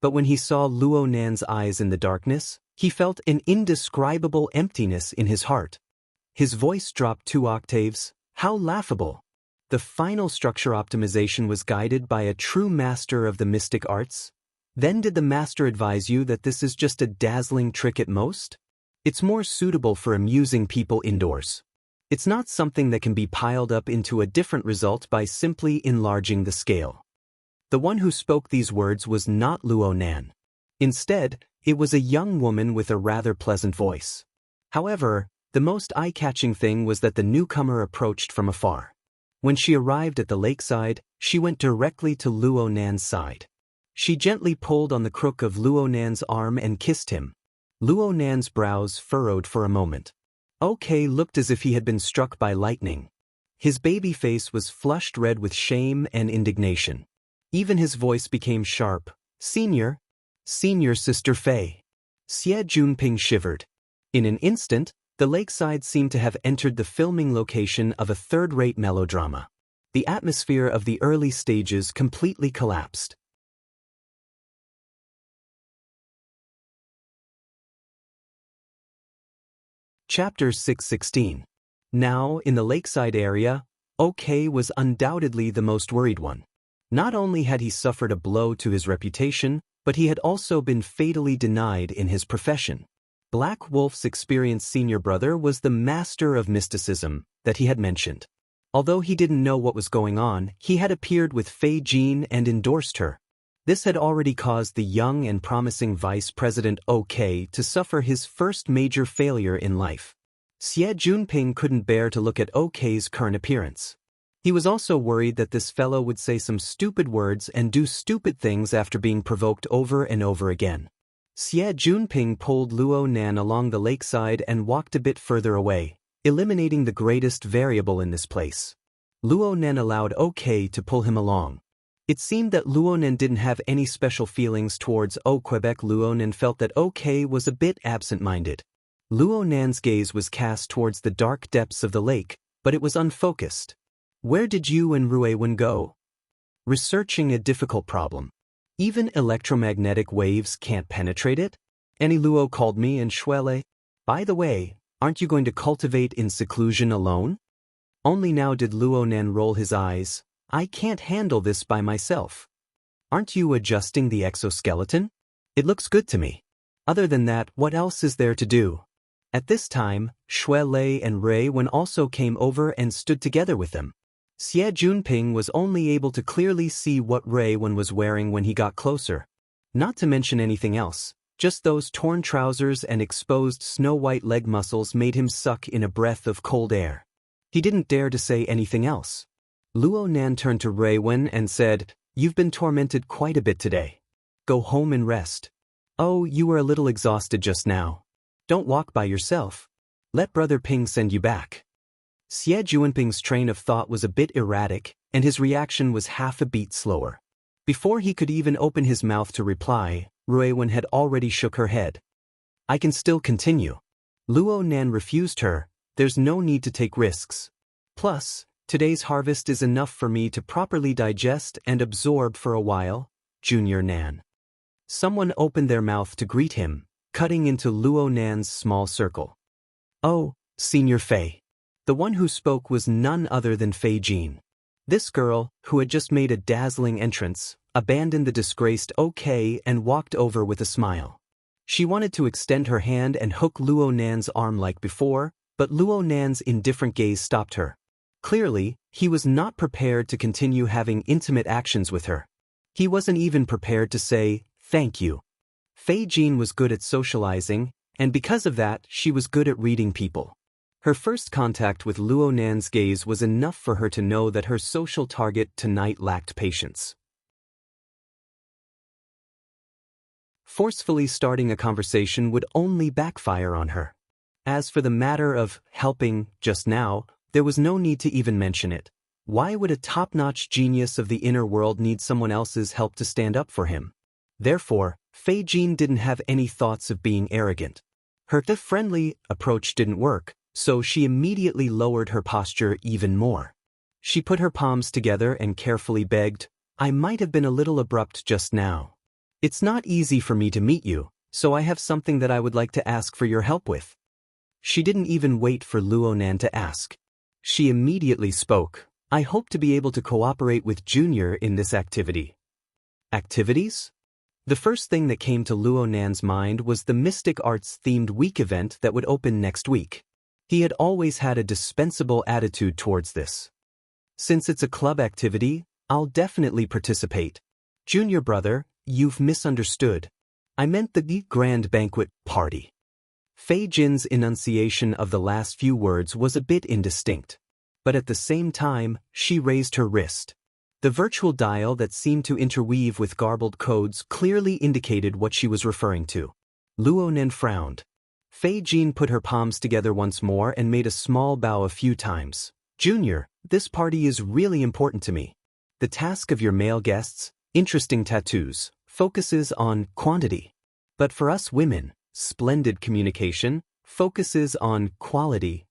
But when he saw Luo Nan's eyes in the darkness, he felt an indescribable emptiness in his heart. His voice dropped 2 octaves. How laughable! The final structure optimization was guided by a true master of the mystic arts? Then did the master advise you that this is just a dazzling trick at most? It's more suitable for amusing people indoors. It's not something that can be piled up into a different result by simply enlarging the scale. The one who spoke these words was not Luo Nan. Instead, it was a young woman with a rather pleasant voice. However, the most eye-catching thing was that the newcomer approached from afar. When she arrived at the lakeside, she went directly to Luo Nan's side. She gently pulled on the crook of Luo Nan's arm and kissed him. Luo Nan's brows furrowed for a moment. OK looked as if he had been struck by lightning. His baby face was flushed red with shame and indignation. Even his voice became sharp. Senior? Senior Sister Faye. Xie Junping shivered. In an instant, the lakeside seemed to have entered the filming location of a third-rate melodrama. The atmosphere of the early stages completely collapsed. Chapter 616. Now, in the lakeside area, OK was undoubtedly the most worried one. Not only had he suffered a blow to his reputation, but he had also been fatally denied in his profession. Black Wolf's experienced senior brother was the master of mysticism that he had mentioned. Although he didn't know what was going on, he had appeared with Fei Jin and endorsed her. This had already caused the young and promising Vice President OK to suffer his first major failure in life. Xie Junping couldn't bear to look at OK's current appearance. He was also worried that this fellow would say some stupid words and do stupid things after being provoked over and over again. Xie Junping pulled Luo Nan along the lakeside and walked a bit further away, eliminating the greatest variable in this place. Luo Nan allowed OK to pull him along. It seemed that Luo Nan didn't have any special feelings towards Quebec. Luo Nan felt that OK was a bit absent-minded. Luo Nan's gaze was cast towards the dark depths of the lake, but it was unfocused. Where did you and Ruewen go? Researching a difficult problem. Even electromagnetic waves can't penetrate it? Any Luo called me and Shuele. By the way, aren't you going to cultivate in seclusion alone? Only now did Luo Nan roll his eyes. I can't handle this by myself. Aren't you adjusting the exoskeleton? It looks good to me. Other than that, what else is there to do? At this time, Shuele and Ruewen also came over and stood together with them. Xie Junping was only able to clearly see what Ruewen was wearing when he got closer. Not to mention anything else, just those torn trousers and exposed snow-white leg muscles made him suck in a breath of cold air. He didn't dare to say anything else. Luo Nan turned to Ruewen and said, "You've been tormented quite a bit today. Go home and rest. Oh, you were a little exhausted just now. Don't walk by yourself. Let Brother Ping send you back." Xie Junping's train of thought was a bit erratic, and his reaction was half a beat slower. Before he could even open his mouth to reply, Ruewen had already shook her head. "I can still continue." Luo Nan refused her. "There's no need to take risks. Plus, today's harvest is enough for me to properly digest and absorb for a while, Junior Nan." Someone opened their mouth to greet him, cutting into Luo Nan's small circle. "Oh, Senior Fei." The one who spoke was none other than Fei Jin. This girl, who had just made a dazzling entrance, abandoned the disgraced OK and walked over with a smile. She wanted to extend her hand and hook Luo Nan's arm like before, but Luo Nan's indifferent gaze stopped her. Clearly, he was not prepared to continue having intimate actions with her. He wasn't even prepared to say, "Thank you." Fei Jin was good at socializing, and because of that, she was good at reading people. Her first contact with Luo Nan's gaze was enough for her to know that her social target tonight lacked patience. Forcefully starting a conversation would only backfire on her. As for the matter of helping just now, there was no need to even mention it. Why would a top-notch genius of the inner world need someone else's help to stand up for him? Therefore, Fei Jin didn't have any thoughts of being arrogant. Her friendly approach didn't work, so she immediately lowered her posture even more. She put her palms together and carefully begged, "I might have been a little abrupt just now. It's not easy for me to meet you, so I have something that I would like to ask for your help with." She didn't even wait for Luo Nan to ask. She immediately spoke, "I hope to be able to cooperate with Junior in this activity." Activities? The first thing that came to Luo Nan's mind was the Mystic Arts-themed week event that would open next week. He had always had a dispensable attitude towards this. "Since it's a club activity, I'll definitely participate." "Junior brother, you've misunderstood. I meant the grand banquet party." Fei Jin's enunciation of the last few words was a bit indistinct. But at the same time, she raised her wrist. The virtual dial that seemed to interweave with garbled codes clearly indicated what she was referring to. Luo Nan frowned. Fei Jean put her palms together once more and made a small bow a few times. Junior, this party is really important to me. The task of your male guests, interesting tattoos, focuses on quantity. But for us women, splendid communication, focuses on quality.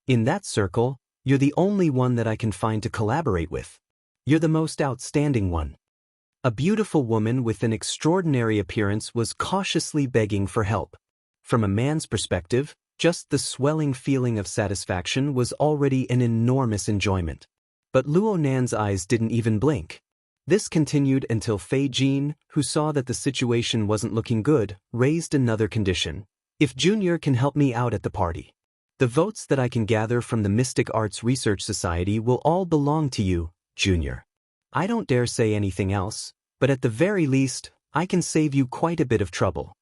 In that circle, you're the only one that I can find to collaborate with. You're the most outstanding one. A beautiful woman with an extraordinary appearance was cautiously begging for help. From a man's perspective, just the swelling feeling of satisfaction was already an enormous enjoyment. But Luo Nan's eyes didn't even blink. This continued until Fei Jean, who saw that the situation wasn't looking good, raised another condition. If Junior can help me out at the party, the votes that I can gather from the Mystic Arts Research Society will all belong to you, Junior. I don't dare say anything else, but at the very least, I can save you quite a bit of trouble.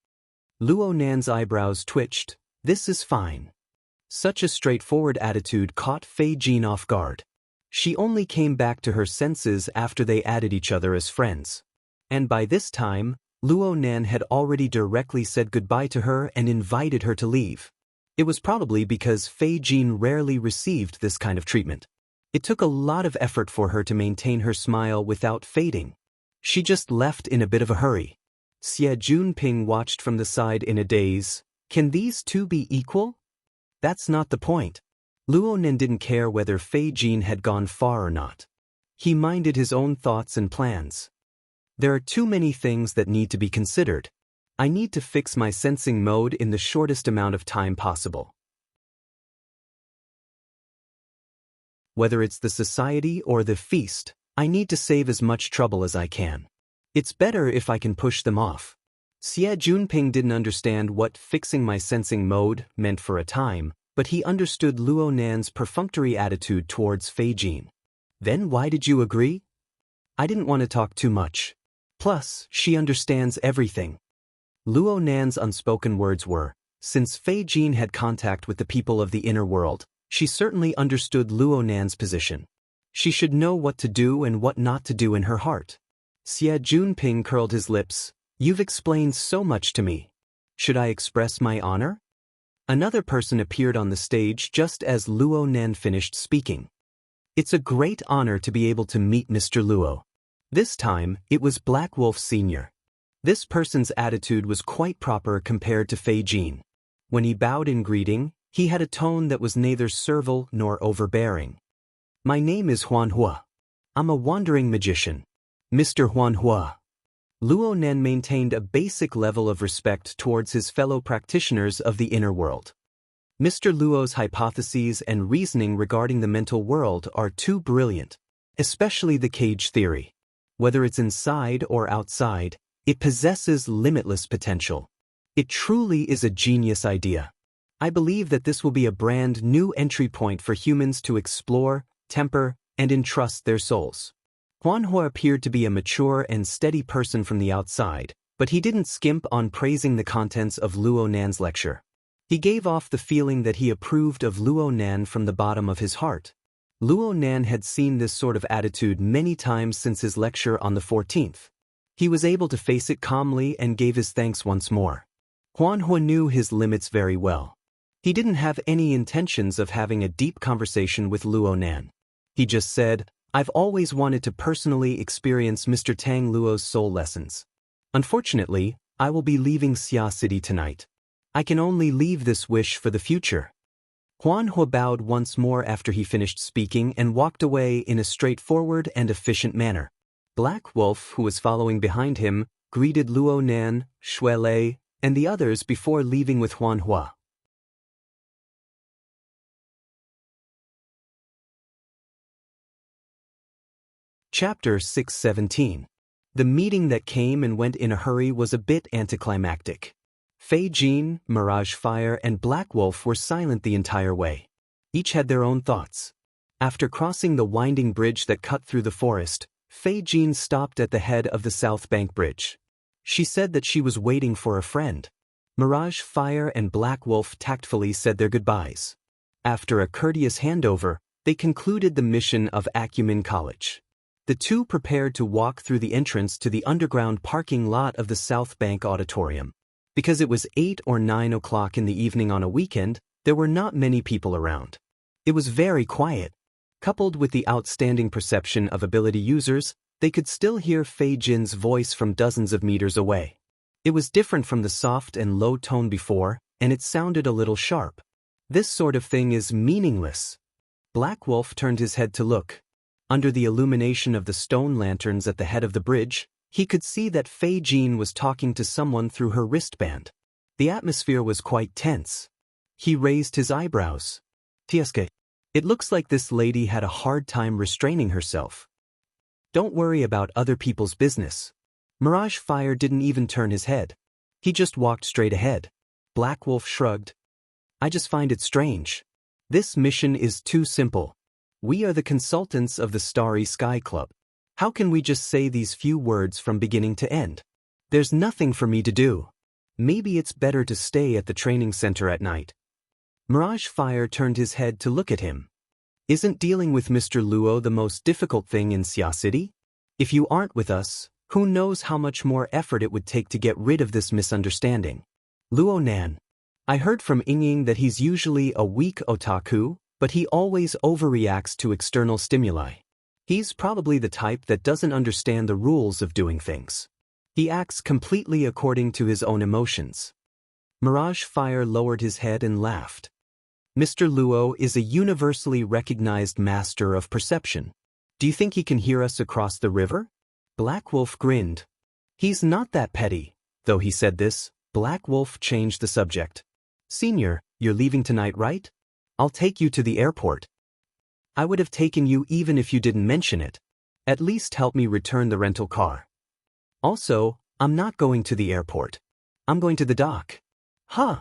Luo Nan's eyebrows twitched. This is fine. Such a straightforward attitude caught Fei Jean off guard. She only came back to her senses after they added each other as friends. And by this time, Luo Nan had already directly said goodbye to her and invited her to leave. It was probably because Fei Jean rarely received this kind of treatment. It took a lot of effort for her to maintain her smile without fading. She just left in a bit of a hurry. Xie Junping watched from the side in a daze. Can these two be equal? That's not the point. Luo Nan didn't care whether Fei Jean had gone far or not. He minded his own thoughts and plans. There are too many things that need to be considered. I need to fix my sensing mode in the shortest amount of time possible. Whether it's the society or the feast, I need to save as much trouble as I can. It's better if I can push them off. Xie Junping didn't understand what fixing my sensing mode meant for a time, but he understood Luo Nan's perfunctory attitude towards Fei Jean. Then why did you agree? I didn't want to talk too much. Plus, she understands everything. Luo Nan's unspoken words were, since Fei Jean had contact with the people of the inner world, she certainly understood Luo Nan's position. She should know what to do and what not to do in her heart. Xie Junping curled his lips. You've explained so much to me. Should I express my honor? Another person appeared on the stage just as Luo Nan finished speaking. It's a great honor to be able to meet Mr. Luo. This time, it was Black Wolf Sr. This person's attitude was quite proper compared to Fei Jean. When he bowed in greeting, he had a tone that was neither servile nor overbearing. My name is Huanhua. I'm a wandering magician. Mr. Huanhua. Luo Nan maintained a basic level of respect towards his fellow practitioners of the inner world. Mr. Luo's hypotheses and reasoning regarding the mental world are too brilliant, especially the cage theory. Whether it's inside or outside, it possesses limitless potential. It truly is a genius idea. I believe that this will be a brand new entry point for humans to explore, temper, and entrust their souls. Huanhua appeared to be a mature and steady person from the outside, but he didn't skimp on praising the contents of Luo Nan's lecture. He gave off the feeling that he approved of Luo Nan from the bottom of his heart. Luo Nan had seen this sort of attitude many times since his lecture on the 14th. He was able to face it calmly and gave his thanks once more. Huanhua knew his limits very well. He didn't have any intentions of having a deep conversation with Luo Nan. He just said, I've always wanted to personally experience Mr. Tang Luo's soul lessons. Unfortunately, I will be leaving Xia City tonight. I can only leave this wish for the future. Huanhua bowed once more after he finished speaking and walked away in a straightforward and efficient manner. Black Wolf, who was following behind him, greeted Luo Nan, Shuelei, and the others before leaving with Huanhua. Chapter 617. The meeting that came and went in a hurry was a bit anticlimactic. Fei Jean, Mirage Fire, and Black Wolf were silent the entire way. Each had their own thoughts. After crossing the winding bridge that cut through the forest, Fei Jean stopped at the head of the South Bank Bridge. She said that she was waiting for a friend. Mirage Fire and Black Wolf tactfully said their goodbyes. After a courteous handover, they concluded the mission of Acumen College. The two prepared to walk through the entrance to the underground parking lot of the South Bank Auditorium. Because it was 8 or 9 o'clock in the evening on a weekend, there were not many people around. It was very quiet. Coupled with the outstanding perception of ability users, they could still hear Fei Jin's voice from dozens of meters away. It was different from the soft and low tone before, and it sounded a little sharp. This sort of thing is meaningless. Black Wolf turned his head to look. Under the illumination of the stone lanterns at the head of the bridge, he could see that Fei Jin was talking to someone through her wristband. The atmosphere was quite tense. He raised his eyebrows. Tieske, it looks like this lady had a hard time restraining herself. Don't worry about other people's business. Mirage Fire didn't even turn his head. He just walked straight ahead. Black Wolf shrugged. I just find it strange. This mission is too simple. We are the consultants of the Starry Sky Club. How can we just say these few words from beginning to end? There's nothing for me to do. Maybe it's better to stay at the training center at night. Mirage Fire turned his head to look at him. Isn't dealing with Mr. Luo the most difficult thing in Xia City? If you aren't with us, who knows how much more effort it would take to get rid of this misunderstanding. Luo Nan. I heard from Ying that he's usually a weak otaku, but he always overreacts to external stimuli. He's probably the type that doesn't understand the rules of doing things. He acts completely according to his own emotions. Mirage Fire lowered his head and laughed. Mr. Luo is a universally recognized master of perception. Do you think he can hear us across the river? Black Wolf grinned. He's not that petty. Though he said this, Black Wolf changed the subject. Senior, you're leaving tonight, right? I'll take you to the airport. I would have taken you even if you didn't mention it. At least help me return the rental car. Also, I'm not going to the airport. I'm going to the dock. Huh.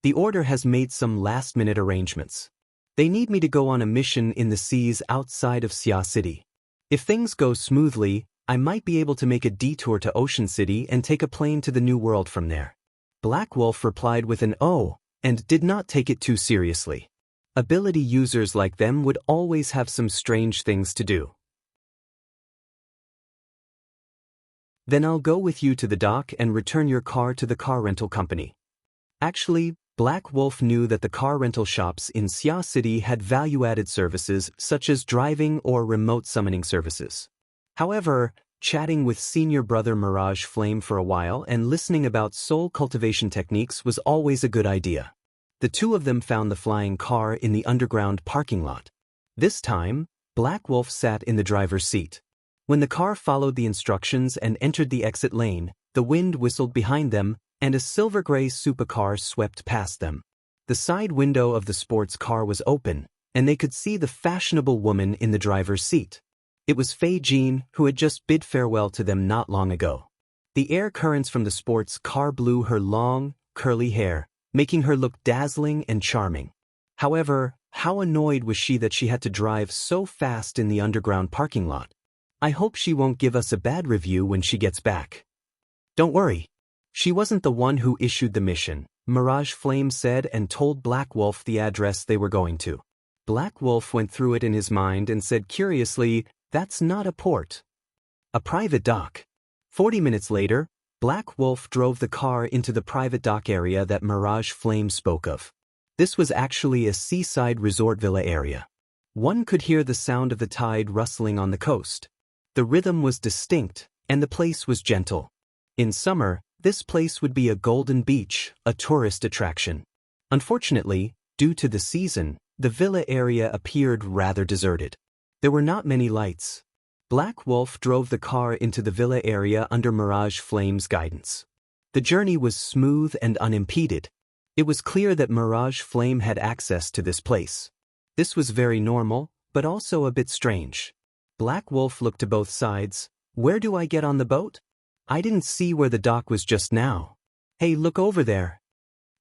The order has made some last-minute arrangements. They need me to go on a mission in the seas outside of Xia City. If things go smoothly, I might be able to make a detour to Ocean City and take a plane to the New World from there. Black Wolf replied with an "oh," and did not take it too seriously. Ability users like them would always have some strange things to do. Then I'll go with you to the dock and return your car to the car rental company. Actually, Black Wolf knew that the car rental shops in Xia City had value-added services such as driving or remote summoning services. However, chatting with senior brother Mirage Flame for a while and listening about soul cultivation techniques was always a good idea. The two of them found the flying car in the underground parking lot. This time, Black Wolf sat in the driver's seat. When the car followed the instructions and entered the exit lane, the wind whistled behind them, and a silver-gray supercar swept past them. The side window of the sports car was open, and they could see the fashionable woman in the driver's seat. It was Fei Jin, who had just bid farewell to them not long ago. The air currents from the sports car blew her long, curly hair, making her look dazzling and charming. However, how annoyed was she that she had to drive so fast in the underground parking lot? I hope she won't give us a bad review when she gets back. Don't worry. She wasn't the one who issued the mission, Mirage Flame said and told Black Wolf the address they were going to. Black Wolf went through it in his mind and said curiously, "That's not a port. A private dock." 40 minutes later, Black Wolf drove the car into the private dock area that Mirage Flame spoke of. This was actually a seaside resort villa area. One could hear the sound of the tide rustling on the coast. The rhythm was distinct, and the place was gentle. In summer, this place would be a golden beach, a tourist attraction. Unfortunately, due to the season, the villa area appeared rather deserted. There were not many lights. Black Wolf drove the car into the villa area under Mirage Flame's guidance. The journey was smooth and unimpeded. It was clear that Mirage Flame had access to this place. This was very normal, but also a bit strange. Black Wolf looked to both sides. Where do I get on the boat? I didn't see where the dock was just now. Hey, look over there.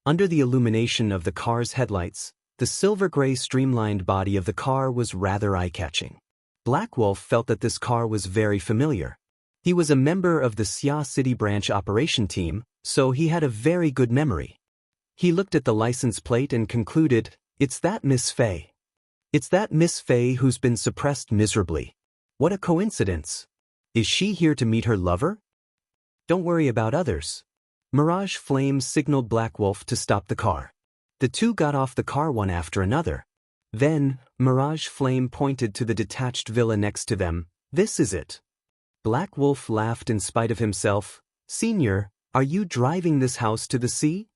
Under the illumination of the car's headlights, the silver-gray streamlined body of the car was rather eye-catching. Black Wolf felt that this car was very familiar. He was a member of the Xia City branch operation team, so he had a very good memory. He looked at the license plate and concluded, it's that Miss Fei. It's that Miss Fei who's been suppressed miserably. What a coincidence. Is she here to meet her lover? Don't worry about others. Mirage Flame signaled Black Wolf to stop the car. The two got off the car one after another. Then, Mirage Flame pointed to the detached villa next to them. "This is it." Black Wolf laughed in spite of himself. "Senior, are you driving this house to the sea?"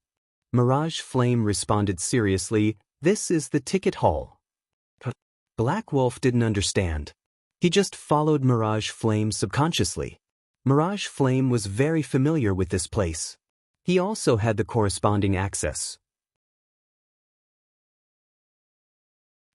Mirage Flame responded seriously, "This is the ticket hall." Black Wolf didn't understand. He just followed Mirage Flame subconsciously. Mirage Flame was very familiar with this place. He also had the corresponding access.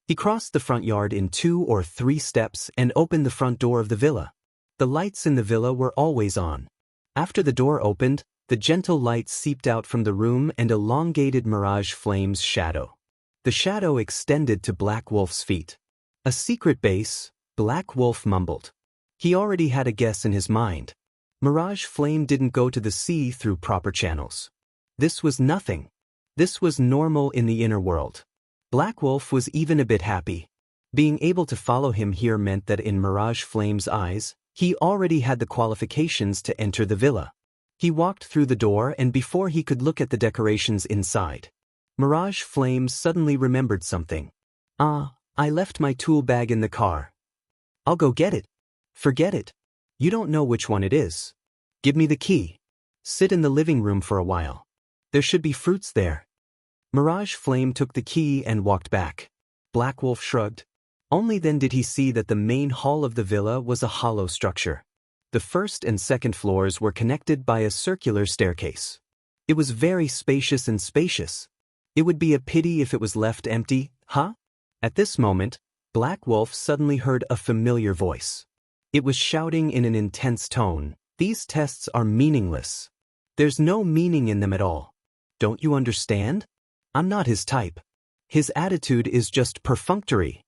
He crossed the front yard in 2 or 3 steps and opened the front door of the villa. The lights in the villa were always on. After the door opened, the gentle light seeped out from the room and elongated Mirage Flame's shadow. The shadow extended to Black Wolf's feet. "A secret base," Black Wolf mumbled. He already had a guess in his mind. Mirage Flame didn't go to the sea through proper channels. This was nothing. This was normal in the inner world. Black Wolf was even a bit happy. Being able to follow him here meant that in Mirage Flame's eyes, he already had the qualifications to enter the villa. He walked through the door, and before he could look at the decorations inside, Mirage Flame suddenly remembered something. I left my tool bag in the car. I'll go get it." "Forget it. You don't know which one it is. Give me the key. Sit in the living room for a while. There should be fruits there." Mirage Flame took the key and walked back. Black Wolf shrugged. Only then did he see that the main hall of the villa was a hollow structure. The first and second floors were connected by a circular staircase. It was very spacious and spacious. It would be a pity if it was left empty, huh? At this moment, Black Wolf suddenly heard a familiar voice. It was shouting in an intense tone, "These tests are meaningless. There's no meaning in them at all. Don't you understand? I'm not his type. His attitude is just perfunctory."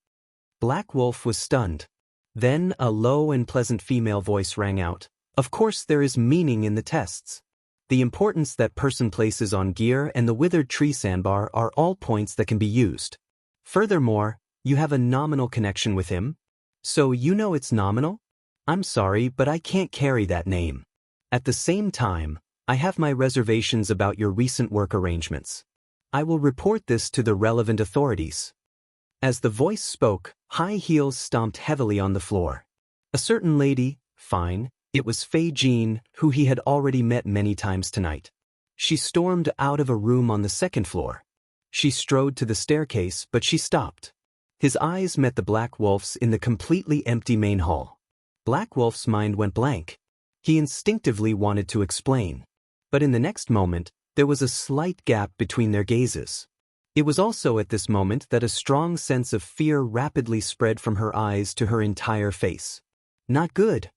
Black Wolf was stunned. Then a low and pleasant female voice rang out, "Of course there is meaning in the tests. The importance that person places on gear and the withered tree sandbar are all points that can be used. Furthermore, you have a nominal connection with him. So you know it's nominal? I'm sorry, but I can't carry that name. At the same time, I have my reservations about your recent work arrangements. I will report this to the relevant authorities." As the voice spoke, high heels stomped heavily on the floor. A certain lady, fine, it was Fei Jean, who he had already met many times tonight. She stormed out of a room on the second floor. She strode to the staircase, but she stopped. His eyes met the Black Wolf's in the completely empty main hall. Black Wolf's mind went blank. He instinctively wanted to explain. But in the next moment, there was a slight gap between their gazes. It was also at this moment that a strong sense of fear rapidly spread from her eyes to her entire face. Not good.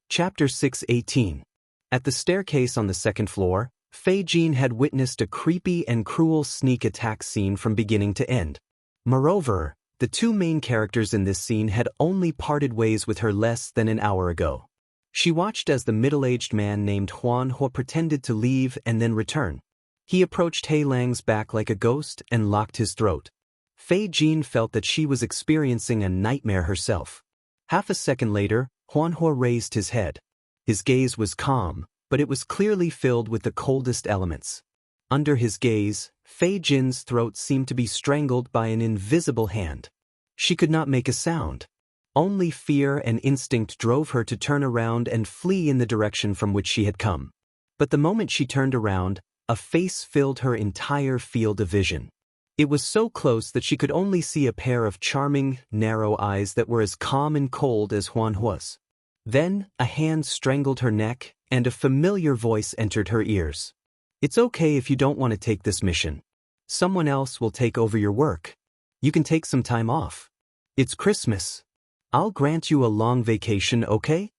Chapter 6:18. At the staircase on the second floor, Fei Jean had witnessed a creepy and cruel sneak attack scene from beginning to end. Moreover, the two main characters in this scene had only parted ways with her less than an hour ago. She watched as the middle-aged man named Huan Hua pretended to leave and then return. He approached He Lang's back like a ghost and locked his throat. Fei Jean felt that she was experiencing a nightmare herself. Half a second later, Huan Hua raised his head. His gaze was calm, but it was clearly filled with the coldest elements. Under his gaze, Fei Jin's throat seemed to be strangled by an invisible hand. She could not make a sound. Only fear and instinct drove her to turn around and flee in the direction from which she had come. But the moment she turned around, a face filled her entire field of vision. It was so close that she could only see a pair of charming, narrow eyes that were as calm and cold as Huan Hua's. Then, a hand strangled her neck, and a familiar voice entered her ears. "It's okay if you don't want to take this mission. Someone else will take over your work. You can take some time off. It's Christmas. I'll grant you a long vacation, okay?"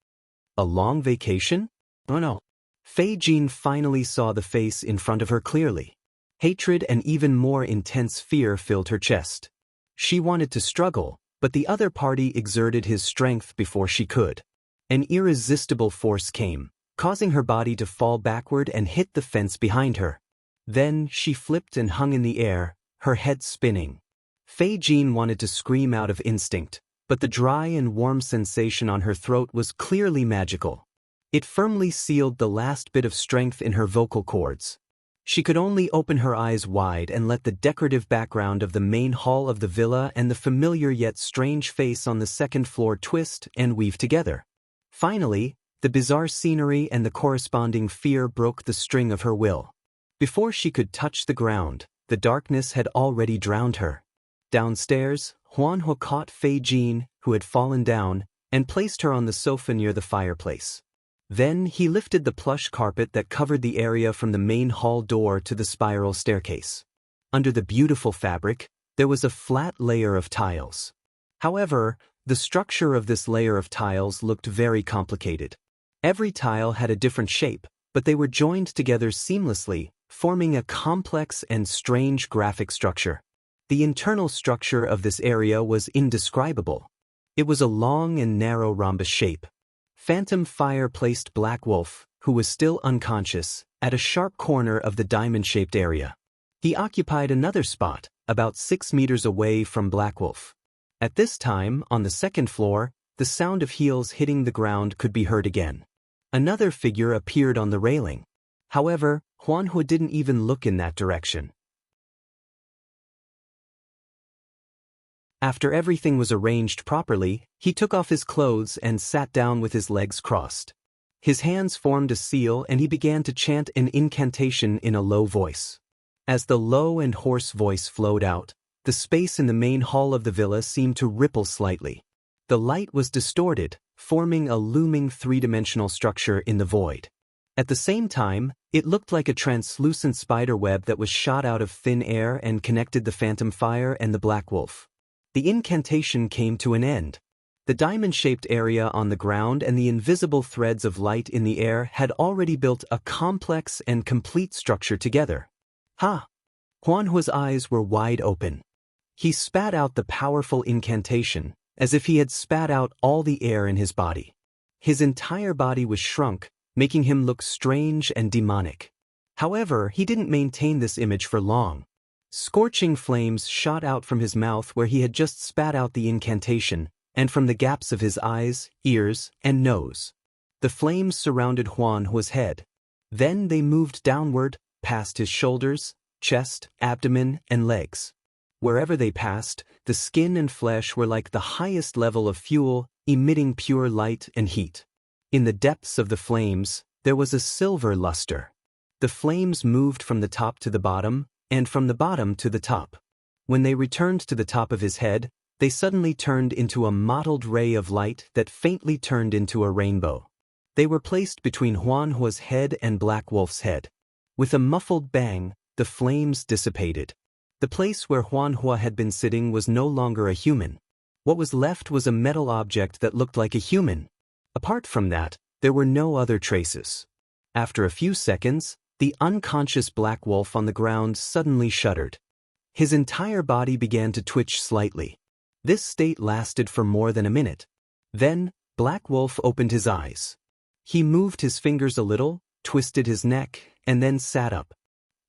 A long vacation? Oh no. Fei Jean finally saw the face in front of her clearly. Hatred and even more intense fear filled her chest. She wanted to struggle, but the other party exerted his strength before she could. An irresistible force came, causing her body to fall backward and hit the fence behind her. Then she flipped and hung in the air, her head spinning. Fei Jean wanted to scream out of instinct, but the dry and warm sensation on her throat was clearly magical. It firmly sealed the last bit of strength in her vocal cords. She could only open her eyes wide and let the decorative background of the main hall of the villa and the familiar yet strange face on the second floor twist and weave together. Finally, the bizarre scenery and the corresponding fear broke the string of her will. Before she could touch the ground, the darkness had already drowned her. Downstairs, Huanhua caught Fei Jin, who had fallen down, and placed her on the sofa near the fireplace. Then he lifted the plush carpet that covered the area from the main hall door to the spiral staircase. Under the beautiful fabric, there was a flat layer of tiles. However, the structure of this layer of tiles looked very complicated. Every tile had a different shape, but they were joined together seamlessly, forming a complex and strange graphic structure. The internal structure of this area was indescribable. It was a long and narrow rhombus shape. Phantom Fire placed Black Wolf, who was still unconscious, at a sharp corner of the diamond-shaped area. He occupied another spot, about 6 meters away from Black Wolf. At this time, on the second floor, the sound of heels hitting the ground could be heard again. Another figure appeared on the railing. However, Huanhua didn't even look in that direction. After everything was arranged properly, he took off his clothes and sat down with his legs crossed. His hands formed a seal and he began to chant an incantation in a low voice. As the low and hoarse voice flowed out, the space in the main hall of the villa seemed to ripple slightly. The light was distorted, forming a looming three-dimensional structure in the void. At the same time, it looked like a translucent spider web that was shot out of thin air and connected the Phantom Fire and the Black Wolf. The incantation came to an end. The diamond-shaped area on the ground and the invisible threads of light in the air had already built a complex and complete structure together. Ha! Huanhua's eyes were wide open. He spat out the powerful incantation, as if he had spat out all the air in his body. His entire body was shrunk, making him look strange and demonic. However, he didn't maintain this image for long. Scorching flames shot out from his mouth where he had just spat out the incantation, and from the gaps of his eyes, ears, and nose. The flames surrounded Huanhua's head. Then they moved downward, past his shoulders, chest, abdomen, and legs. Wherever they passed, the skin and flesh were like the highest level of fuel, emitting pure light and heat. In the depths of the flames, there was a silver luster. The flames moved from the top to the bottom, and from the bottom to the top. When they returned to the top of his head, they suddenly turned into a mottled ray of light that faintly turned into a rainbow. They were placed between Huanhua's head and Black Wolf's head. With a muffled bang, the flames dissipated. The place where Huanhua had been sitting was no longer a human. What was left was a metal object that looked like a human. Apart from that, there were no other traces. After a few seconds, the unconscious Black Wolf on the ground suddenly shuddered. His entire body began to twitch slightly. This state lasted for more than a minute. Then, Black Wolf opened his eyes. He moved his fingers a little, twisted his neck, and then sat up.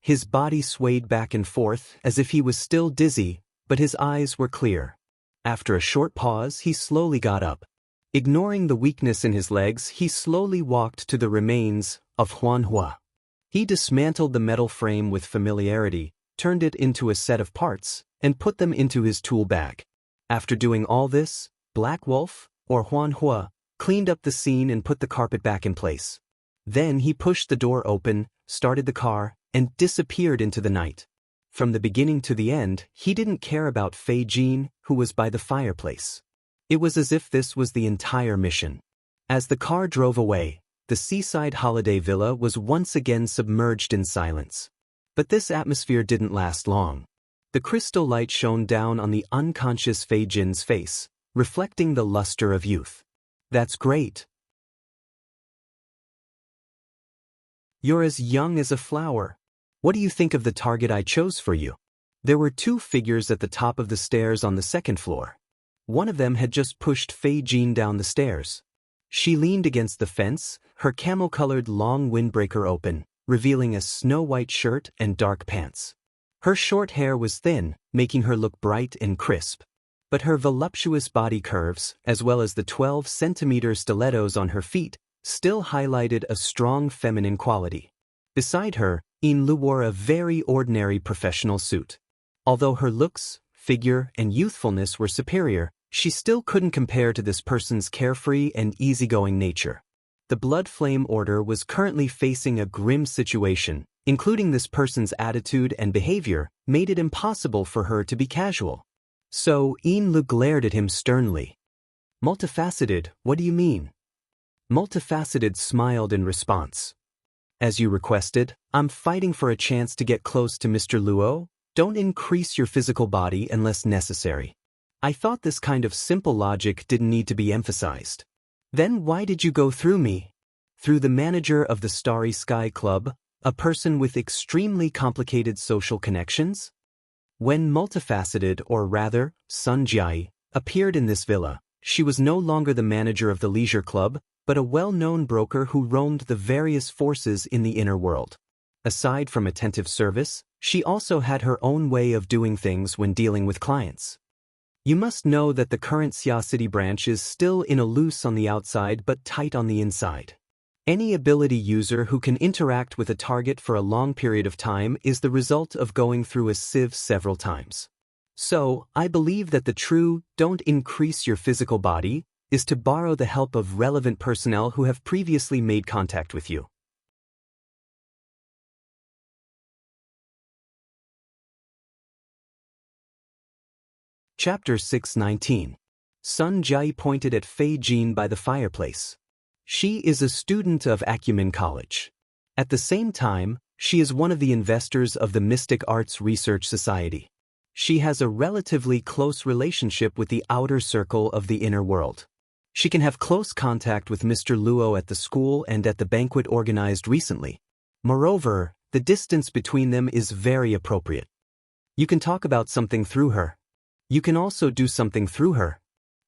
His body swayed back and forth as if he was still dizzy, but his eyes were clear. After a short pause, he slowly got up. Ignoring the weakness in his legs, he slowly walked to the remains of Huanhua. He dismantled the metal frame with familiarity, turned it into a set of parts, and put them into his tool bag. After doing all this, Black Wolf, or Huanhua, cleaned up the scene and put the carpet back in place. Then he pushed the door open, started the car, and disappeared into the night. From the beginning to the end, he didn't care about Fei Jin, who was by the fireplace. It was as if this was the entire mission. As the car drove away, the seaside holiday villa was once again submerged in silence. But this atmosphere didn't last long. The crystal light shone down on the unconscious Fei Jin's face, reflecting the luster of youth. "That's great. You're as young as a flower. What do you think of the target I chose for you?" There were two figures at the top of the stairs on the second floor. One of them had just pushed Fei Jin down the stairs. She leaned against the fence, her camel-colored long windbreaker open, revealing a snow-white shirt and dark pants. Her short hair was thin, making her look bright and crisp. but her voluptuous body curves, as well as the 12-centimeter stilettos on her feet, still highlighted a strong feminine quality. Beside her, Inlu wore a very ordinary professional suit. Although her looks, figure, and youthfulness were superior, she still couldn't compare to this person's carefree and easygoing nature. The Blood Flame Order was currently facing a grim situation, including this person's attitude and behavior made it impossible for her to be casual. So, Inlu glared at him sternly. "Multifaceted, what do you mean?" Multifaceted smiled in response. "As you requested, I'm fighting for a chance to get close to Mr. Luo. Don't increase your physical body unless necessary." I thought this kind of simple logic didn't need to be emphasized. "Then why did you go through me?" "Through the manager of the Starry Sky Club, a person with extremely complicated social connections?" When Multifaceted, or rather, Sun Jiai, appeared in this villa, she was no longer the manager of the leisure club, but a well-known broker who roamed the various forces in the inner world. Aside from attentive service, she also had her own way of doing things when dealing with clients. You must know that the current Xia City branch is still in a loose on the outside but tight on the inside. Any ability user who can interact with a target for a long period of time is the result of going through a sieve several times. So, I believe that the true "don't increase your physical body" is to borrow the help of relevant personnel who have previously made contact with you. Chapter 619. Sun Jiai pointed at Fei Jin by the fireplace. She is a student of Acumen College. At the same time, she is one of the investors of the Mystic Arts Research Society. She has a relatively close relationship with the outer circle of the inner world. She can have close contact with Mr. Luo at the school and at the banquet organized recently. Moreover, the distance between them is very appropriate. You can talk about something through her. You can also do something through her.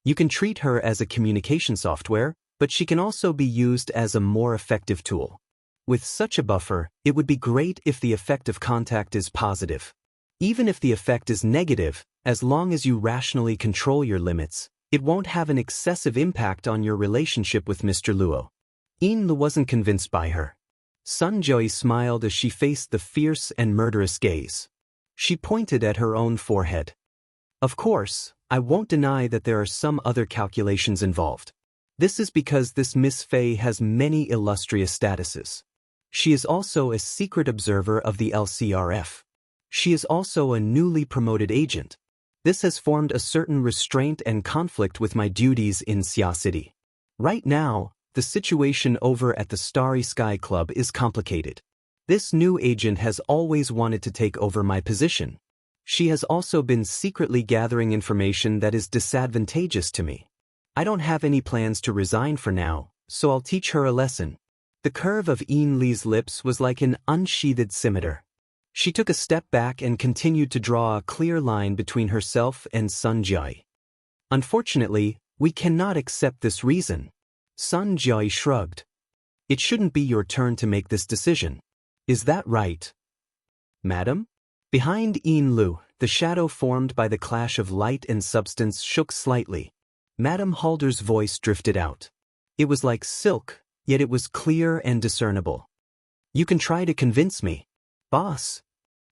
You can treat her as a communication software, but she can also be used as a more effective tool. With such a buffer, it would be great if the effect of contact is positive. Even if the effect is negative, as long as you rationally control your limits, it won't have an excessive impact on your relationship with Mr. Luo. Inlu wasn't convinced by her. Sun Jiai smiled as she faced the fierce and murderous gaze. She pointed at her own forehead. "Of course, I won't deny that there are some other calculations involved. This is because this Miss Fei has many illustrious statuses. She is also a secret observer of the LCRF. She is also a newly promoted agent. This has formed a certain restraint and conflict with my duties in Xia City. Right now, the situation over at the Starry Sky Club is complicated. This new agent has always wanted to take over my position. She has also been secretly gathering information that is disadvantageous to me. I don't have any plans to resign for now, so I'll teach her a lesson." The curve of Li's lips was like an unsheathed scimitar. She took a step back and continued to draw a clear line between herself and Sun Jiai. "Unfortunately, we cannot accept this reason." Sun Jiai shrugged. "It shouldn't be your turn to make this decision. Is that right, madam?" Behind Inlu, the shadow formed by the clash of light and substance shook slightly. Madame Halder's voice drifted out. It was like silk, yet it was clear and discernible. "You can try to convince me, boss."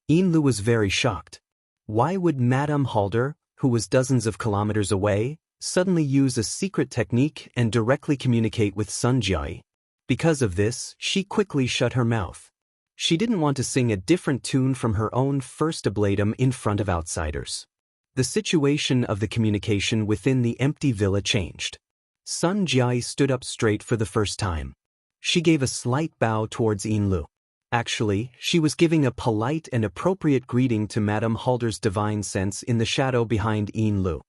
Inlu was very shocked. Why would Madame Halder, who was dozens of kilometers away, suddenly use a secret technique and directly communicate with Sun Jiai? Because of this, she quickly shut her mouth. She didn't want to sing a different tune from her own first ablatum in front of outsiders. The situation of the communication within the empty villa changed. Sun Jiai stood up straight for the first time. She gave a slight bow towards Inlu. Actually, she was giving a polite and appropriate greeting to Madame Halder's divine sense in the shadow behind Inlu.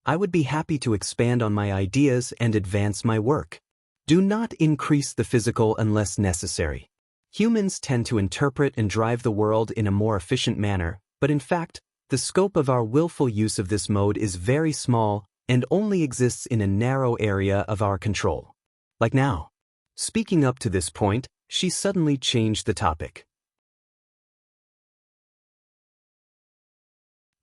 "I would be happy to expand on my ideas and advance my work. Do not increase the physical unless necessary. Humans tend to interpret and drive the world in a more efficient manner, but in fact, the scope of our willful use of this mode is very small and only exists in a narrow area of our control. Like now." Speaking up to this point, she suddenly changed the topic.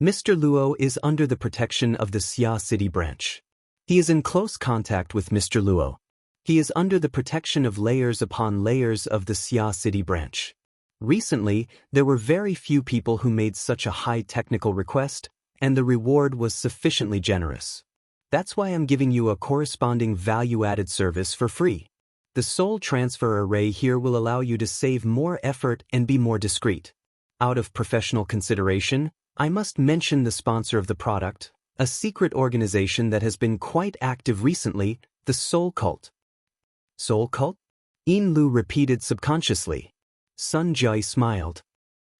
Mr. Luo is under the protection of the Xia City branch. He is in close contact with Mr. Luo. He is under the protection of layers upon layers of the Xia City branch. Recently, there were very few people who made such a high technical request, and the reward was sufficiently generous. That's why I'm giving you a corresponding value-added service for free. The soul transfer array here will allow you to save more effort and be more discreet. Out of professional consideration, I must mention the sponsor of the product, a secret organization that has been quite active recently, the Soul Cult. Soul Cult? Yin Lu repeated subconsciously. Sun Jai smiled.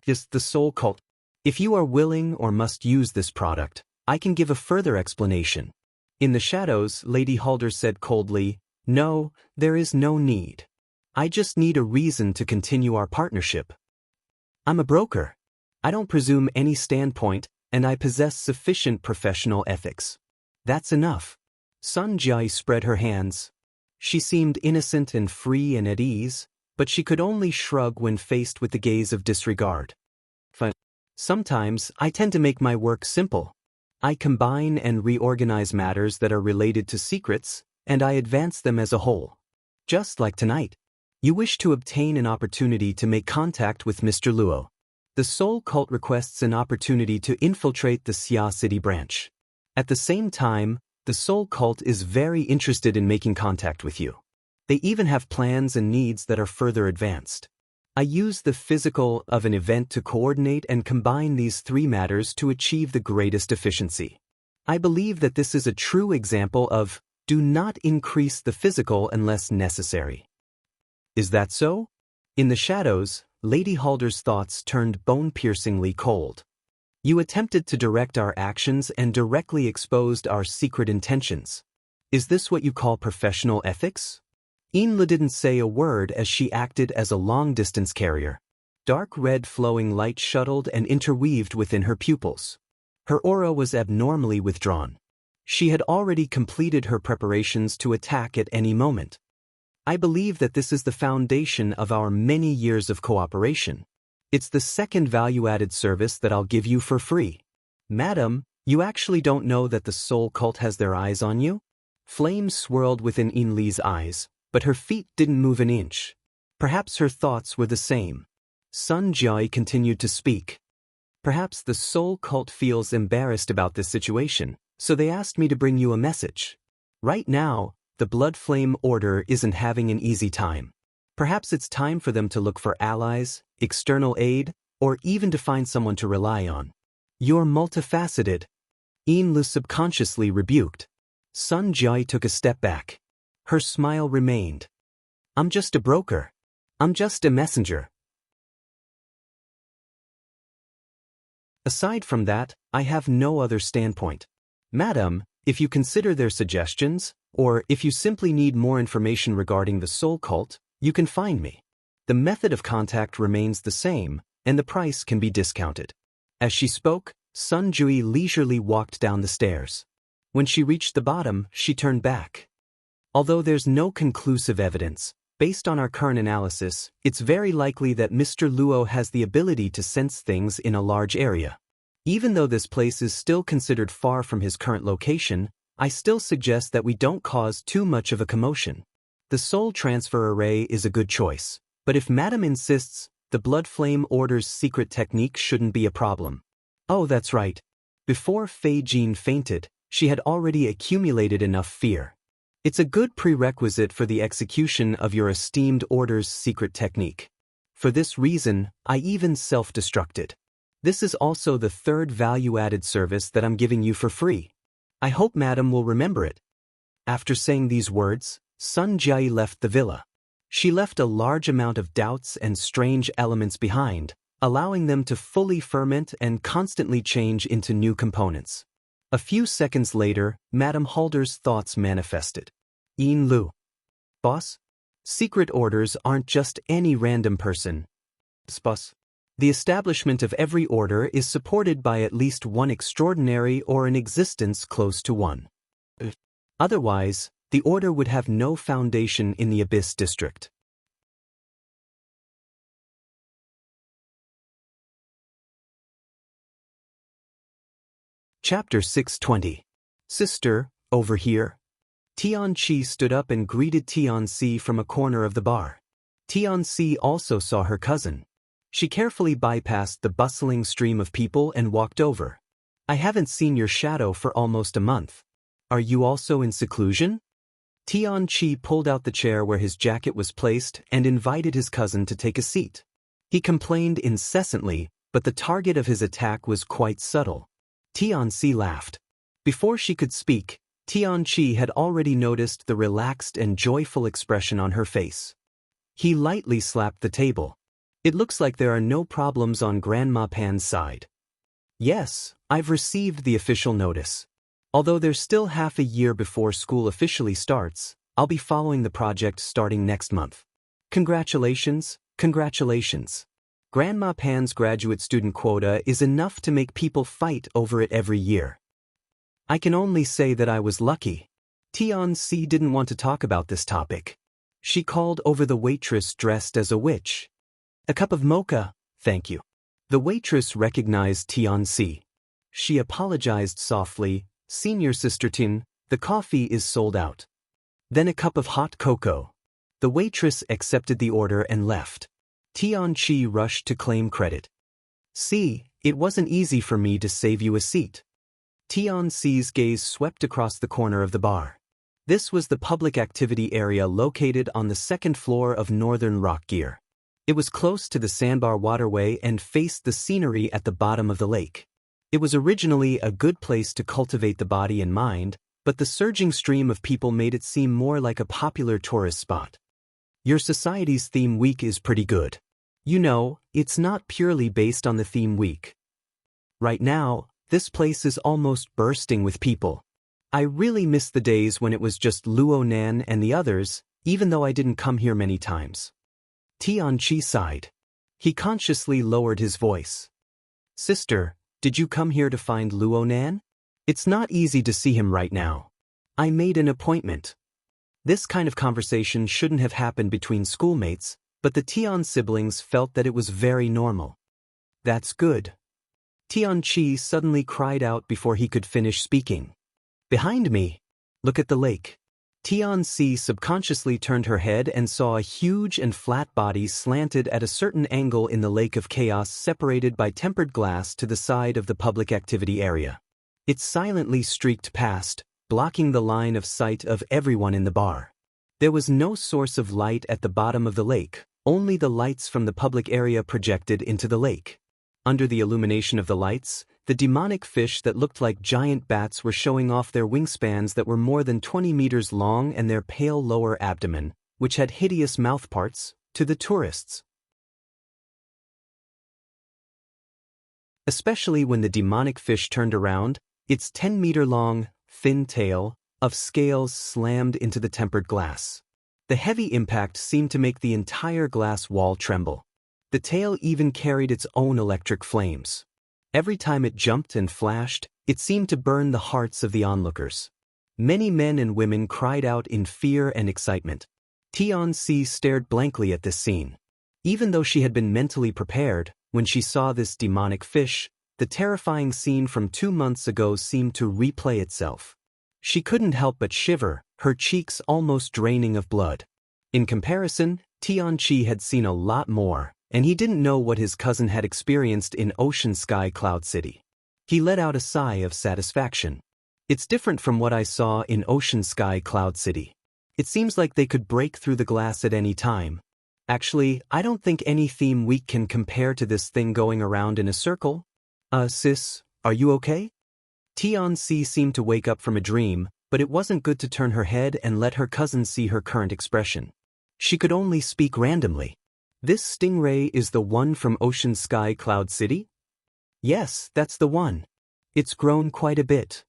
Just the Soul Cult. If you are willing or must use this product, I can give a further explanation. In the shadows, Lady Halder said coldly, "No, there is no need. I just need a reason to continue our partnership. I'm a broker. I don't presume any standpoint, and I possess sufficient professional ethics. That's enough." Sun Jai spread her hands. She seemed innocent and free and at ease, but she could only shrug when faced with the gaze of disregard. Sometimes, I tend to make my work simple. I combine and reorganize matters that are related to secrets, and I advance them as a whole. Just like tonight. You wish to obtain an opportunity to make contact with Mr. Luo. The Soul Cult requests an opportunity to infiltrate the Xia City branch. At the same time, the Soul Cult is very interested in making contact with you. They even have plans and needs that are further advanced. I use the physical of an event to coordinate and combine these three matters to achieve the greatest efficiency. I believe that this is a true example of do not increase the physical unless necessary. Is that so? In the shadows, Lady Halder's thoughts turned bone-piercingly cold. You attempted to direct our actions and directly exposed our secret intentions. Is this what you call professional ethics? Inla didn't say a word as she acted as a long-distance carrier. Dark red flowing light shuttled and interweaved within her pupils. Her aura was abnormally withdrawn. She had already completed her preparations to attack at any moment. I believe that this is the foundation of our many years of cooperation. It's the second value-added service that I'll give you for free. Madam, you actually don't know that the Soul Cult has their eyes on you? Flames swirled within Inli's eyes, but her feet didn't move an inch. Perhaps her thoughts were the same. Sun Jai continued to speak. Perhaps the Soul Cult feels embarrassed about this situation, so they asked me to bring you a message. Right now, the Blood Flame Order isn't having an easy time. Perhaps it's time for them to look for allies, external aid, or even to find someone to rely on. You're multifaceted. Inlu subconsciously rebuked. Sun Jai took a step back. Her smile remained. I'm just a broker. I'm just a messenger. Aside from that, I have no other standpoint. Madam, if you consider their suggestions, or if you simply need more information regarding the Soul Cult, you can find me. The method of contact remains the same, and the price can be discounted. As she spoke, Sun Jui leisurely walked down the stairs. When she reached the bottom, she turned back. Although there's no conclusive evidence, based on our current analysis, it's very likely that Mr. Luo has the ability to sense things in a large area. Even though this place is still considered far from his current location, I still suggest that we don't cause too much of a commotion. The soul transfer array is a good choice, but if Madam insists, the Blood Flame Order's secret technique shouldn't be a problem. Oh, that's right. Before Fei Jin fainted, she had already accumulated enough fear. It's a good prerequisite for the execution of your esteemed order's secret technique. For this reason, I even self-destructed. This is also the third value-added service that I'm giving you for free. I hope Madam will remember it. After saying these words, Sun Jai left the villa. She left a large amount of doubts and strange elements behind, allowing them to fully ferment and constantly change into new components. A few seconds later, Madame Halder's thoughts manifested. Yin Lu. Boss? Secret orders aren't just any random person. Boss. The establishment of every order is supported by at least one extraordinary or an existence close to one. Otherwise, the order would have no foundation in the Abyss district. Chapter 620. Sister, over here. Tian-Chi stood up and greeted Tian-Si from a corner of the bar. Tian-Si also saw her cousin. She carefully bypassed the bustling stream of people and walked over. I haven't seen your shadow for almost a month. Are you also in seclusion? Tian-Chi pulled out the chair where his jacket was placed and invited his cousin to take a seat. He complained incessantly, but the target of his attack was quite subtle. Tian-Si laughed. Before she could speak, Tian-Chi had already noticed the relaxed and joyful expression on her face. He lightly slapped the table. It looks like there are no problems on Grandma Pan's side. Yes, I've received the official notice. Although there's still half a year before school officially starts, I'll be following the project starting next month. Congratulations, congratulations. Grandma Pan's graduate student quota is enough to make people fight over it every year. I can only say that I was lucky. Tian-Si didn't want to talk about this topic. She called over the waitress dressed as a witch. A cup of mocha, thank you. The waitress recognized Tian-Si. She apologized softly, Senior Sister Tin, the coffee is sold out. Then a cup of hot cocoa. The waitress accepted the order and left. Tian-Chi rushed to claim credit. See, it wasn't easy for me to save you a seat. Tian-Si's gaze swept across the corner of the bar. This was the public activity area located on the second floor of Northern Rock Gear. It was close to the sandbar waterway and faced the scenery at the bottom of the lake. It was originally a good place to cultivate the body and mind, but the surging stream of people made it seem more like a popular tourist spot. Your society's theme week is pretty good. You know, it's not purely based on the theme week. Right now, this place is almost bursting with people. I really miss the days when it was just Luo Nan and the others, even though I didn't come here many times. Tian-Chi sighed. He consciously lowered his voice. Sister, did you come here to find Luo Nan? It's not easy to see him right now. I made an appointment. This kind of conversation shouldn't have happened between schoolmates, but the Tian siblings felt that it was very normal. That's good. Tian-Chi suddenly cried out before he could finish speaking. Behind me! Look at the lake. Tian-Si subconsciously turned her head and saw a huge and flat body slanted at a certain angle in the lake of chaos separated by tempered glass to the side of the public activity area. It silently streaked past, blocking the line of sight of everyone in the bar. There was no source of light at the bottom of the lake, only the lights from the public area projected into the lake. Under the illumination of the lights, the demonic fish that looked like giant bats were showing off their wingspans that were more than 20 meters long and their pale lower abdomen, which had hideous mouthparts, to the tourists. Especially when the demonic fish turned around, its 10-meter-long, thin tail, of scales slammed into the tempered glass. The heavy impact seemed to make the entire glass wall tremble. The tail even carried its own electric flames. Every time it jumped and flashed, it seemed to burn the hearts of the onlookers. Many men and women cried out in fear and excitement. Tian-Si stared blankly at this scene. Even though she had been mentally prepared, when she saw this demonic fish, the terrifying scene from 2 months ago seemed to replay itself. She couldn't help but shiver, her cheeks almost draining of blood. In comparison, Tian-Chi had seen a lot more, and he didn't know what his cousin had experienced in Ocean Sky Cloud City. He let out a sigh of satisfaction. It's different from what I saw in Ocean Sky Cloud City. It seems like they could break through the glass at any time. Actually, I don't think any theme week can compare to this thing going around in a circle. Sis, are you okay? Tian-Si seemed to wake up from a dream, but it wasn't good to turn her head and let her cousin see her current expression. She could only speak randomly. This stingray is the one from Ocean Sky Cloud City? Yes, that's the one. It's grown quite a bit.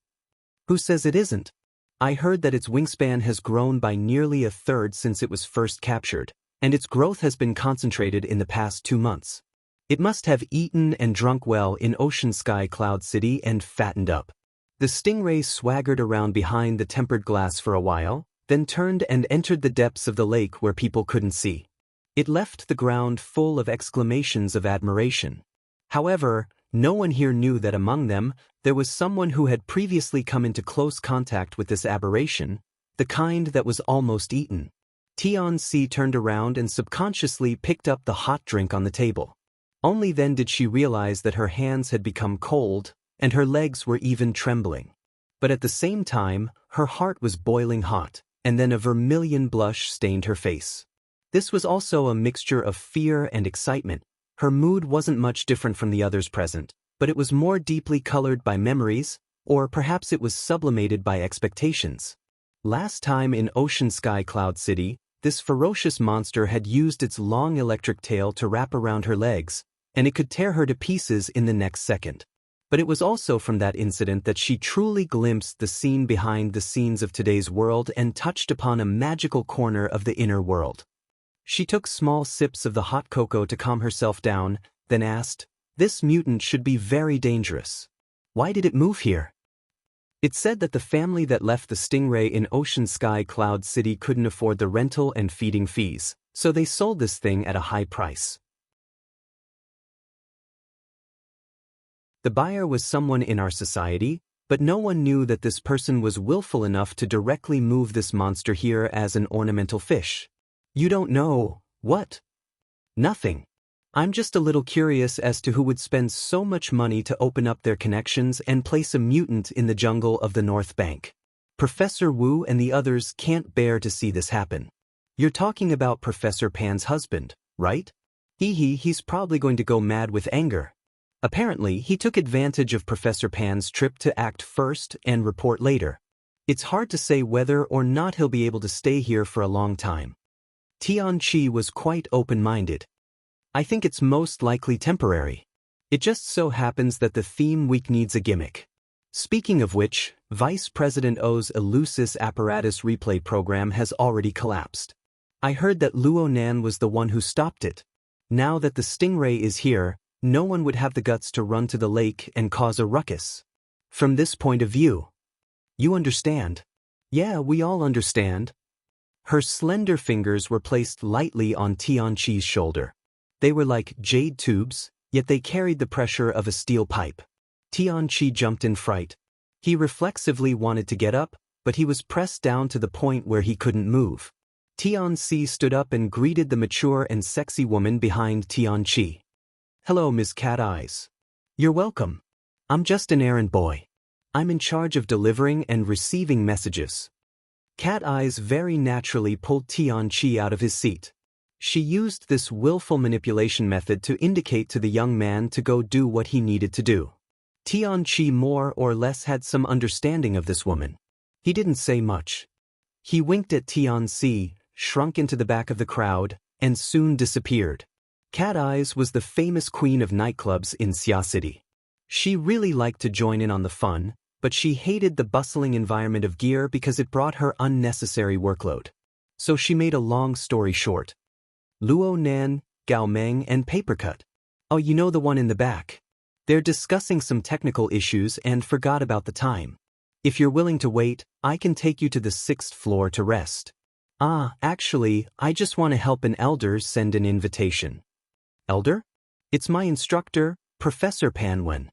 Who says it isn't? I heard that its wingspan has grown by nearly a third since it was first captured, and its growth has been concentrated in the past 2 months. It must have eaten and drunk well in Ocean Sky Cloud City and fattened up. The stingray swaggered around behind the tempered glass for a while, then turned and entered the depths of the lake where people couldn't see. It left the ground full of exclamations of admiration. However, No one here knew that among them, there was someone who had previously come into close contact with this aberration, the kind that was almost eaten. Tian-Si turned around and subconsciously picked up the hot drink on the table. Only then did she realize that her hands had become cold, and her legs were even trembling. But at the same time, her heart was boiling hot, and then a vermilion blush stained her face. This was also a mixture of fear and excitement. Her mood wasn't much different from the others present, but it was more deeply colored by memories, or perhaps it was sublimated by expectations. Last time in Ocean Sky Cloud City, this ferocious monster had used its long electric tail to wrap around her legs, and it could tear her to pieces in the next second. But it was also from that incident that she truly glimpsed the scene behind the scenes of today's world and touched upon a magical corner of the inner world. She took small sips of the hot cocoa to calm herself down, then asked, "This mutant should be very dangerous. Why did it move here?" It said that the family that left the Stingray in Ocean Sky Cloud City couldn't afford the rental and feeding fees, so they sold this thing at a high price. The buyer was someone in our society, but no one knew that this person was willful enough to directly move this monster here as an ornamental fish. You don't know, what? Nothing. I'm just a little curious as to who would spend so much money to open up their connections and place a mutant in the jungle of the North Bank. Professor Wu and the others can't bear to see this happen. You're talking about Professor Pan's husband, right? He's probably going to go mad with anger. Apparently, he took advantage of Professor Pan's trip to act first and report later. It's hard to say whether or not he'll be able to stay here for a long time. Tian-Chi was quite open-minded. I think it's most likely temporary. It just so happens that the theme week needs a gimmick. Speaking of which, Vice President O's Elusis apparatus replay program has already collapsed. I heard that Luo Nan was the one who stopped it. Now that the Stingray is here, no one would have the guts to run to the lake and cause a ruckus. From this point of view. You understand? Yeah, we all understand. Her slender fingers were placed lightly on Tian-Chi's shoulder. They were like jade tubes, yet they carried the pressure of a steel pipe. Tian-Chi jumped in fright. He reflexively wanted to get up, but he was pressed down to the point where he couldn't move. Tian-Si stood up and greeted the mature and sexy woman behind Tian-Chi. Hello, Ms. Cat Eyes. You're welcome. I'm just an errand boy. I'm in charge of delivering and receiving messages. Cat Eyes very naturally pulled Tian-Chi out of his seat. She used this willful manipulation method to indicate to the young man to go do what he needed to do. Tian-Chi more or less had some understanding of this woman. He didn't say much. He winked at Tian-Si, shrunk into the back of the crowd, and soon disappeared. Cat Eyes was the famous queen of nightclubs in Xia City. She really liked to join in on the fun, but she hated the bustling environment of gear because it brought her unnecessary workload. So she made a long story short. Luo Nan, Gao Meng, and Papercut. Oh, you know the one in the back. They're discussing some technical issues and forgot about the time. If you're willing to wait, I can take you to the 6th floor to rest. Actually, I just want to help an elder send an invitation. Elder? It's my instructor, Professor Pan Wen.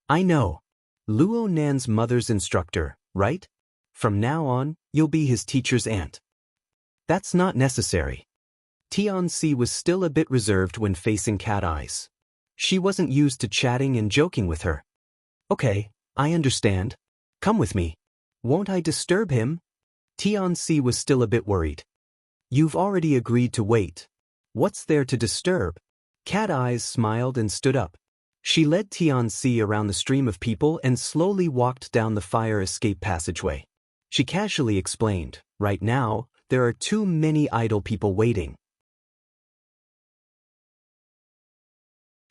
I know. Luo Nan's mother's instructor, right? From now on, you'll be his teacher's aunt. That's not necessary. Tian-Si was still a bit reserved when facing Cat Eyes. She wasn't used to chatting and joking with her. Okay, I understand. Come with me. Won't I disturb him? Tian-Si was still a bit worried. You've already agreed to wait. What's there to disturb? Cat Eyes smiled and stood up. She led Tian-Si around the stream of people and slowly walked down the fire escape passageway. She casually explained, right now, there are too many idle people waiting.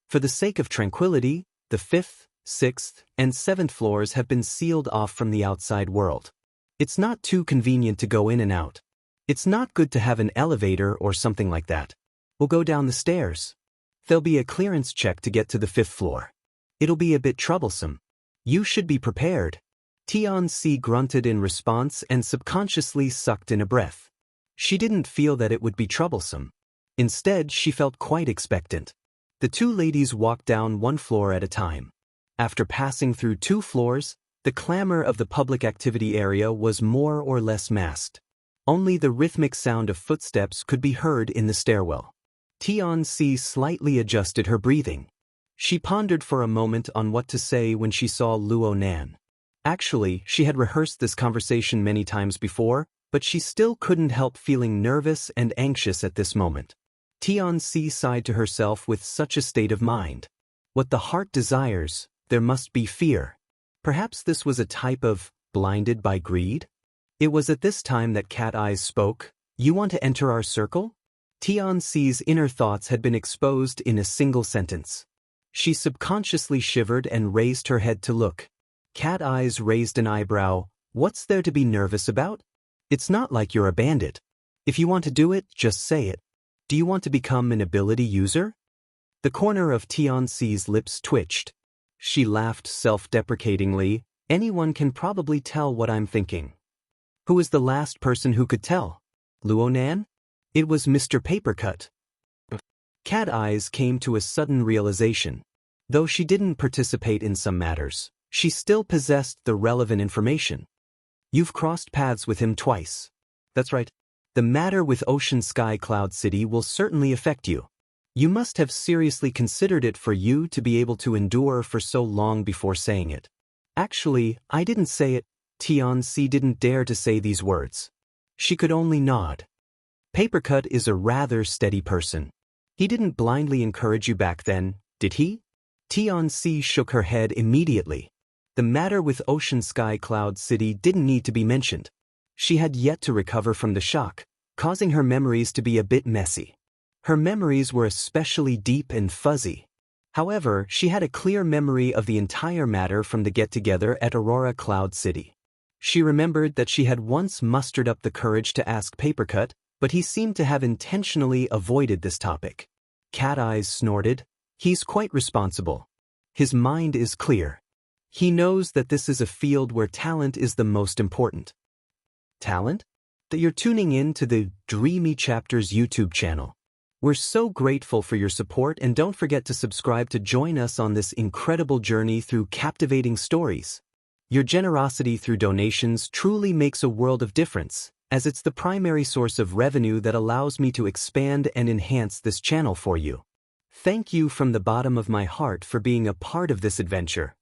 For the sake of tranquility, the 5th, 6th, and 7th floors have been sealed off from the outside world. It's not too convenient to go in and out. It's not good to have an elevator or something like that. We'll go down the stairs. There'll be a clearance check to get to the 5th floor. It'll be a bit troublesome. You should be prepared. Tian-Si grunted in response and subconsciously sucked in a breath. She didn't feel that it would be troublesome. Instead, she felt quite expectant. The two ladies walked down one floor at a time. After passing through 2 floors, the clamor of the public activity area was more or less masked. Only the rhythmic sound of footsteps could be heard in the stairwell. Tian-Si slightly adjusted her breathing. She pondered for a moment on what to say when she saw Luo Nan. Actually, she had rehearsed this conversation many times before, but she still couldn't help feeling nervous and anxious at this moment. Tian-Si sighed to herself with such a state of mind. What the heart desires, there must be fear. Perhaps this was a type of blinded by greed? It was at this time that Cat Eyes spoke. You want to enter our circle? Tian-Si's inner thoughts had been exposed in a single sentence. She subconsciously shivered and raised her head to look. Cat Eyes raised an eyebrow. What's there to be nervous about? It's not like you're a bandit. If you want to do it, just say it. Do you want to become an ability user? The corner of Tian-Si's lips twitched. She laughed self-deprecatingly. Anyone can probably tell what I'm thinking. Who is the last person who could tell? Luo Nan? It was Mr. Papercut. Cat Eyes came to a sudden realization. Though she didn't participate in some matters, she still possessed the relevant information. You've crossed paths with him twice. That's right. The matter with Ocean Sky Cloud City will certainly affect you. You must have seriously considered it for you to be able to endure for so long before saying it. Actually, I didn't say it. Tian-Si didn't dare to say these words. She could only nod. Papercut is a rather steady person. He didn't blindly encourage you back then, did he? Tian-Si shook her head immediately. The matter with Ocean Sky Cloud City didn't need to be mentioned. She had yet to recover from the shock, causing her memories to be a bit messy. Her memories were especially deep and fuzzy. However, she had a clear memory of the entire matter from the get-together at Aurora Cloud City. She remembered that she had once mustered up the courage to ask Papercut, but he seemed to have intentionally avoided this topic. Cat Eyes snorted. He's quite responsible. His mind is clear. He knows that this is a field where talent is the most important. Talent? That you're tuning in to the Dreamy Chapters YouTube channel. We're so grateful for your support, and don't forget to subscribe to join us on this incredible journey through captivating stories. Your generosity through donations truly makes a world of difference, as it's the primary source of revenue that allows me to expand and enhance this channel for you. Thank you from the bottom of my heart for being a part of this adventure.